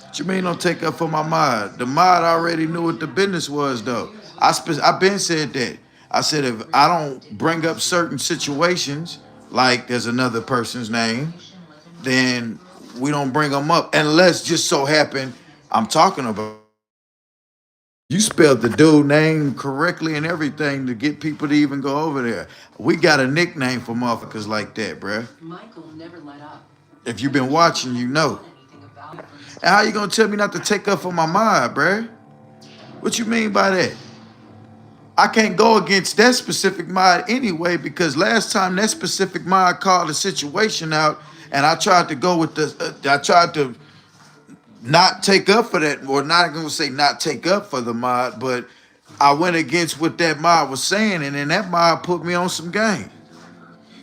What you mean don't take up for my mod? The mod already knew what the business was, though. I been said that. I said if I don't bring up certain situations, like there's another person's name, then we don't bring them up unless just so happen I'm talking about. You spelled the dude name correctly and everything to get people to even go over there. We got a nickname for motherfuckers like that, bruh. Michael never let up. If you've been watching, you know. Anything about it from the And how you gonna tell me not to take up for my mod, bruh? What you mean by that? I can't go against that specific mod anyway because last time that specific mod called a situation out and I tried to go with I tried to not take up for that, or not gonna say not take up for the mod, but I went against what that mod was saying, and then that mod put me on some game.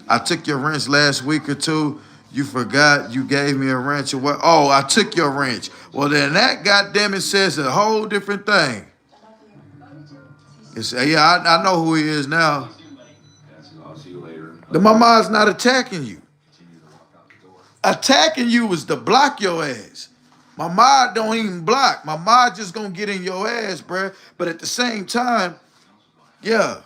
I took your wrench last week or two. You forgot you gave me a wrench or what? Oh, I took your wrench. Well, then that goddamn it says a whole different thing. It's, yeah, I know who he is now. I'll see you later. The mama's not attacking you. Attacking you was to block your ass. My mod don't even block. My mod just gonna get in your ass, bruh. But at the same time, yeah.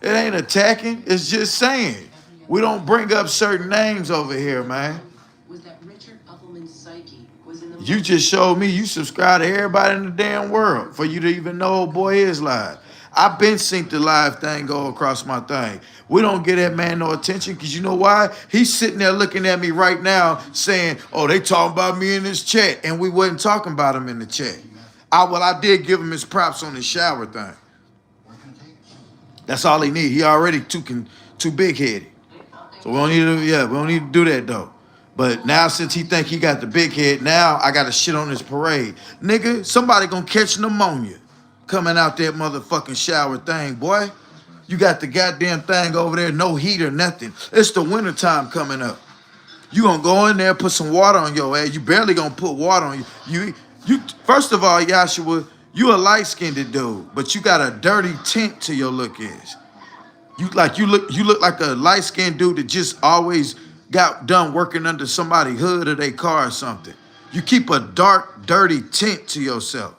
It ain't attacking. It's just saying. We don't bring up certain names over here, man. was that Richard Uppelman's psyche was in the You just showed me you subscribe to everybody in the damn world for you to even know old boy is live. I've been synced the live thing go across my thing. We don't get that man no attention because you know why? He's sitting there looking at me right now saying, oh, they talking about me in this chat. And we wasn't talking about him in the chat. I did give him his props on the shower thing. That's all he need. He already too big headed. So we don't need to do that though. But now since he think he got the big head, now I got to shit on his parade. Nigga, somebody gonna catch pneumonia coming out that motherfucking shower thing, boy. You got the goddamn thing over there, no heat or nothing. It's the wintertime coming up. You gonna go in there, put some water on your ass. You barely gonna put water on you. You first of all, Yashua, you a light-skinned dude, but you got a dirty tint to your look is. You look like a light-skinned dude that just always got done working under somebody's hood of their car or something. You keep a dark, dirty tint to yourself.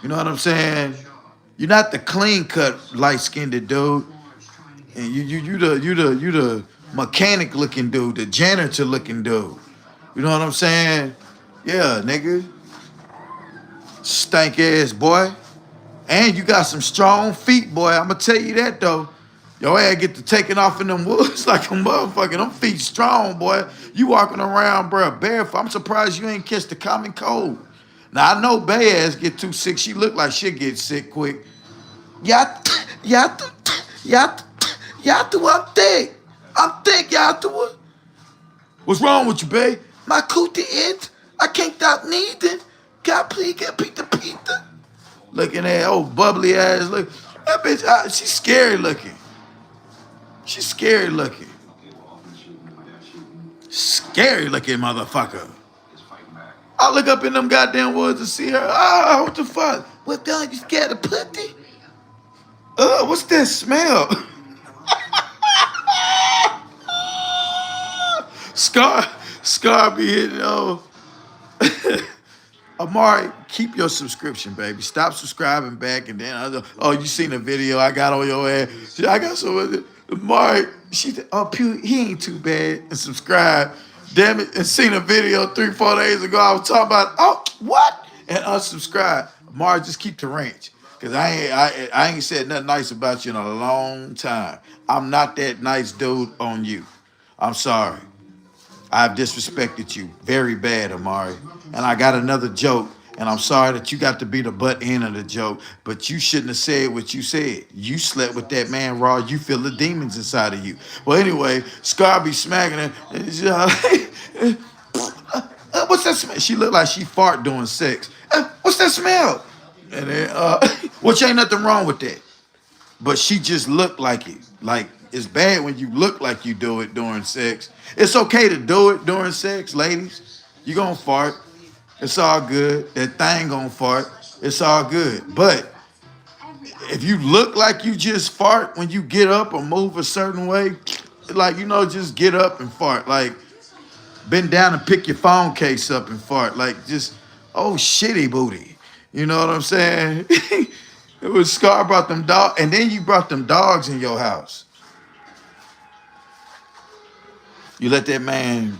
You know what I'm saying? You're not the clean-cut, light-skinned dude. And you the mechanic looking dude, the janitor looking dude. You know what I'm saying? Yeah, nigga. Stank ass boy. And you got some strong feet, boy. I'ma tell you that though. Your ass get to taking off in them woods like a motherfucker. Them feet strong, boy. You walking around, bro, barefoot. I'm surprised you ain't catch the common cold. Now I know Bay ass get too sick. She look like she'll get sick quick. Yatu, I'm thick. I'm thick, Yatu. What's wrong with you, babe? My cootie it. I can't stop needing. God, please get Peter. Looking at old bubbly ass. Look, that bitch, she's scary looking. She's scary looking. Scary looking motherfucker. I look up in them goddamn woods to see her. Oh, what the fuck? What done? You scared of pussy? What's that smell? Scar be hitting, Amari, keep your subscription, baby. Stop subscribing back and then, you seen the video I got on your ass. I got some, Amari, Pew, he ain't too bad, and subscribe. Damn it, and seen a video 3-4 days ago. I was talking about, what? And unsubscribe. Amari, just keep the range. Cause I ain't said nothing nice about you in a long time. I'm not that nice dude on you. I'm sorry. I've disrespected you very bad, Amari. And I got another joke, and I'm sorry that you got to be the butt end of the joke, but you shouldn't have said what you said. You slept with that man raw. You feel the demons inside of you. Well, anyway, Scar be smacking her. What's that smell? She looked like she fart during sex. What's that smell? And then, which ain't nothing wrong with that. But she just looked like it. Like, it's bad when you look like you do it during sex. It's okay to do it during sex, ladies. You gonna fart. It's all good. That thing gonna fart. It's all good. But if you look like you just fart when you get up or move a certain way, like, just get up and fart. Like, bend down and pick your phone case up and fart. Like, just, shitty booty. You know what I'm saying? It was Scar brought them dogs, and then you brought them dogs in your house. You let that man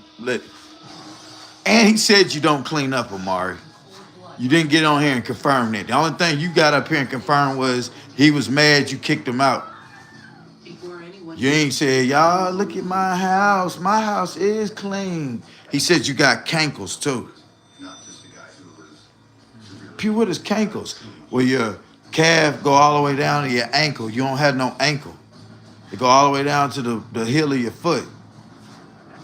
and he said you don't clean up, Amari. You didn't get on here and confirm that. The only thing you got up here and confirmed was he was mad you kicked him out. You ain't said, y'all, look at my house. My house is clean. He said you got cankles too. Pew, what is cankles? Well, your calf go all the way down to your ankle. You don't have no ankle. It go all the way down to the heel of your foot.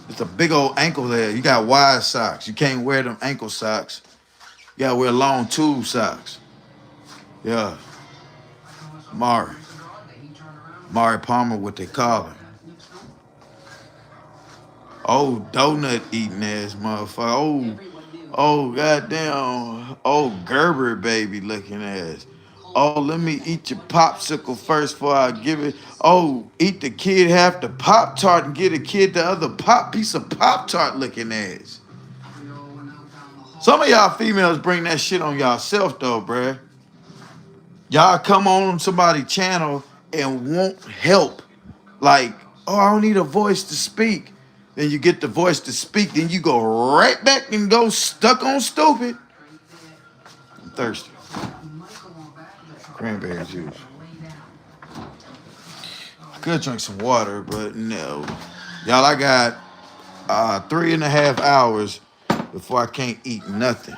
It's a big old ankle there. You got wide socks. You can't wear them ankle socks. You gotta wear long tube socks. Yeah. Mari Palmer, what they call her. Oh, donut eating ass motherfucker. Oh, goddamn. Oh, Gerber baby looking ass. Oh, let me eat your popsicle first before I give it. Oh, eat the kid half the Pop-Tart and get a kid the other piece of Pop-Tart looking ass. Some of y'all females bring that shit on y'all self though, bruh. Y'all come on somebody's channel and won't help. Like, I don't need a voice to speak. Then you get the voice to speak, then you go right back and go stuck on stupid. I'm thirsty. Cranberry juice. I could drink some water, but no. Y'all, I got 3.5 hours before I can't eat nothing.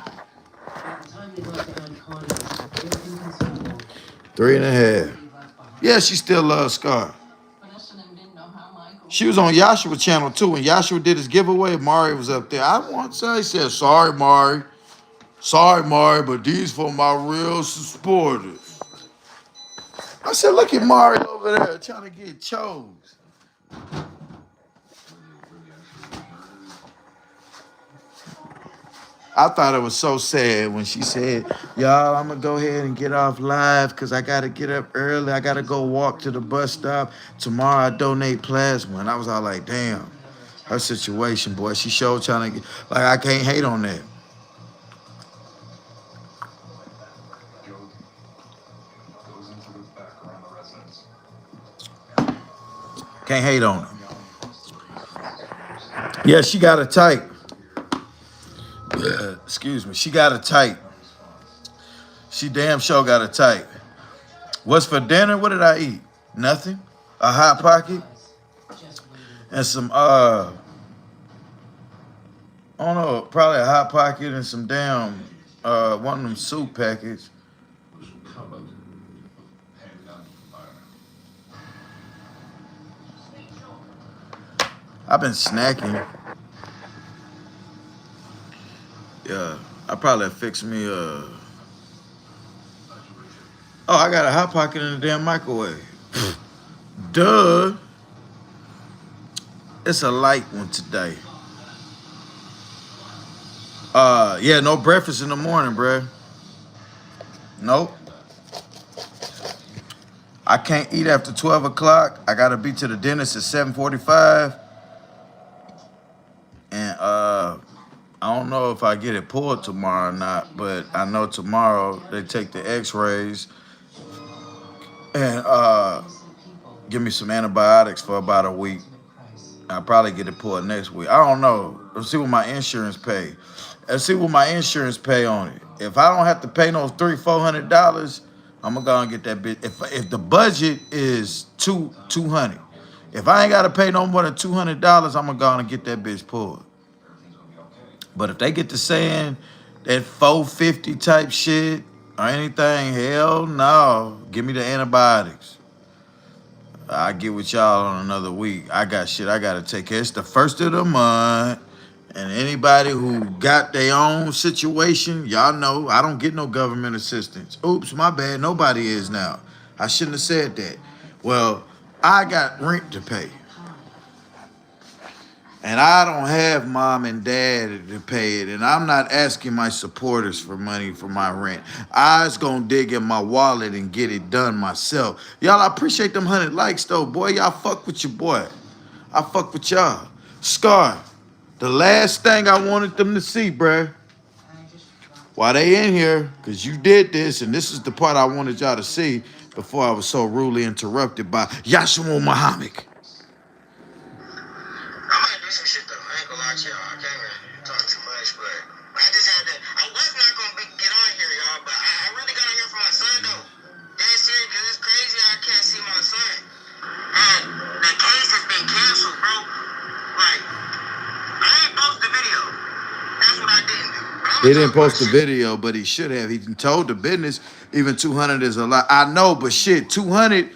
3.5. Yeah, she still loves Scar. She was on Yashua channel too. When Yashua did his giveaway, Mari was up there. I want to say, he said, sorry, Mari. Sorry, Mari, but these for my real supporters. I said, look at Mari over there trying to get chose. I thought it was so sad when she said, y'all, I'm going to go ahead and get off live because I got to get up early. I got to go walk to the bus stop. Tomorrow I donate plasma. And I was all like, damn, her situation, boy. She showed trying to get, like, I can't hate on that. Can't hate on her. Yeah, she got a type. Excuse me. She got a type. She damn sure got a type. What's for dinner? What did I eat? Nothing. A hot pocket and some I don't know, probably a hot pocket and some damn one of them soup packets. I've been snacking. Yeah, I probably fix me oh, I got a hot pocket in the damn microwave. Duh. It's a light one today. Yeah, no breakfast in the morning, bruh. Nope. I can't eat after 12 o'clock. I gotta be to the dentist at 7:45. And I don't know if I get it pulled tomorrow or not, but I know tomorrow they take the x-rays and give me some antibiotics for about a week. I'll probably get it pulled next week. I don't know. Let's see what my insurance pay. Let's see what my insurance pay on it. If I don't have to pay no $300-400, I'm gonna go and get that bitch. If the budget is $200, if I ain't gotta pay no more than $200, I'm gonna go and get that bitch pulled. But if they get to saying that 450 type shit or anything, hell no. Give me the antibiotics. I get with y'all on another week. I got shit I gotta take care of. It's the first of the month. And anybody who got their own situation, y'all know I don't get no government assistance. Oops, my bad. Nobody is now. I shouldn't have said that. Well, I got rent to pay. And I don't have mom and dad to pay it. And I'm not asking my supporters for money for my rent. I was gonna dig in my wallet and get it done myself. Y'all, I appreciate them 100 likes though, boy. Y'all fuck with your boy. I fuck with y'all. Scar, the last thing I wanted them to see, bruh, while they in here, because you did this, and this is the part I wanted y'all to see before I was so rudely interrupted by Yashua Muhammad. I might do some shit though. I ain't gonna lie to y'all. I can't really talk too much, but I just had to. I was not gonna get on here, y'all, but I really got on here for my son though. Dead serious, because it's crazy I can't see my son. And the case has been canceled, bro. Like, I ain't post the video. That's what I didn't do. He didn't post the video, but he should have. He told the business even 200 is a lot. I know, but shit, 200.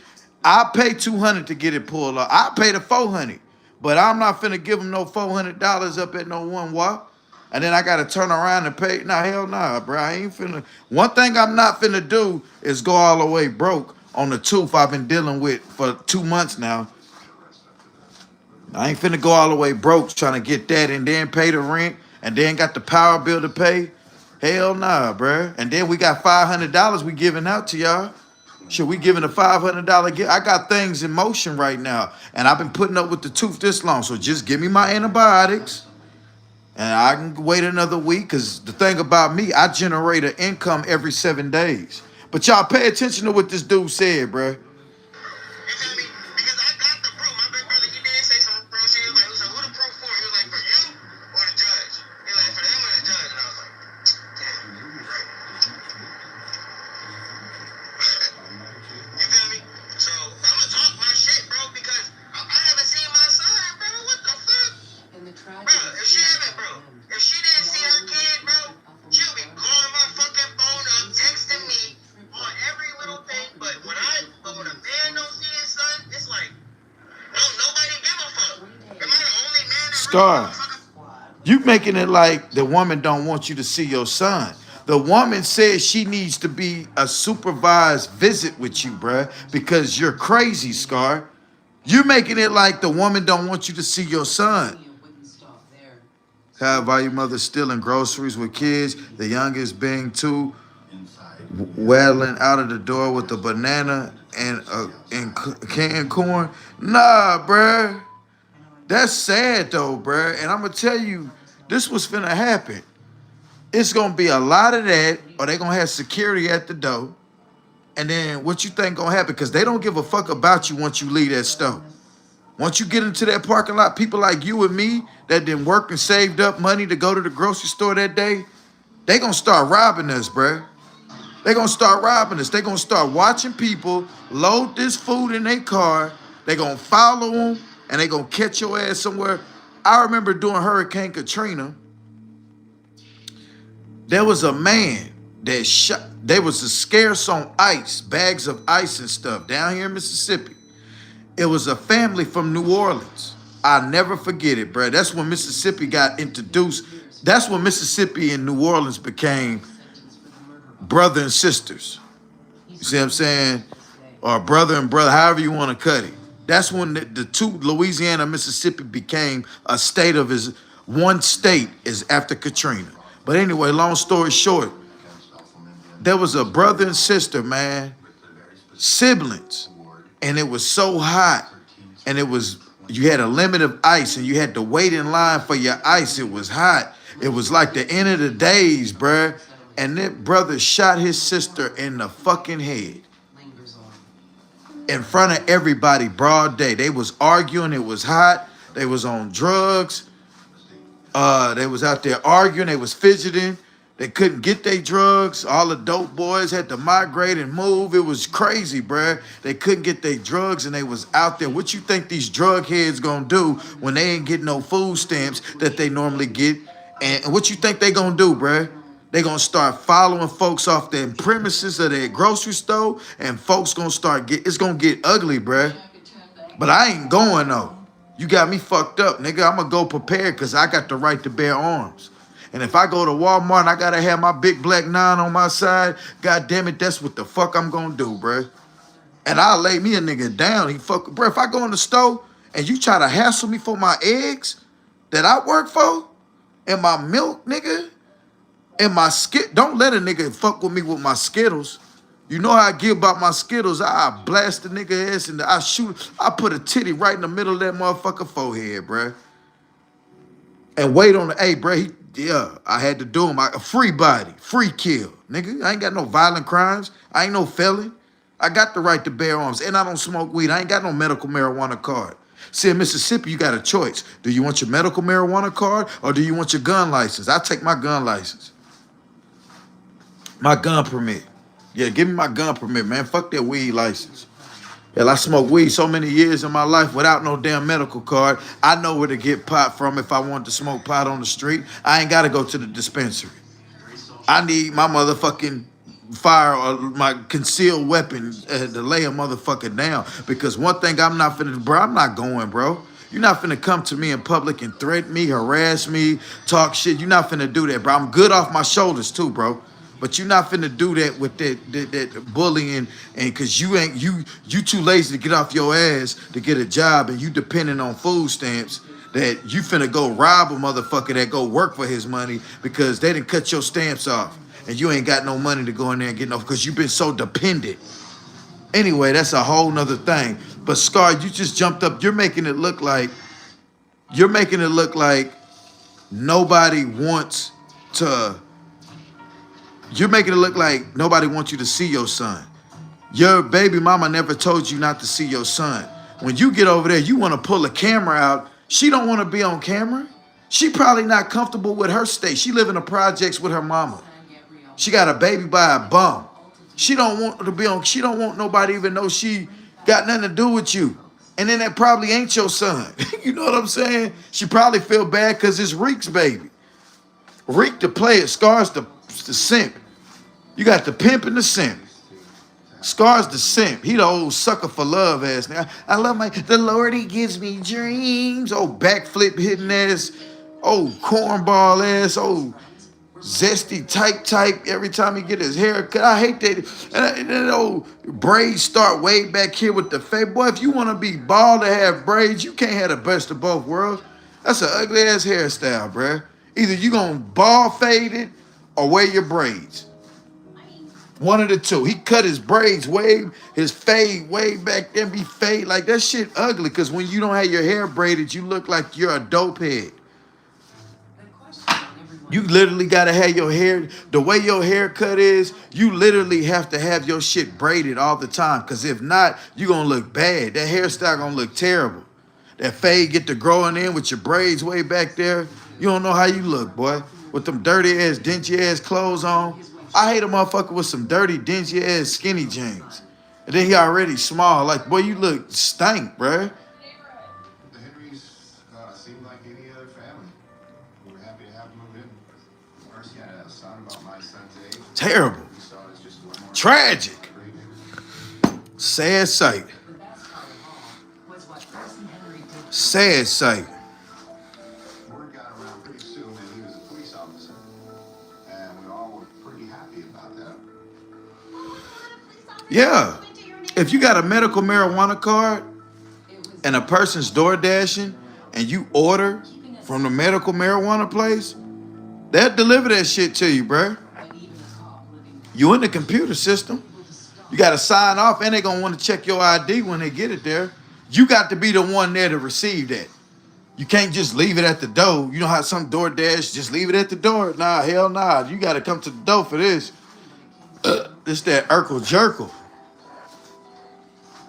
I pay 200 to get it pulled off. I pay the 400, but I'm not finna give him no $400 up at no one walk. And then I gotta turn around and pay. Nah, hell nah, bro. I ain't finna. One thing I'm not finna do is go all the way broke on the tooth I've been dealing with for 2 months now. I ain't finna go all the way broke trying to get that and then pay the rent and then got the power bill to pay. Hell nah, bruh. And then we got $500 we giving out to y'all. Should we giving a $500 gift? I got things in motion right now, and I've been putting up with the tooth this long. So just give me my antibiotics, and I can wait another week. Because the thing about me, I generate an income every 7 days. But y'all pay attention to what this dude said, bruh. You feel me? Because I got the proof. My big brother, he did say some real shit. He was like, who the proof for? He was like, for you or the judge? He was like, for them or the judge? And I was like, damn, you're right. You feel me? So I'm gonna talk my shit, bro, because I haven't seen my son, bro. What the fuck? And the tragedy Bro, if she haven't, bro, if she didn't see her kid, bro, she'll be blowing my fucking phone up, texting me on every little thing. But when Scar, you making it like the woman don't want you to see your son. The woman says she needs to be a supervised visit with you, bruh, because you're crazy, Scar. You making it like the woman don't want you to see your son. Sonia wouldn't stop there. However, your mother stealing groceries with kids, the youngest being 2, Inside. waddling out of the door with a banana and canned corn. Nah, bruh. That's sad though, bruh. And I'm gonna tell you, this was finna happen. It's gonna be a lot of that, or they gonna have security at the door. And then what you think gonna happen? Because they don't give a fuck about you once you leave that store. Once you get into that parking lot, people like you and me that didn't work and saved up money to go to the grocery store that day, they gonna start robbing us, bruh. They gonna start robbing us. They gonna start watching people load this food in their car. They gonna follow them, and they gonna catch your ass somewhere. I remember during Hurricane Katrina, there was a man that shot. There was a scarce on ice, bags of ice and stuff down here in Mississippi. It was a family from New Orleans. I'll never forget it, bro. That's when Mississippi got introduced. That's when Mississippi and New Orleans became Sentence for the murder of brother and sisters. You see what I'm saying? Or brother and brother, however you want to cut it. That's when the two, Louisiana and Mississippi, became a state of his, one state is after Katrina. But anyway, long story short, there was a brother and sister, man, siblings, and it was so hot, and it was, you had a limit of ice, and you had to wait in line for your ice. It was hot. It was like the end of the days, bruh. And that brother shot his sister in the fucking head lingers on. in front of everybody, broad day. They was arguing. It was hot. They was on drugs. They was out there arguing. They was fidgeting. They couldn't get their drugs. All the dope boys had to migrate and move. It was crazy, bruh. They couldn't get their drugs, and they was out there. What you think these drug heads gonna do when they ain't getting no food stamps that they normally get? And what you think they gonna do, bruh? They gonna start following folks off their premises of their grocery store, and folks gonna start it's gonna get ugly, bruh. But I ain't going though. You got me fucked up, nigga. I'm gonna go prepared because I got the right to bear arms. And if I go to Walmart and I gotta have my big black 9 on my side, god damn it, that's what the fuck I'm gonna do, bruh. And I'll lay me a nigga down. Bruh, if I go in the store and you try to hassle me for my eggs that I work for, and my milk, nigga, and my don't let a nigga fuck with me with my Skittles. You know how I give about my Skittles. I blast the nigga ass and I put a titty right in the middle of that motherfucker forehead, bruh. And wait on the, hey, bruh, I had to do him. A free body, free kill. Nigga, I ain't got no violent crimes. I ain't no felon. I got the right to bear arms, and I don't smoke weed. I ain't got no medical marijuana card. See, in Mississippi, you got a choice. Do you want your medical marijuana card, or do you want your gun license? I take my gun license. My gun permit. Yeah, give me my gun permit, man. Fuck that weed license. Hell, I smoked weed so many years in my life without no damn medical card. I know where to get pot from if I want to smoke pot on the street. I ain't got to go to the dispensary. I need my motherfucking fire or my concealed weapon to lay a motherfucker down. Because one thing I'm not finna, bro, I'm not going, bro. You're not finna come to me in public and threaten me, harass me, talk shit. You're not finna do that, bro. I'm good off my shoulders too, bro. But you're not finna do that with that bullying, and cause you too lazy to get off your ass to get a job, and you depending on food stamps, that you finna go rob a motherfucker that go work for his money because they didn't cut your stamps off, and you ain't got no money to go in there and get no, because you've been so dependent. Anyway, that's a whole nother thing. But Scar, you just jumped up. You're making it look like nobody wants to. You're making it look like nobody wants you to see your son. Your baby mama never told you not to see your son. When you get over there, you want to pull a camera out. She don't want to be on camera. She probably not comfortable with her state. She live in the projects with her mama. She got a baby by a bum. She don't want to be on. She don't want nobody even know she got nothing to do with you. And then that probably ain't your son. You know what I'm saying? She probably feel bad because it's Reek's baby. Reek the player, Scar's the simp. You got the pimp and the simp. Scar's the simp. He the old sucker for love ass nigga. I love the Lord, he gives me dreams. Old backflip hitting ass, old cornball ass, old zesty type every time he get his hair cut. I hate that. And that old braids start way back here with the fade. Boy, if you want to be bald and have braids, you can't have the best of both worlds. That's an ugly ass hairstyle, bruh. Either you gonna bald fade it or wear your braids. One of the two. He cut his braids his fade way back then be fade. Like that shit ugly, because when you don't have your hair braided, you look like you're a dope head. You literally gotta have your hair, the way your haircut is, you literally have to have your shit braided all the time. Cause if not, you gonna look bad. That hairstyle gonna look terrible. That fade get to growing in with your braids way back there. You don't know how you look, boy. With them dirty ass, dingy ass clothes on. I hate a motherfucker with some dirty, dingy ass skinny jeans. And then he already small. Like, boy, you look stank, bruh. The Henrys seemed like any other family. We were happy to have them move in. First, he had a son about my son's age. Terrible. We saw it as just one more Tragic. great neighbor. Sad sight. The best part of all was what Person Henry did. Sad sight. Word got around pretty soon that he was a police officer. And we all were pretty happy about that. Yeah. If you got a medical marijuana card and a person's door dashing and you order from the medical marijuana place, they'll deliver that shit to you, bruh. You in the computer system. You got to sign off, and they're going to want to check your ID when they get it there. You got to be the one there to receive that. You can't just leave it at the door. You know how some DoorDash just leave it at the door? Nah, hell nah. You got to come to the door for this. This that Urkel Jerkel.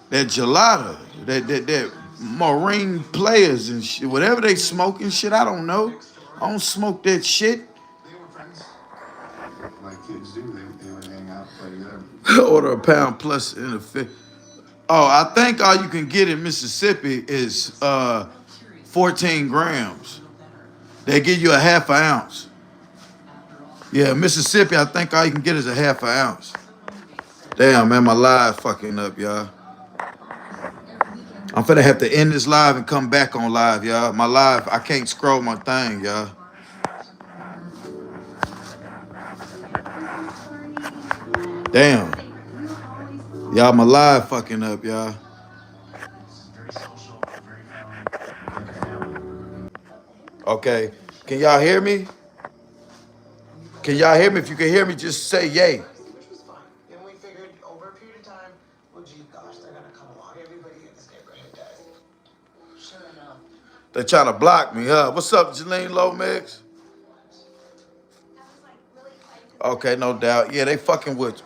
That gelato. That marine players and shit. Whatever they smoking shit, I don't know. I don't smoke that shit. They were friends. Like kids do. They would hang out, play together. Order a pound plus in a fit. Oh, I think all you can get in Mississippi is 14 grams. They give you a half an ounce. Yeah, Mississippi, I think all you can get is a half an ounce. Damn, man, my live fucking up, y'all. I'm finna have to end this live and come back on live, y'all. My live, I can't scroll my thing, y'all. Damn. Y'all, my live fucking up, y'all. Okay. Can y'all hear me? Can y'all hear me? If you can hear me, just say yay. Which was fun. And we figured over a period of time, well, gee, gosh, they're gonna come along. Everybody in this neighborhood does. Sure enough. They trying to block me, huh? What's up, Janine Lomax? Okay, no doubt. Yeah, they fucking with you.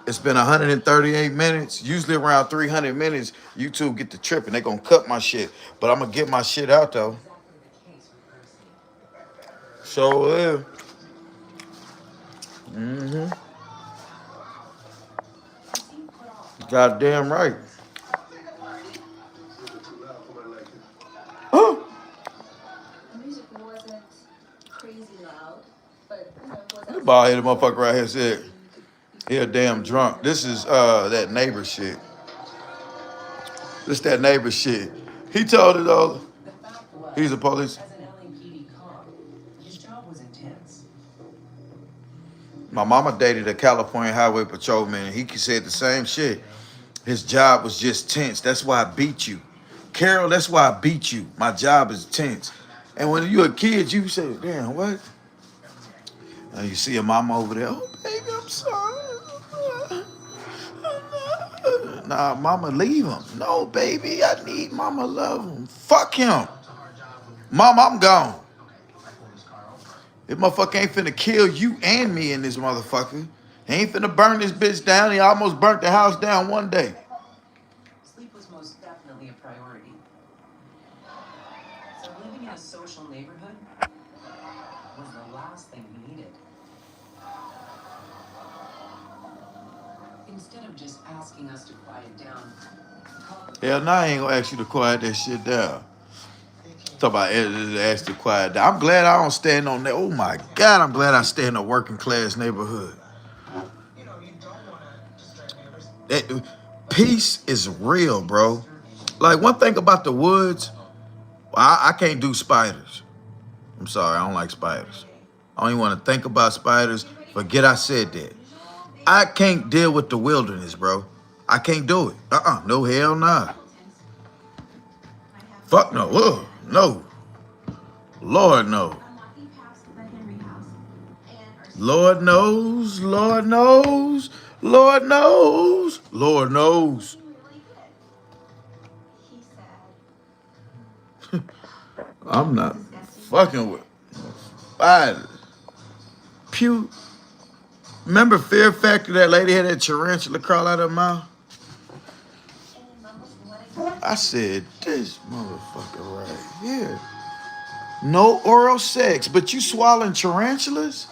It's been 138 minutes. Usually around 300 minutes, YouTube get the trip and they gonna cut my shit. But I'm gonna get my shit out though. So yeah. Goddamn right. Huh? The music wasn't crazy loud, but it was Bald headed motherfucker right here said he a damn drunk. This is that neighbor shit. This that neighbor shit. He told it all. The fact was, He's a police. as an LAPD cop, his job was intense. My mama dated a California highway patrolman, and he said the same shit. His job was just tense. That's why I beat you. Carol, that's why I beat you. My job is tense. And when you're a kid, you say, damn, what? And you see your mama over there, oh, baby, I'm sorry. Nah, mama, leave him. No, baby, I need mama love him. Fuck him. Mama, I'm gone. This motherfucker ain't finna kill you and me in this motherfucker. He ain't finna burn this bitch down. He almost burnt the house down one day. Sleep was most definitely a priority. So living in a social neighborhood was the last thing he needed. Instead of just asking us to quiet down, Hell, nah, I ain't gonna ask you to quiet that shit down. Talk about ask to quiet down. I'm glad I don't stand on that. Oh my God, I'm glad I stay in a working class neighborhood. You know, you don't want to disturb neighbors. Peace is real, bro. Like one thing about the woods, I can't do spiders. I'm sorry, I don't like spiders. I don't even want to think about spiders. Forget I said that. I can't deal with the wilderness, bro. I can't do it. No, hell nah. Fuck no. Ugh, no. Lord no. Lord knows. Lord knows. Lord knows. Lord knows. I'm not fucking with spiders. Pew. Remember Fear Factor? That lady had that tarantula crawl out of her mouth. I said, this motherfucker right here. No oral sex, but you swallowing tarantulas?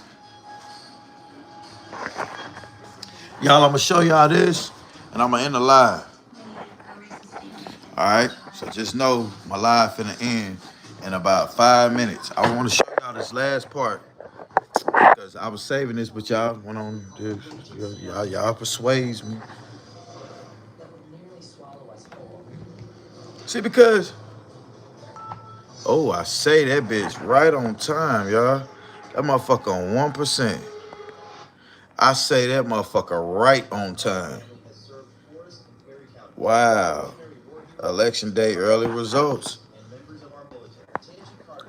Y'all, I'm gonna show y'all this, and I'm gonna end the live. All right, so just know my live finna end in about 5 minutes. I want to show y'all this last part because I was saving this, but y'all went on this. Y'all persuades me. See, because I say that bitch right on time, y'all. That motherfucker on 1%. I say that motherfucker right on time. Wow. Election day early results.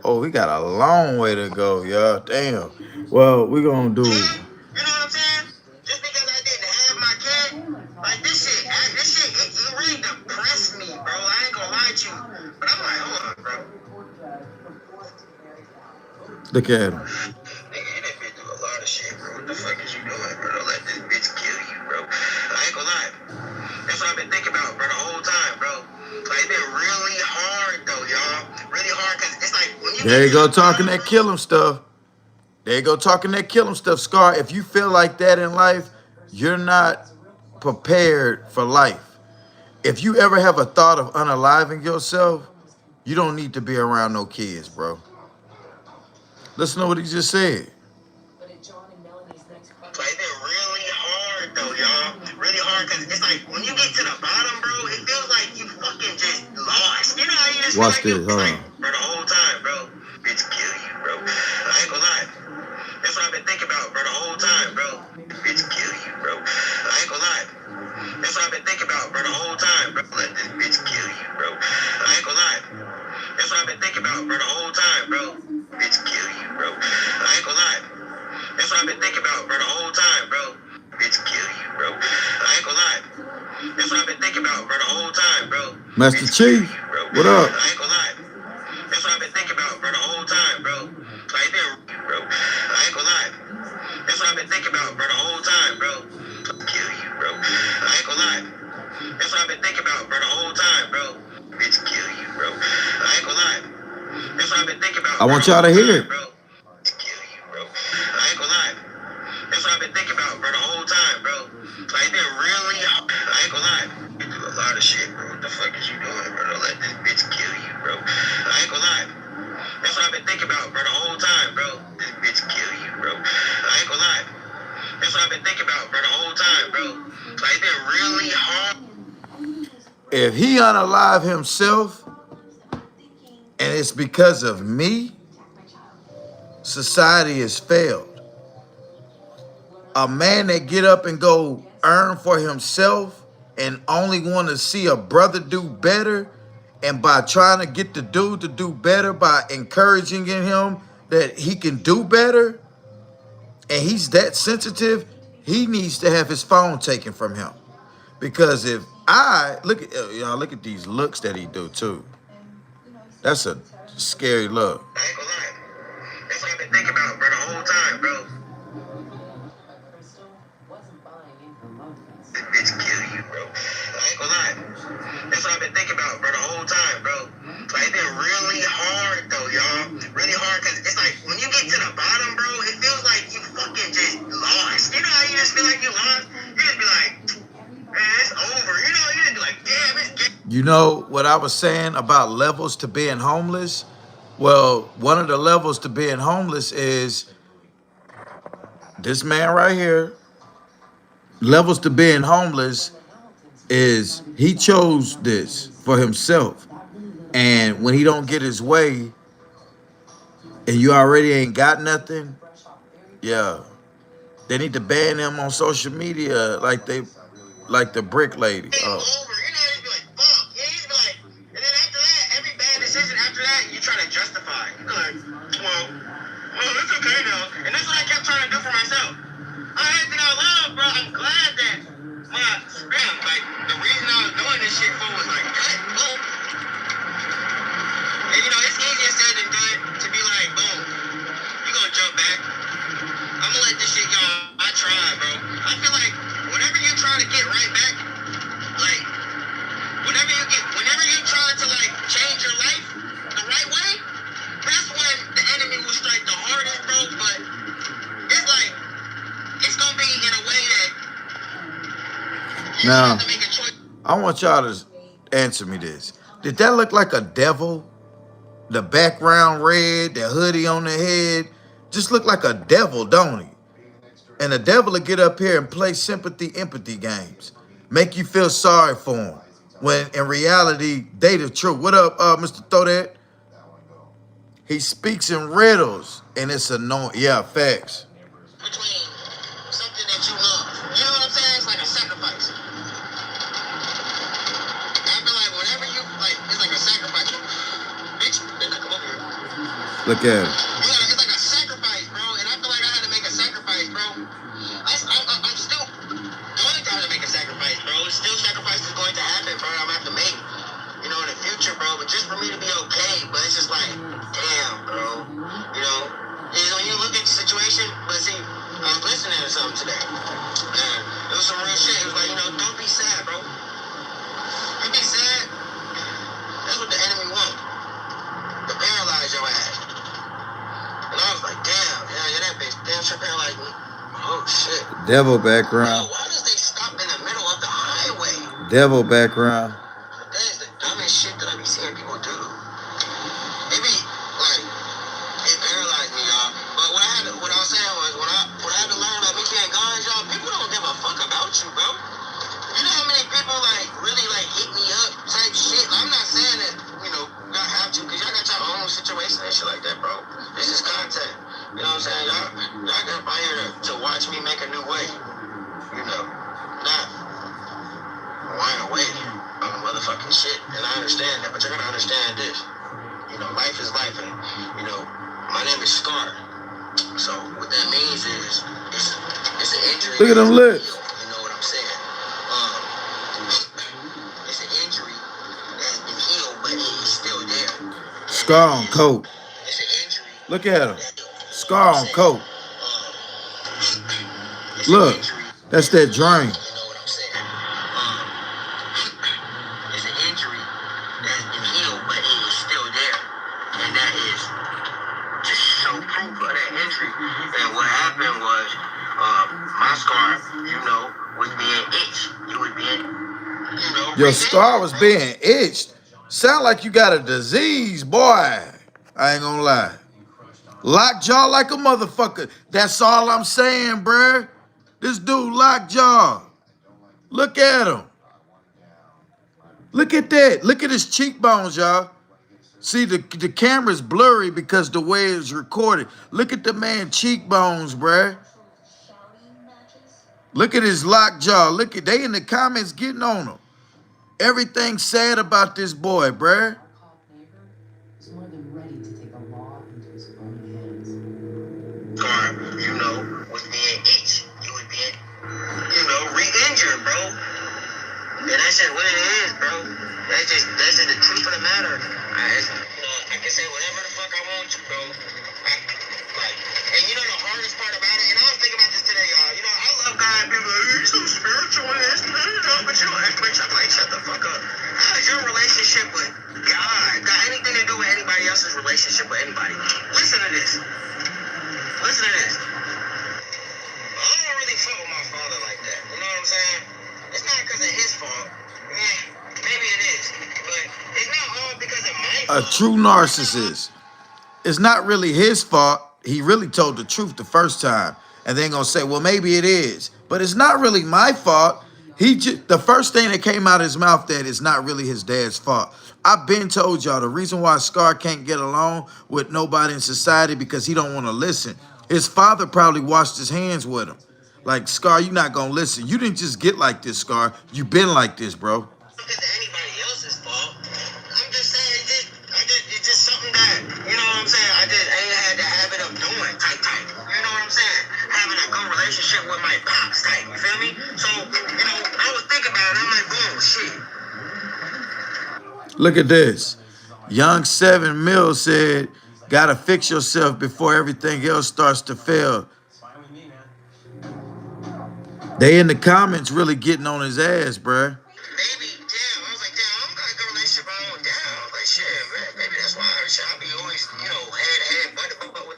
Oh, we got a long way to go, y'all. Damn. Well, we gonna do. You know what I'm saying? Just because I didn't have my kid, like this shit, it really depressed me, bro. I ain't gonna lie to you. But I'm like, hold on, bro. Look at him. Nigga, you done been through a lot of shit, bro. What the fuck is you doing, bro? Don't let this bitch kill you, bro. I ain't gonna lie. That's what I've been thinking about, bro, the whole time, bro. Like, it's been really hard, though, y'all. Really hard, because it's like, when you There you get go to the talking bottom, that bro, kill him stuff. There you go talking that kill him stuff, Scar. If you feel like that in life, you're not prepared for life. If you ever have a thought of unaliving yourself, you don't need to be around no kids, bro. Listen to what he just said. like, it's been really hard, though, y'all. Really hard, because it's like, when you get to the bottom, bro, it feels like you fucking just lost. You know how you just feel Watch like you, this. it's Hold like, on. bro, the whole time, bro, bitch kill you, bro. I ain't gonna lie. That's what I've been thinking about, bro, the whole time, bro. Bitch kill you, bro. I ain't gonna lie. That's what I've been thinking about, bro, the whole time, bro. Let this bitch kill you, bro. I ain't gonna lie. That's what I've been thinking about, bro, the whole time, bro. Bitch kill you, bro. I ain't gonna lie. That's what I've been thinking about, bro, the whole time, bro. Bitch kill you, bro. I ain't gonna lie. That's what I've been thinking about, bro, the whole time, bro. Master Bitch kill Chief, you, bro. what up? I ain't gonna lie. That's what I've been thinking about, bro, the whole time, bro. Like, bro. I ain't gonna lie. That's what I've been thinking about, bro, the whole time, bro. Kill you, bro. I ain't gonna lie. That's what I've been thinking about, bro, the whole time, bro. Bitch, kill you, bro. I ain't gonna lie. That's what I've been thinking about, I bro, want the y'all whole to hear time, it. bro. Kill you, bro. I ain't gonna lie. That's what I've been thinking about, bro, the whole time, bro. Like, it's been really hard. I ain't gonna lie. You do a lot of shit, bro. What the fuck is you doing, bro? Don't let this bitch kill you, bro. I ain't gonna lie. That's what I've been thinking about, bro, the whole time, bro. This bitch kill you, bro. I ain't gonna lie. That's what I've been thinking about, bro, the whole time, bro. Like, it's been really hard. If he unalive himself and it's because of me, society has failed. A man that get up and go earn for himself and only want to see a brother do better, and by trying to get the dude to do better by encouraging in him that he can do better, and he's that sensitive, he needs to have his phone taken from him. Because if I look at y'all, look at these looks that he do too. That's a scary look. I ain't gonna lie. That's what I've been thinking about, bro, the whole time, bro. This bitch kill you, bro. I ain't gonna lie. That's what I've been thinking about, bro, the whole time, bro. Like, it's been really hard, though, y'all. Really hard, because it's like, when you get to the bottom, bro, it feels like you fucking just lost. You know how you just feel like you lost? You just be like, man, it's over. You know, you just be like, damn, it's game. You know what I was saying about levels to being homeless? Well, one of the levels to being homeless is this man right here. Levels to being homeless is he chose this for himself. And when he don't get his way and you already ain't got nothing, yeah. They need to ban him on social media like the brick lady. Game Oh. over. You know, he'd be like, fuck. Yeah, he'd be like, and then after that, every bad decision after that, you try to justify. You're like, well, it's okay now. And that's what I kept trying to do for myself. I acted out loud, bro. I'm glad that like, the reason I was doing this shit for was like, boom. And you know, it's easier said than done to be like, boom, you gonna jump back. I'm gonna let this shit go. I tried, bro. I feel like whenever you try to get right back, like, whenever you try to like change your life the right way, that's when the enemy will strike the hardest, bro. But it's like, it's gonna be in a way that you Now, have to make a choice. I want y'all to answer me this. Did that look like a devil? The background red, the hoodie on the head, just look like a devil, don't he? And the devil will get up here and play sympathy, empathy games, make you feel sorry for him, when in reality, they the truth. What up, Mr. Thodad? He speaks in riddles, and it's annoying. Yeah, facts. Between something that you love. You know what I'm saying? It's like a sacrifice. I feel like whenever you, like, it's like a sacrifice. Bitch, then I come over here. Look at him. It's like a sacrifice, bro. And I feel like I had to make a sacrifice, bro. I'm still going to have to make a sacrifice, bro. Still sacrifice is going to happen, bro. I'm going to have to make, you know, in the future, bro. But just for me to be okay, but it's just like, damn, bro. You know, when you look at the situation, but see, I was listening to something today. And it was some real shit. It was like, you know, don't be sad, bro. You be sad, that's what the enemy wants. To paralyze your ass. And I was like, damn, yeah, that bitch damn sure paralyzed me. Oh, shit. Devil background. Bro, why does they stop in the middle of the highway? Devil background. That is the dumbest shit that I be seeing people do. It be, like, it paralyzed me, y'all. But what I was saying was, when I had to learn about me being guns, y'all, people don't give a fuck about you, bro. You know how many people, like, really, like, hit me up type shit? I'm not saying that, you know, y'all have to, because y'all got your own situation and shit like that, bro. This is content. You know what I'm saying? Y'all get up out here to watch me make a new way. You know, not whine away on the motherfucking shit. And I understand that, but you're gonna understand this. You know, life is life, and, you know, my name is Scar. So what that means is, it's an injury. Look at them lips. You know what I'm saying? It's an injury that's been healed, but it's still there. Scar on coat. It's an injury. Look at him. Scar on coat. Look, that's that drain. You know what I'm saying? It's an injury that's been healed, but it is still there. And that is just show proof of that injury. And what happened was, my scar, you know, was being itched. It was being, you know, Your scar was being itched. Sound like you got a disease, boy. I ain't gonna lie. Lockjaw like a motherfucker. That's all I'm saying, bruh. This dude lockjaw. Look at him. Look at that. Look at his cheekbones, y'all. See, the camera's blurry because the way it's recorded. Look at the man's cheekbones, bruh. Look at his lockjaw. Look at, they in the comments getting on him. Everything sad about this boy, bruh. Our cop neighbor is more than ready to take the law into his own hands. Scar, you know, was being itched. It was being, you know, re-injured, bro. And that's just what it is, bro. That's just the truth of the matter. I can say whatever the fuck I want to, bro. And you know the hardest part about it, and I was thinking about this today, y'all. You know, I love God. People are like, you're so spiritual and this, but you don't act like shut the fuck up. How is your relationship with God got anything to do with anybody else's relationship with anybody? Listen to this. Listen to this. I don't really fuck with my father like that. You know what I'm saying? It's not because of his fault. Maybe it is. But it's not all because of my fault. A true narcissist. It's not really his fault. He really told the truth the first time. And then gonna say, well, maybe it is. But it's not really my fault. The first thing that came out of his mouth that is not really his dad's fault. I've been told y'all the reason why Scar can't get along with nobody in society because he don't want to listen. His father probably washed his hands with him. Like, Scar, you not gonna listen. You didn't just get like this, Scar. You been like this, bro. Because anybody else's fault. I'm just saying, it's just something that, you know what I'm saying, I just ain't had the habit of doing type. You know what I'm saying? Having a good relationship with my pops type, you feel me? So, you know, I was thinking about it, I'm like, boom, shit. Look at this. Young 7 Mil said, gotta fix yourself before everything else starts to fail. They in the comments really getting on his ass, bruh. Maybe, damn, I was like, damn, I'm not going to relationship my own down. I was like, shit, man, maybe that's why I be always, you know, head, butt with my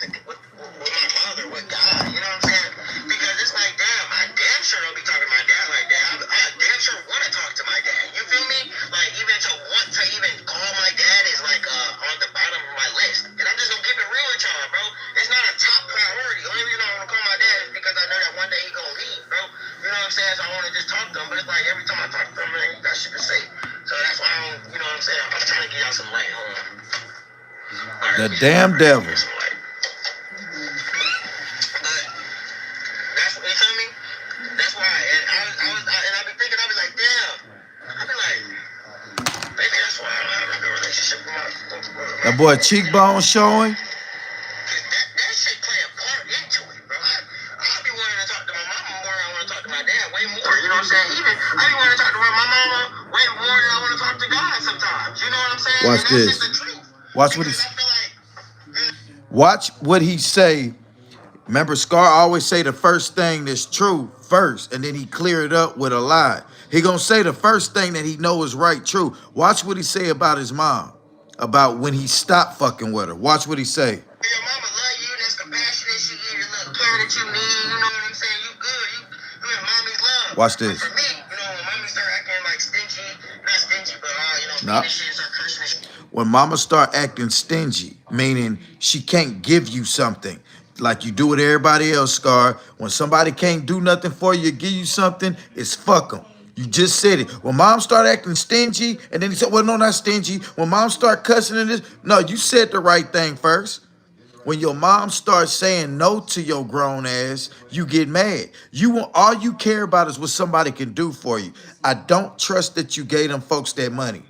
father, with God, you know what I'm saying? Because it's like, damn, I damn sure don't be talking to my dad like that. I damn sure want to talk to my dad, you feel me? Like, even to want to even call my dad is like on the bottom of my list. And I'm just going to keep it real with y'all, bro. It's not a top priority. Only reason I want to call my dad is because I know that one day he going to leave, bro. You know what I'm saying? So I want to just talk to him, but it's like every time I talk to him, man, he got shit to say. So that's why I don't, you know what I'm saying? I'm trying to give y'all some light. Hold on. Right, The damn devil. But that's, you feel me? That's why. And I be thinking, I be like, damn. I be like, maybe that's why I don't have a good relationship with my That boy cheekbone showing. That shit play a part into it, bro. I be wanting to talk to my mama more than I want to talk to my dad, way more. You know what I'm saying? Even I be wanting to talk to my mama way more than I want to talk to God sometimes. You know what I'm saying? Watch and that's this. just the truth. Watch what he. Watch what he say. Remember, Scar always say the first thing that's true first, and then he clear it up with a lie. He gonna say the first thing that he know is right, true. Watch what he say about his mom, about when he stopped fucking with her. Watch what he say. Your mama love you, that's compassionate, she give you the little care that you need, you know what I'm saying? You good, you in mommy's love. Watch this. But for me, you know, when mommy start acting like stingy, not stingy, but you know, Nah. shit is her cursing. When mama start acting stingy, meaning she can't give you something, like you do with everybody else, Scar. When somebody can't do nothing for you, give you something, it's fuck them. You just said it. When mom start acting stingy, and then he said, well, no, not stingy. When mom start cussing in this, no, you said the right thing first. When your mom starts saying no to your grown ass, you get mad. All you care about is what somebody can do for you. I don't trust that you gave them folks that money.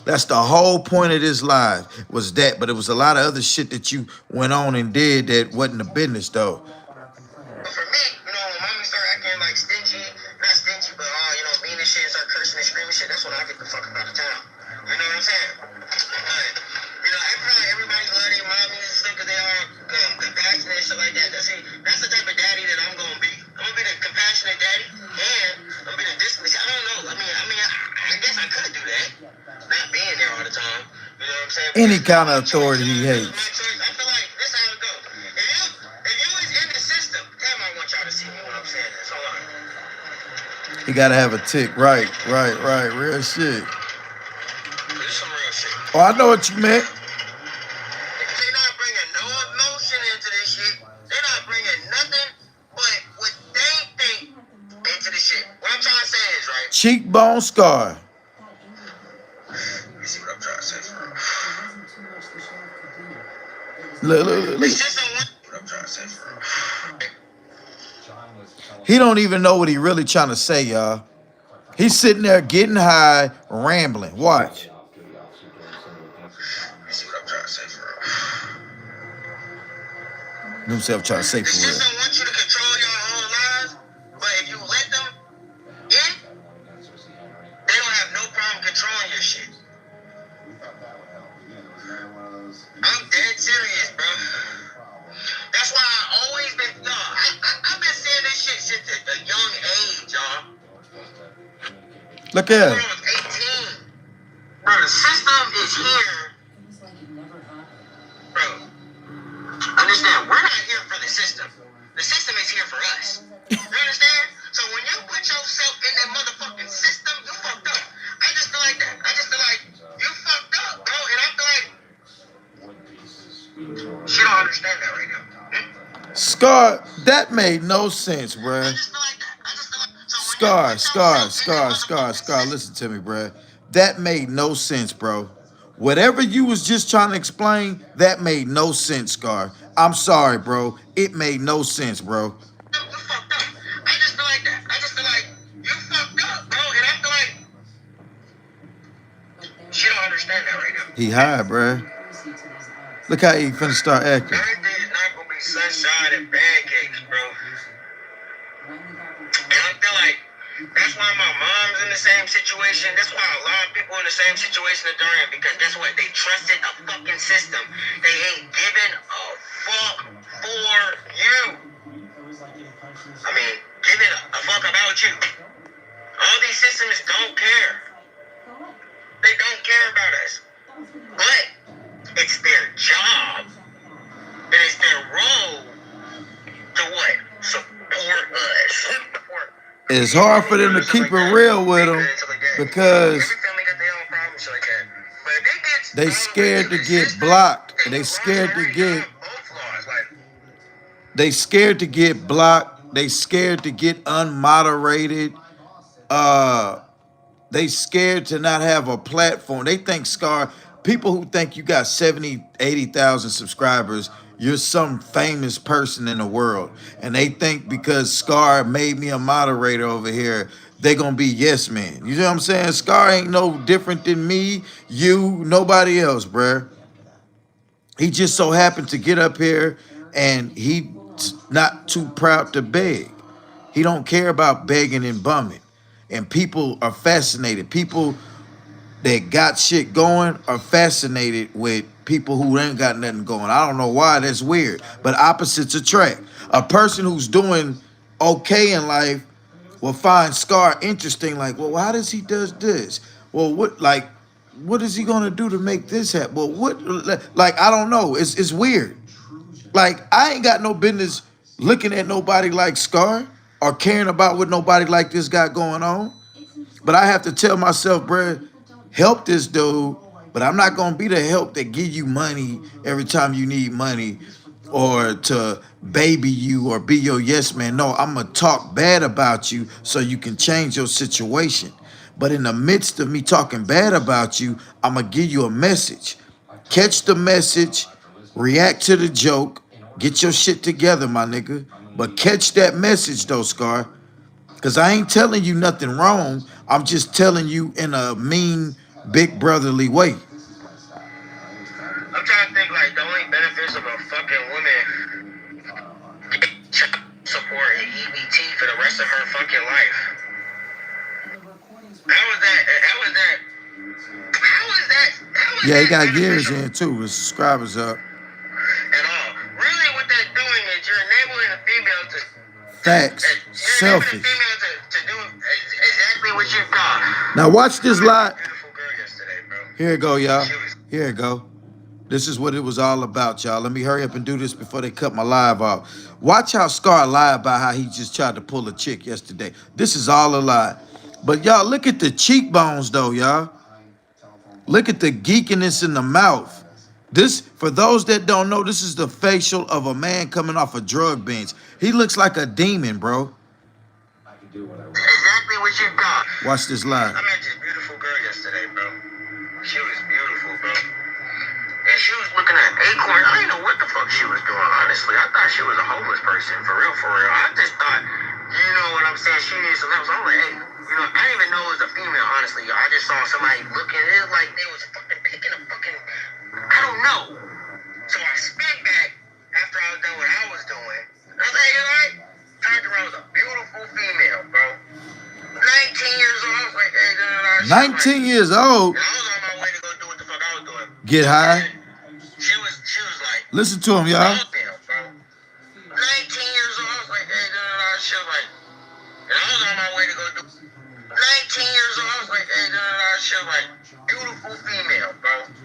That's the whole point of this live, was that, but it was a lot of other shit that you went on and did that wasn't a business though. But for me, you know, when mommy start acting like stingy, not stingy, but you know, mean and shit, start cursing and screaming shit, that's when I get the fuck out of town. You know what I'm saying? But, you know, I feel like everybody love their mommies and stuff because they are compassionate and shit like that. That's the type of daddy that I'm gonna be. I'm gonna be the compassionate daddy, and I'm gonna be the distant. I don't know. I guess I could do that, not being there all the time. You know what I'm saying? Any kind of authority he hates. My choice. I feel like this how it goes. If you was in the system, damn, I want y'all to see me when I'm saying this. Hold on. He gotta have a tick. Right. Real shit. This is some real shit. Oh, I know what you meant. They not bringing no emotion into this shit. They not bringing nothing but what they think into the shit. What I'm trying to say is, right? Cheekbone Scar. You see what I'm trying to say, bro? Look. It's just what I'm trying to say, bro. He don't even know what he really trying to say, y'all. He's sitting there getting high, rambling. Watch. You see what I'm trying to say, bro? Himself trying to say The for real. system wants you to control your own lives, but if you let them in, they don't have no problem controlling your shit. I'm dead serious, bro. That's why I always been, I've been saying this shit since a young age, y'all. Look at When him. I was 18, bro, the system is here, bro. Understand, we're not here for the system. The system is here for us. You understand? So when you put yourself in that motherfucking system, you fucked up. I just feel like that. I just feel like you fucked up, bro. And I feel like she don't understand that right now. Scar, that made no sense, bruh. I just feel like that. So when Scar. Listen to me, bro. That made no sense, bro. Whatever you was just trying to explain, that made no sense, Scar. I'm sorry, bro. It made no sense, bro. You fucked up. I just feel like that. I just feel like you fucked up, bro. And I feel like she don't understand that right now. He high, bro. Look how he finna start acting. Everything is not gonna be sunshine and pancakes, bro. And I feel like that's why my mom's in the same situation. That's why a lot of people in the same situation that they're in. Because guess what? They trusted a fucking system. They ain't giving a fuck for you. I mean, giving a fuck about you. All these systems don't care. They don't care about us. But it's their job. And it's their role to what? Support us. It's hard for them to keep it real with them because they scared to get blocked. They scared to get blocked. They scared to get unmoderated. They scared to not have a platform. They think Scar, people who think you got 70, 80,000 subscribers, you're some famous person in the world. And they think because Scar made me a moderator over here, they gonna be yes man. You know what I'm saying? Scar ain't no different than me, you, nobody else, bruh. He just so happened to get up here and he not too proud to beg. He don't care about begging and bumming. And people are fascinated. People that got shit going are fascinated with people who ain't got nothing going. I don't know why, that's weird. But opposites attract. A person who's doing okay in life will find Scar interesting. Like, well, how does he does this? Well, what is he gonna do to make this happen? Well, I don't know. It's weird. Like, I ain't got no business looking at nobody like Scar or caring about what nobody like this got going on. But I have to tell myself, bruh, help this dude, but I'm not gonna be the help that give you money every time you need money or to baby you or be your yes man. No, I'm gonna talk bad about you so you can change your situation. But in the midst of me talking bad about you, I'm gonna give you a message. Catch the message, react to the joke, get your shit together, my nigga. But catch that message though, Scar. Cause I ain't telling you nothing wrong. I'm just telling you in a mean, big brotherly way. I'm trying to think like the only benefits of a fucking woman support and EBT for the rest of her fucking life. How was that? Yeah, he got years in too. His subscribers up. At all. Really what they're doing is you're enabling a female to Facts. Selfish. To do exactly what you thought. Now watch this live. Beautiful girl yesterday, bro. Here it go, y'all. Here it go. This is what it was all about, y'all. Let me hurry up and do this before they cut my live off. Watch how Scar lied about how he just tried to pull a chick yesterday. This is all a lie. But y'all, look at the cheekbones though, y'all. Look at the geekiness in the mouth. This, for those that don't know, this is the facial of a man coming off a drug bench. He looks like a demon, bro. Exactly what you thought. Watch this live. I met this beautiful girl yesterday, bro. She was beautiful, bro. And she was looking at acorns. I didn't know what the fuck she was doing, honestly. I thought she was a homeless person, for real, for real. I just thought, you know what I'm saying? She needs some help. So I'm like, hey, you know, I didn't even know it was a female, honestly. I just saw somebody looking. It was like they was fucking picking a fucking, I don't know. So I spin back after I was done what I was doing. I was like, you know what? Turned around, was a beautiful female, bro. 19 years old. I was like, hey, 19 years old. And I was on my way to go do what the fuck I was doing. Get high. She was like, listen to him, y'all. 19 years old. I was like, hey, she was like, and I was on my way to go do 19 years old. I was like, hey, she was like, beautiful female, bro. 19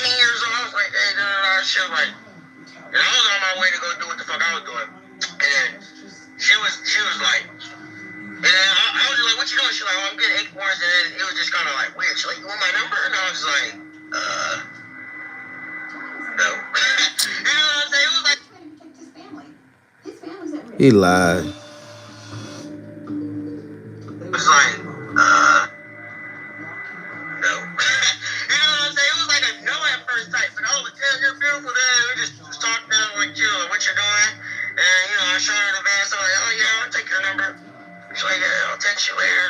years old. I was like, hey, she was like, and I was on my way to go do what the fuck I was doing. And then she was like, and then I was just like, what you doing? She was like, oh, I'm getting acorns. And then it was just kind of like weird. She's like, you want my number? And I was like, no. You know what I'm saying? It was like, He protect his family. His family's at risk. He lied. text you later.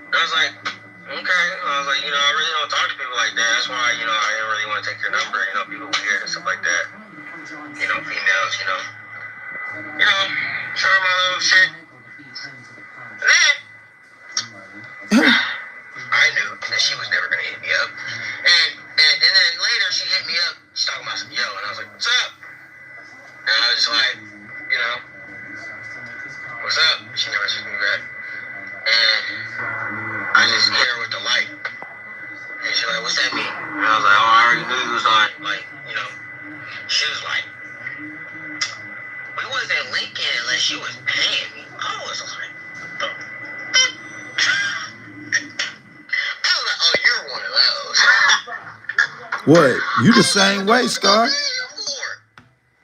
I was like, okay. I was like, I really don't talk to people like that. That's why, I didn't really want to take your number. People weird and stuff like that. Females, show my little shit. And then, I knew that she was never going to hit me up. And then later she hit me up. She's talking about some yo. And I was like, what's up? And I was just like, what's up? She never took me back. And I just hit her with the light. And she's like, what's that mean? And I was like, oh, I already knew you was on, she was like, we wasn't linking unless you was paying me. I was like, what the fuck? I was like, oh, you're one of those. What? You the same way, Scar? She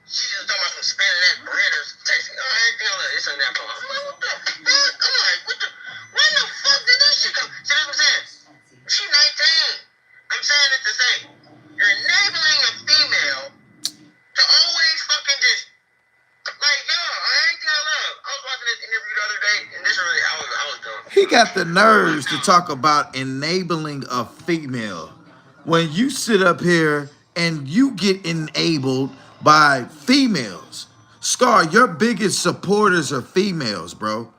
just talking about some spending that bread or texting anything on this and that. I'm like, what the fuck? I'm like, when the fuck did this shit come? See what I'm saying? She's 19. I'm saying it to say, you're enabling a female to always fucking just, I ain't think I love. I was watching this interview the other day, and this really, I was done. He got the nerves to talk about enabling a female. When you sit up here and you get enabled by females. Scar, your biggest supporters are females, bro.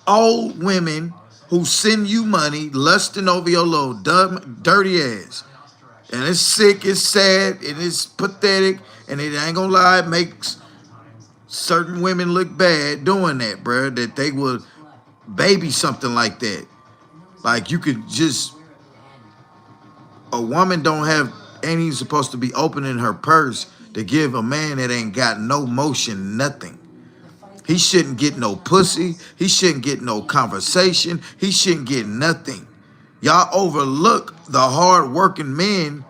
Old women who send you money, lusting over your little dumb, dirty ass. And it's sick, it's sad, and it's pathetic, and it ain't gonna lie, it makes certain women look bad doing that, bro. That they would baby something like that. Like you could just, a woman ain't even supposed to be opening her purse to give a man that ain't got no motion, nothing. He shouldn't get no pussy. He shouldn't get no conversation. He shouldn't get nothing. Y'all overlook the hard-working men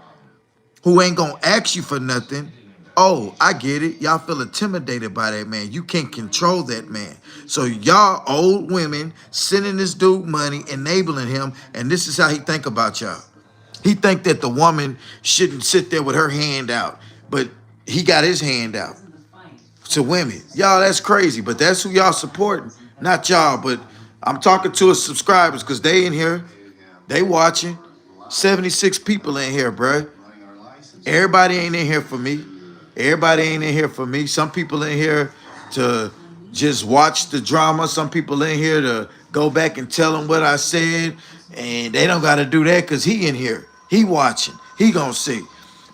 who ain't gonna ask you for nothing. Oh, I get it. Y'all feel intimidated by that man. You can't control that man. So y'all old women sending this dude money, enabling him, and this is how he think about y'all. He think that the woman shouldn't sit there with her hand out, but he got his hand out to women. Y'all, that's crazy, but that's who y'all supporting. Not y'all, but I'm talking to his subscribers because they in here. They watching. 76 people in here, bruh. Everybody ain't in here for me. Everybody ain't in here for me. Some people in here to just watch the drama. Some people in here to go back and tell him what I said. And they don't got to do that because he in here. He watching. He gonna see.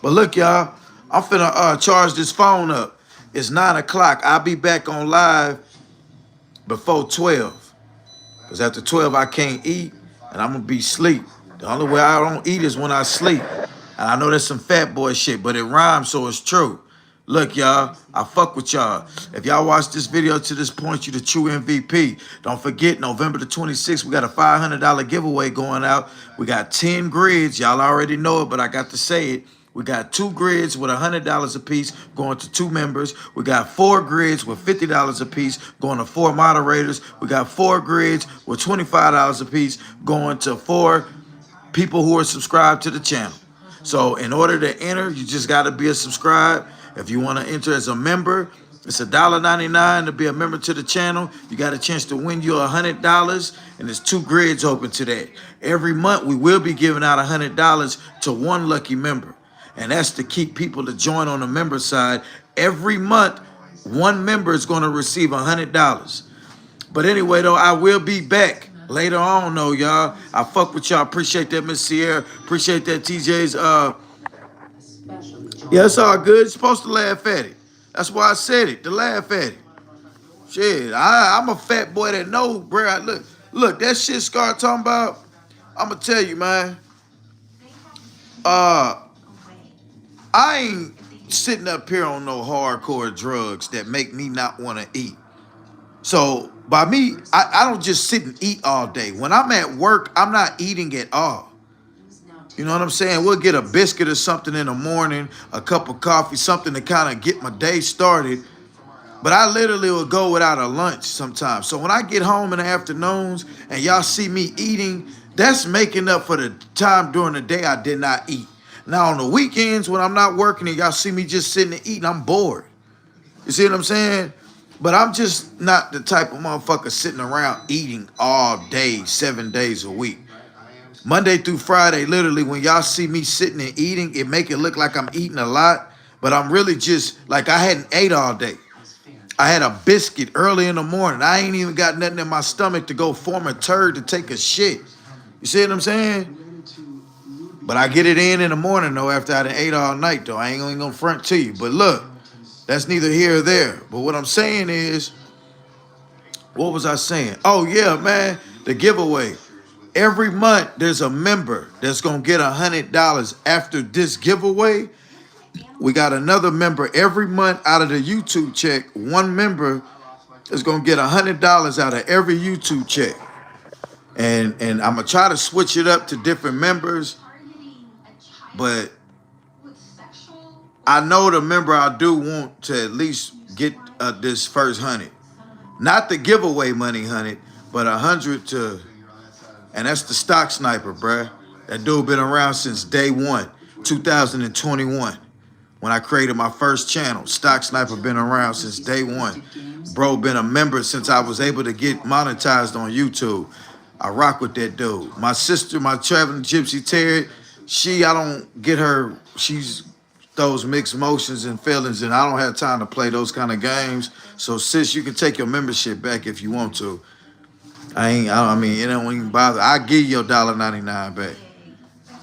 But look, y'all. I'm finna charge this phone up. It's 9 o'clock. I'll be back on live before 12. Because after 12, I can't eat. And I'm going to be asleep. The only way I don't eat is when I sleep. And I know that's some fat boy shit, but it rhymes, so it's true. Look, y'all, I fuck with y'all. If y'all watch this video to this point, you the true MVP. Don't forget, November the 26th, we got a $500 giveaway going out. We got 10 grids. Y'all already know it, but I got to say it. We got 2 grids with $100 a piece going to 2 members. We got 4 grids with $50 a piece going to 4 moderators. We got 4 grids with $25 a piece going to 4 people who are subscribed to the channel. So in order to enter, you just got to be a subscribe. If you want to enter as a member, it's $1.99 to be a member to the channel. You got a chance to win you $100, and there's 2 grids open to that. Every month, we will be giving out $100 to 1 lucky member. And that's to keep people to join on the member side. Every month, 1 member is going to receive $100. But anyway, though, I will be back later on, though, y'all. I fuck with y'all. Appreciate that, Miss Sierra. Appreciate that, TJ's. Yeah, it's all good. You're supposed to laugh at it. That's why I said it, to laugh at it. Shit, I'm a fat boy that knows, bro. Look, that shit Scar talking about, I'm going to tell you, man. I ain't sitting up here on no hardcore drugs that make me not want to eat. So by me, I don't just sit and eat all day. When I'm at work, I'm not eating at all. You know what I'm saying? We'll get a biscuit or something in the morning, a cup of coffee, something to kind of get my day started. But I literally will go without a lunch sometimes. So when I get home in the afternoons and y'all see me eating, that's making up for the time during the day I did not eat. Now on the weekends when I'm not working and y'all see me just sitting and eating, I'm bored. You see what I'm saying? But I'm just not the type of motherfucker sitting around eating all day, 7 days a week. Monday through Friday, literally, when y'all see me sitting and eating, it make it look like I'm eating a lot, but I'm really just, like I hadn't ate all day. I had a biscuit early in the morning. I ain't even got nothing in my stomach to go form a turd to take a shit. You see what I'm saying? But I get it in the morning, though, after I done ate all night, though. I ain't gonna front to you. But look, that's neither here or there. But what I'm saying is, what was I saying? Oh, yeah, man, the giveaway. Every month, there's a member that's going to get $100 after this giveaway. We got another member every month out of the YouTube check. One member is going to get $100 out of every YouTube check. And I'm going to try to switch it up to different members. But I know the member I do want to at least get this first 100. Not the giveaway money 100, but 100 to... And that's the stock sniper, bruh. That dude been around since day one, 2021. When I created my first channel. Stock sniper been around since day one. Bro been a member since I was able to get monetized on YouTube. I rock with that dude. My sister, my traveling gypsy Terry, I don't get her, she's those mixed emotions and feelings, and I don't have time to play those kind of games. So sis, you can take your membership back if you want to. I mean, it don't even bother. I give you your $1.99 back.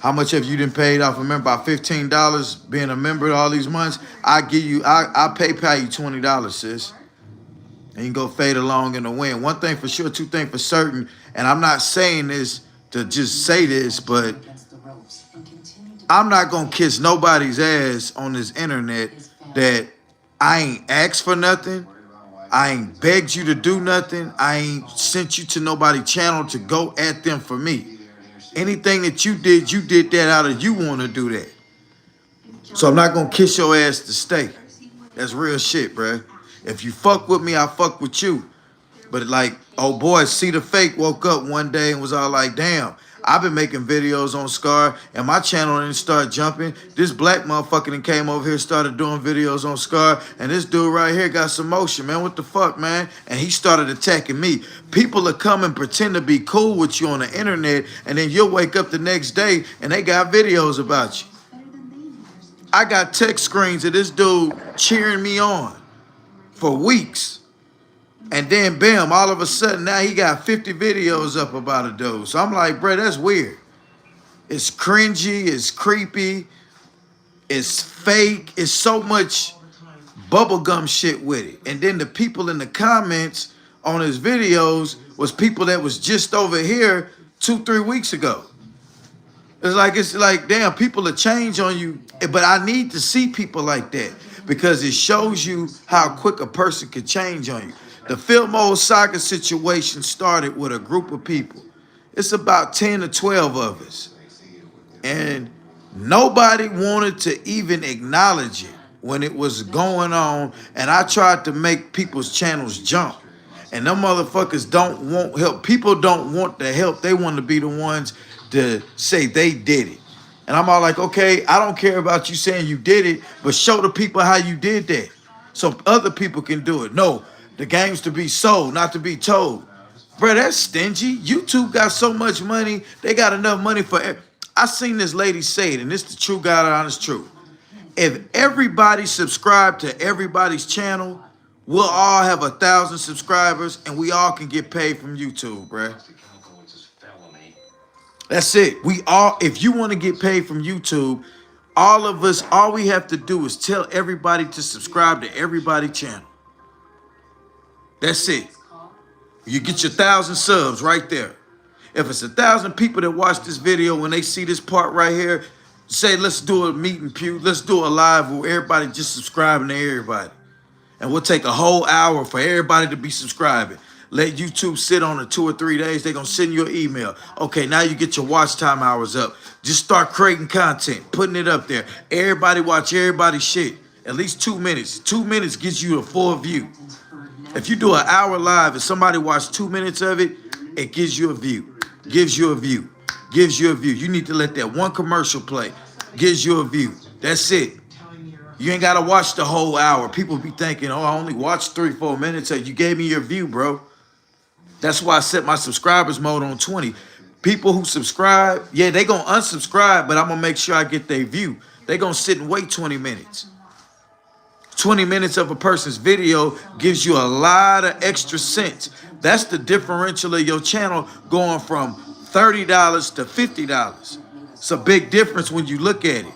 How much have you done paid off a member? About $15 being a member all these months. I PayPal you $20, sis. And you can go fade along in the wind. One thing for sure, two things for certain, and I'm not saying this to just say this, but I'm not gonna kiss nobody's ass on this internet that I ain't asked for nothing. I ain't begged you to do nothing. I ain't sent you to nobody's channel to go at them for me. Anything that you did that out of you want to do that. So I'm not going to kiss your ass to stay. That's real shit, bruh. If you fuck with me, I fuck with you. But like, oh boy, See the Fake woke up one day and was all like, damn, I've been making videos on Scar and my channel didn't start jumping. This black motherfucker that came over here, started doing videos on Scar, and this dude right here got some motion, man. What the fuck, man? And he started attacking me. People will come and pretend to be cool with you on the internet, and then you'll wake up the next day and they got videos about you. I got text screens of this dude cheering me on for weeks. And then, bam, all of a sudden, now he got 50 videos up about a dude. So I'm like, bro, that's weird. It's cringy, it's creepy, it's fake, it's so much bubblegum shit with it. And then the people in the comments on his videos was people that was just over here 2-3 weeks ago. It's like, damn, people will change on you. But I need to see people like that because it shows you how quick a person could change on you. The Fillmore Saga situation started with a group of people. It's about 10 to 12 of us. And nobody wanted to even acknowledge it when it was going on. And I tried to make people's channels jump. And them motherfuckers don't want help. People don't want the help. They want to be the ones to say they did it. And I'm all like, okay, I don't care about you saying you did it, but show the people how you did that so other people can do it. No, the game's to be sold, not to be told. Bro, that's stingy. YouTube got so much money. They got enough money for... I seen this lady say it, and it's the true God honest truth. If everybody subscribed to everybody's channel, we'll all have 1,000 subscribers, and we all can get paid from YouTube, bruh. That's it. If you want to get paid from YouTube, all of us, all we have to do is tell everybody to subscribe to everybody's channel. That's it. You get your 1,000 subs right there. If it's 1,000 people that watch this video, when they see this part right here, say, let's do a meet and pew. Let's do a live where everybody just subscribing to everybody. And we'll take a whole hour for everybody to be subscribing. Let YouTube sit on it 2 or 3 days. They're going to send you an email. Okay, now you get your watch time hours up. Just start creating content, putting it up there. Everybody watch everybody's shit. At least 2 minutes. 2 minutes gets you a full view. If you do an hour live and somebody watch 2 minutes of it, it gives you a view. Gives you a view. Gives you a view. You need to let that one commercial play. Gives you a view. That's it. You ain't gotta watch the whole hour. People be thinking, oh, I only watched 3-4 minutes. You gave me your view, bro. That's why I set my subscribers mode on 20. People who subscribe, yeah, they gonna unsubscribe, but I'm gonna make sure I get their view. They gonna sit and wait 20 minutes. 20 minutes of a person's video gives you a lot of extra cents. That's the differential of your channel going from $30 to $50. It's a big difference when you look at it.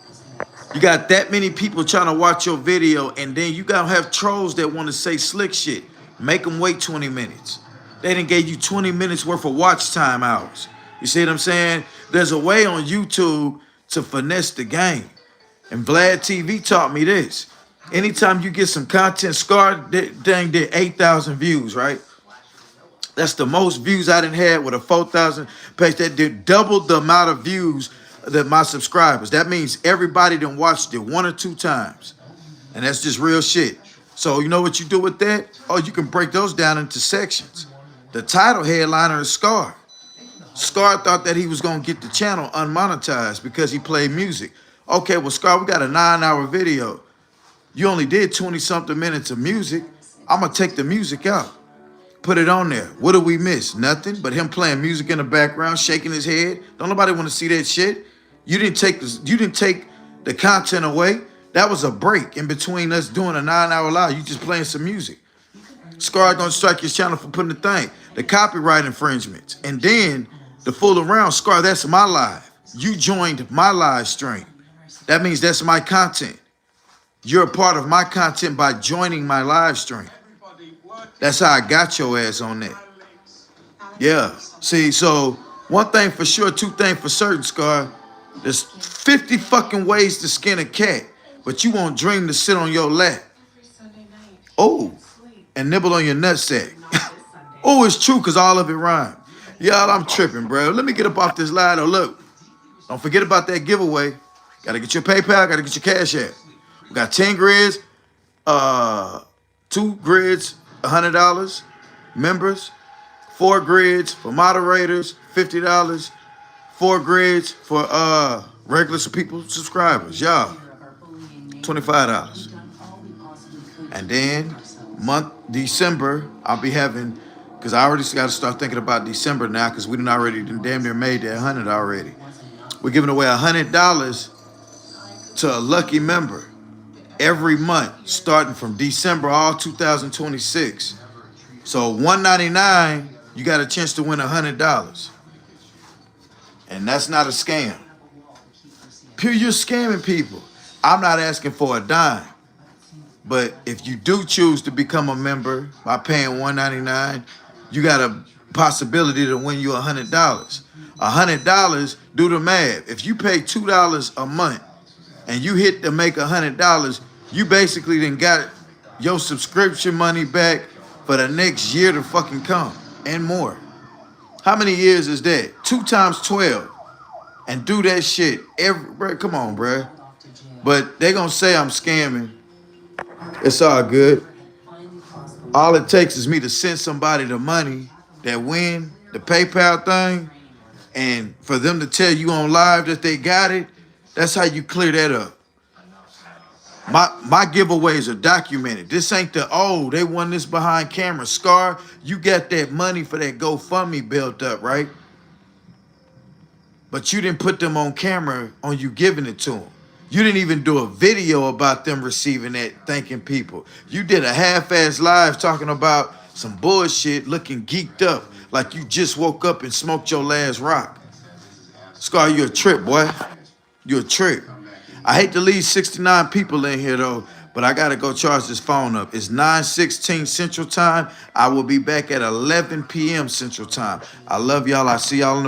You got that many people trying to watch your video, and then you gotta have trolls that want to say slick shit. Make them wait 20 minutes. They done gave you 20 minutes worth of watch time hours. You see what I'm saying? There's a way on YouTube to finesse the game. And Vlad TV taught me this. Anytime you get some content, Scar dang did 8,000 views, right? That's the most views I done had with a 4,000 page. That did double the amount of views that my subscribers. That means everybody done watched it 1 or 2 times. And that's just real shit. So you know what you do with that? Oh, you can break those down into sections. The title headliner is Scar. Scar thought that he was going to get the channel unmonetized because he played music. Okay, well, Scar, we got a 9-hour video. You only did 20-something minutes of music. I'm going to take the music out. Put it on there. What do we miss? Nothing but him playing music in the background, shaking his head. Don't nobody want to see that shit. You didn't take the content away. That was a break in between us doing a 9-hour live. You just playing some music. Scar gonna strike his channel for putting the copyright infringements. And then the fool around, Scar, that's my live. You joined my live stream. That means that's my content. You're a part of my content by joining my live stream. That's how I got your ass on that. Yeah. See, so one thing for sure, 2 things for certain, Scar. There's 50 fucking ways to skin a cat, but you won't dream to sit on your lap. Oh, and nibble on your nutsack. Oh, it's true, because all of it rhymes. Y'all, I'm tripping, bro. Let me get up off this line. Oh, look. Don't forget about that giveaway. Got to get your PayPal. Got to get your Cash App. We got 10 grids, 2 grids, $100. Members, 4 grids for moderators, $50. 4 grids for regular people, subscribers. Y'all, $25. And then month December, I'll be having, because I already got to start thinking about December now, because we done already damn near made that 100 already. We're giving away $100 to a lucky member every month, starting from December all 2026. So $199, you got a chance to win $100. And that's not a scam. Pure, you're scamming people. I'm not asking for a dime. But if you do choose to become a member by paying $199, you got a possibility to win you $100. $100, do the math. If you pay $2 a month and you hit to make $100, you basically then got your subscription money back for the next year to fucking come and more. How many years is that? 2 times 12. And do that shit every, come on, bruh. But they gonna say I'm scamming. It's all good. All it takes is me to send somebody the money that win the PayPal thing, and for them to tell you on live that they got it. That's how you clear that up. My giveaways are documented. This ain't they won this behind camera. Scar, you got that money for that GoFundMe built up, right? But you didn't put them on camera on you giving it to them. You didn't even do a video about them receiving that, thanking people. You did a half-ass live talking about some bullshit, looking geeked up, like you just woke up and smoked your last rock. Scar, you a trip, boy. You a trip. I hate to leave 69 people in here, though, but I got to go charge this phone up. It's 9:16 Central Time. I will be back at 11 p.m. Central Time. I love y'all. I see y'all in the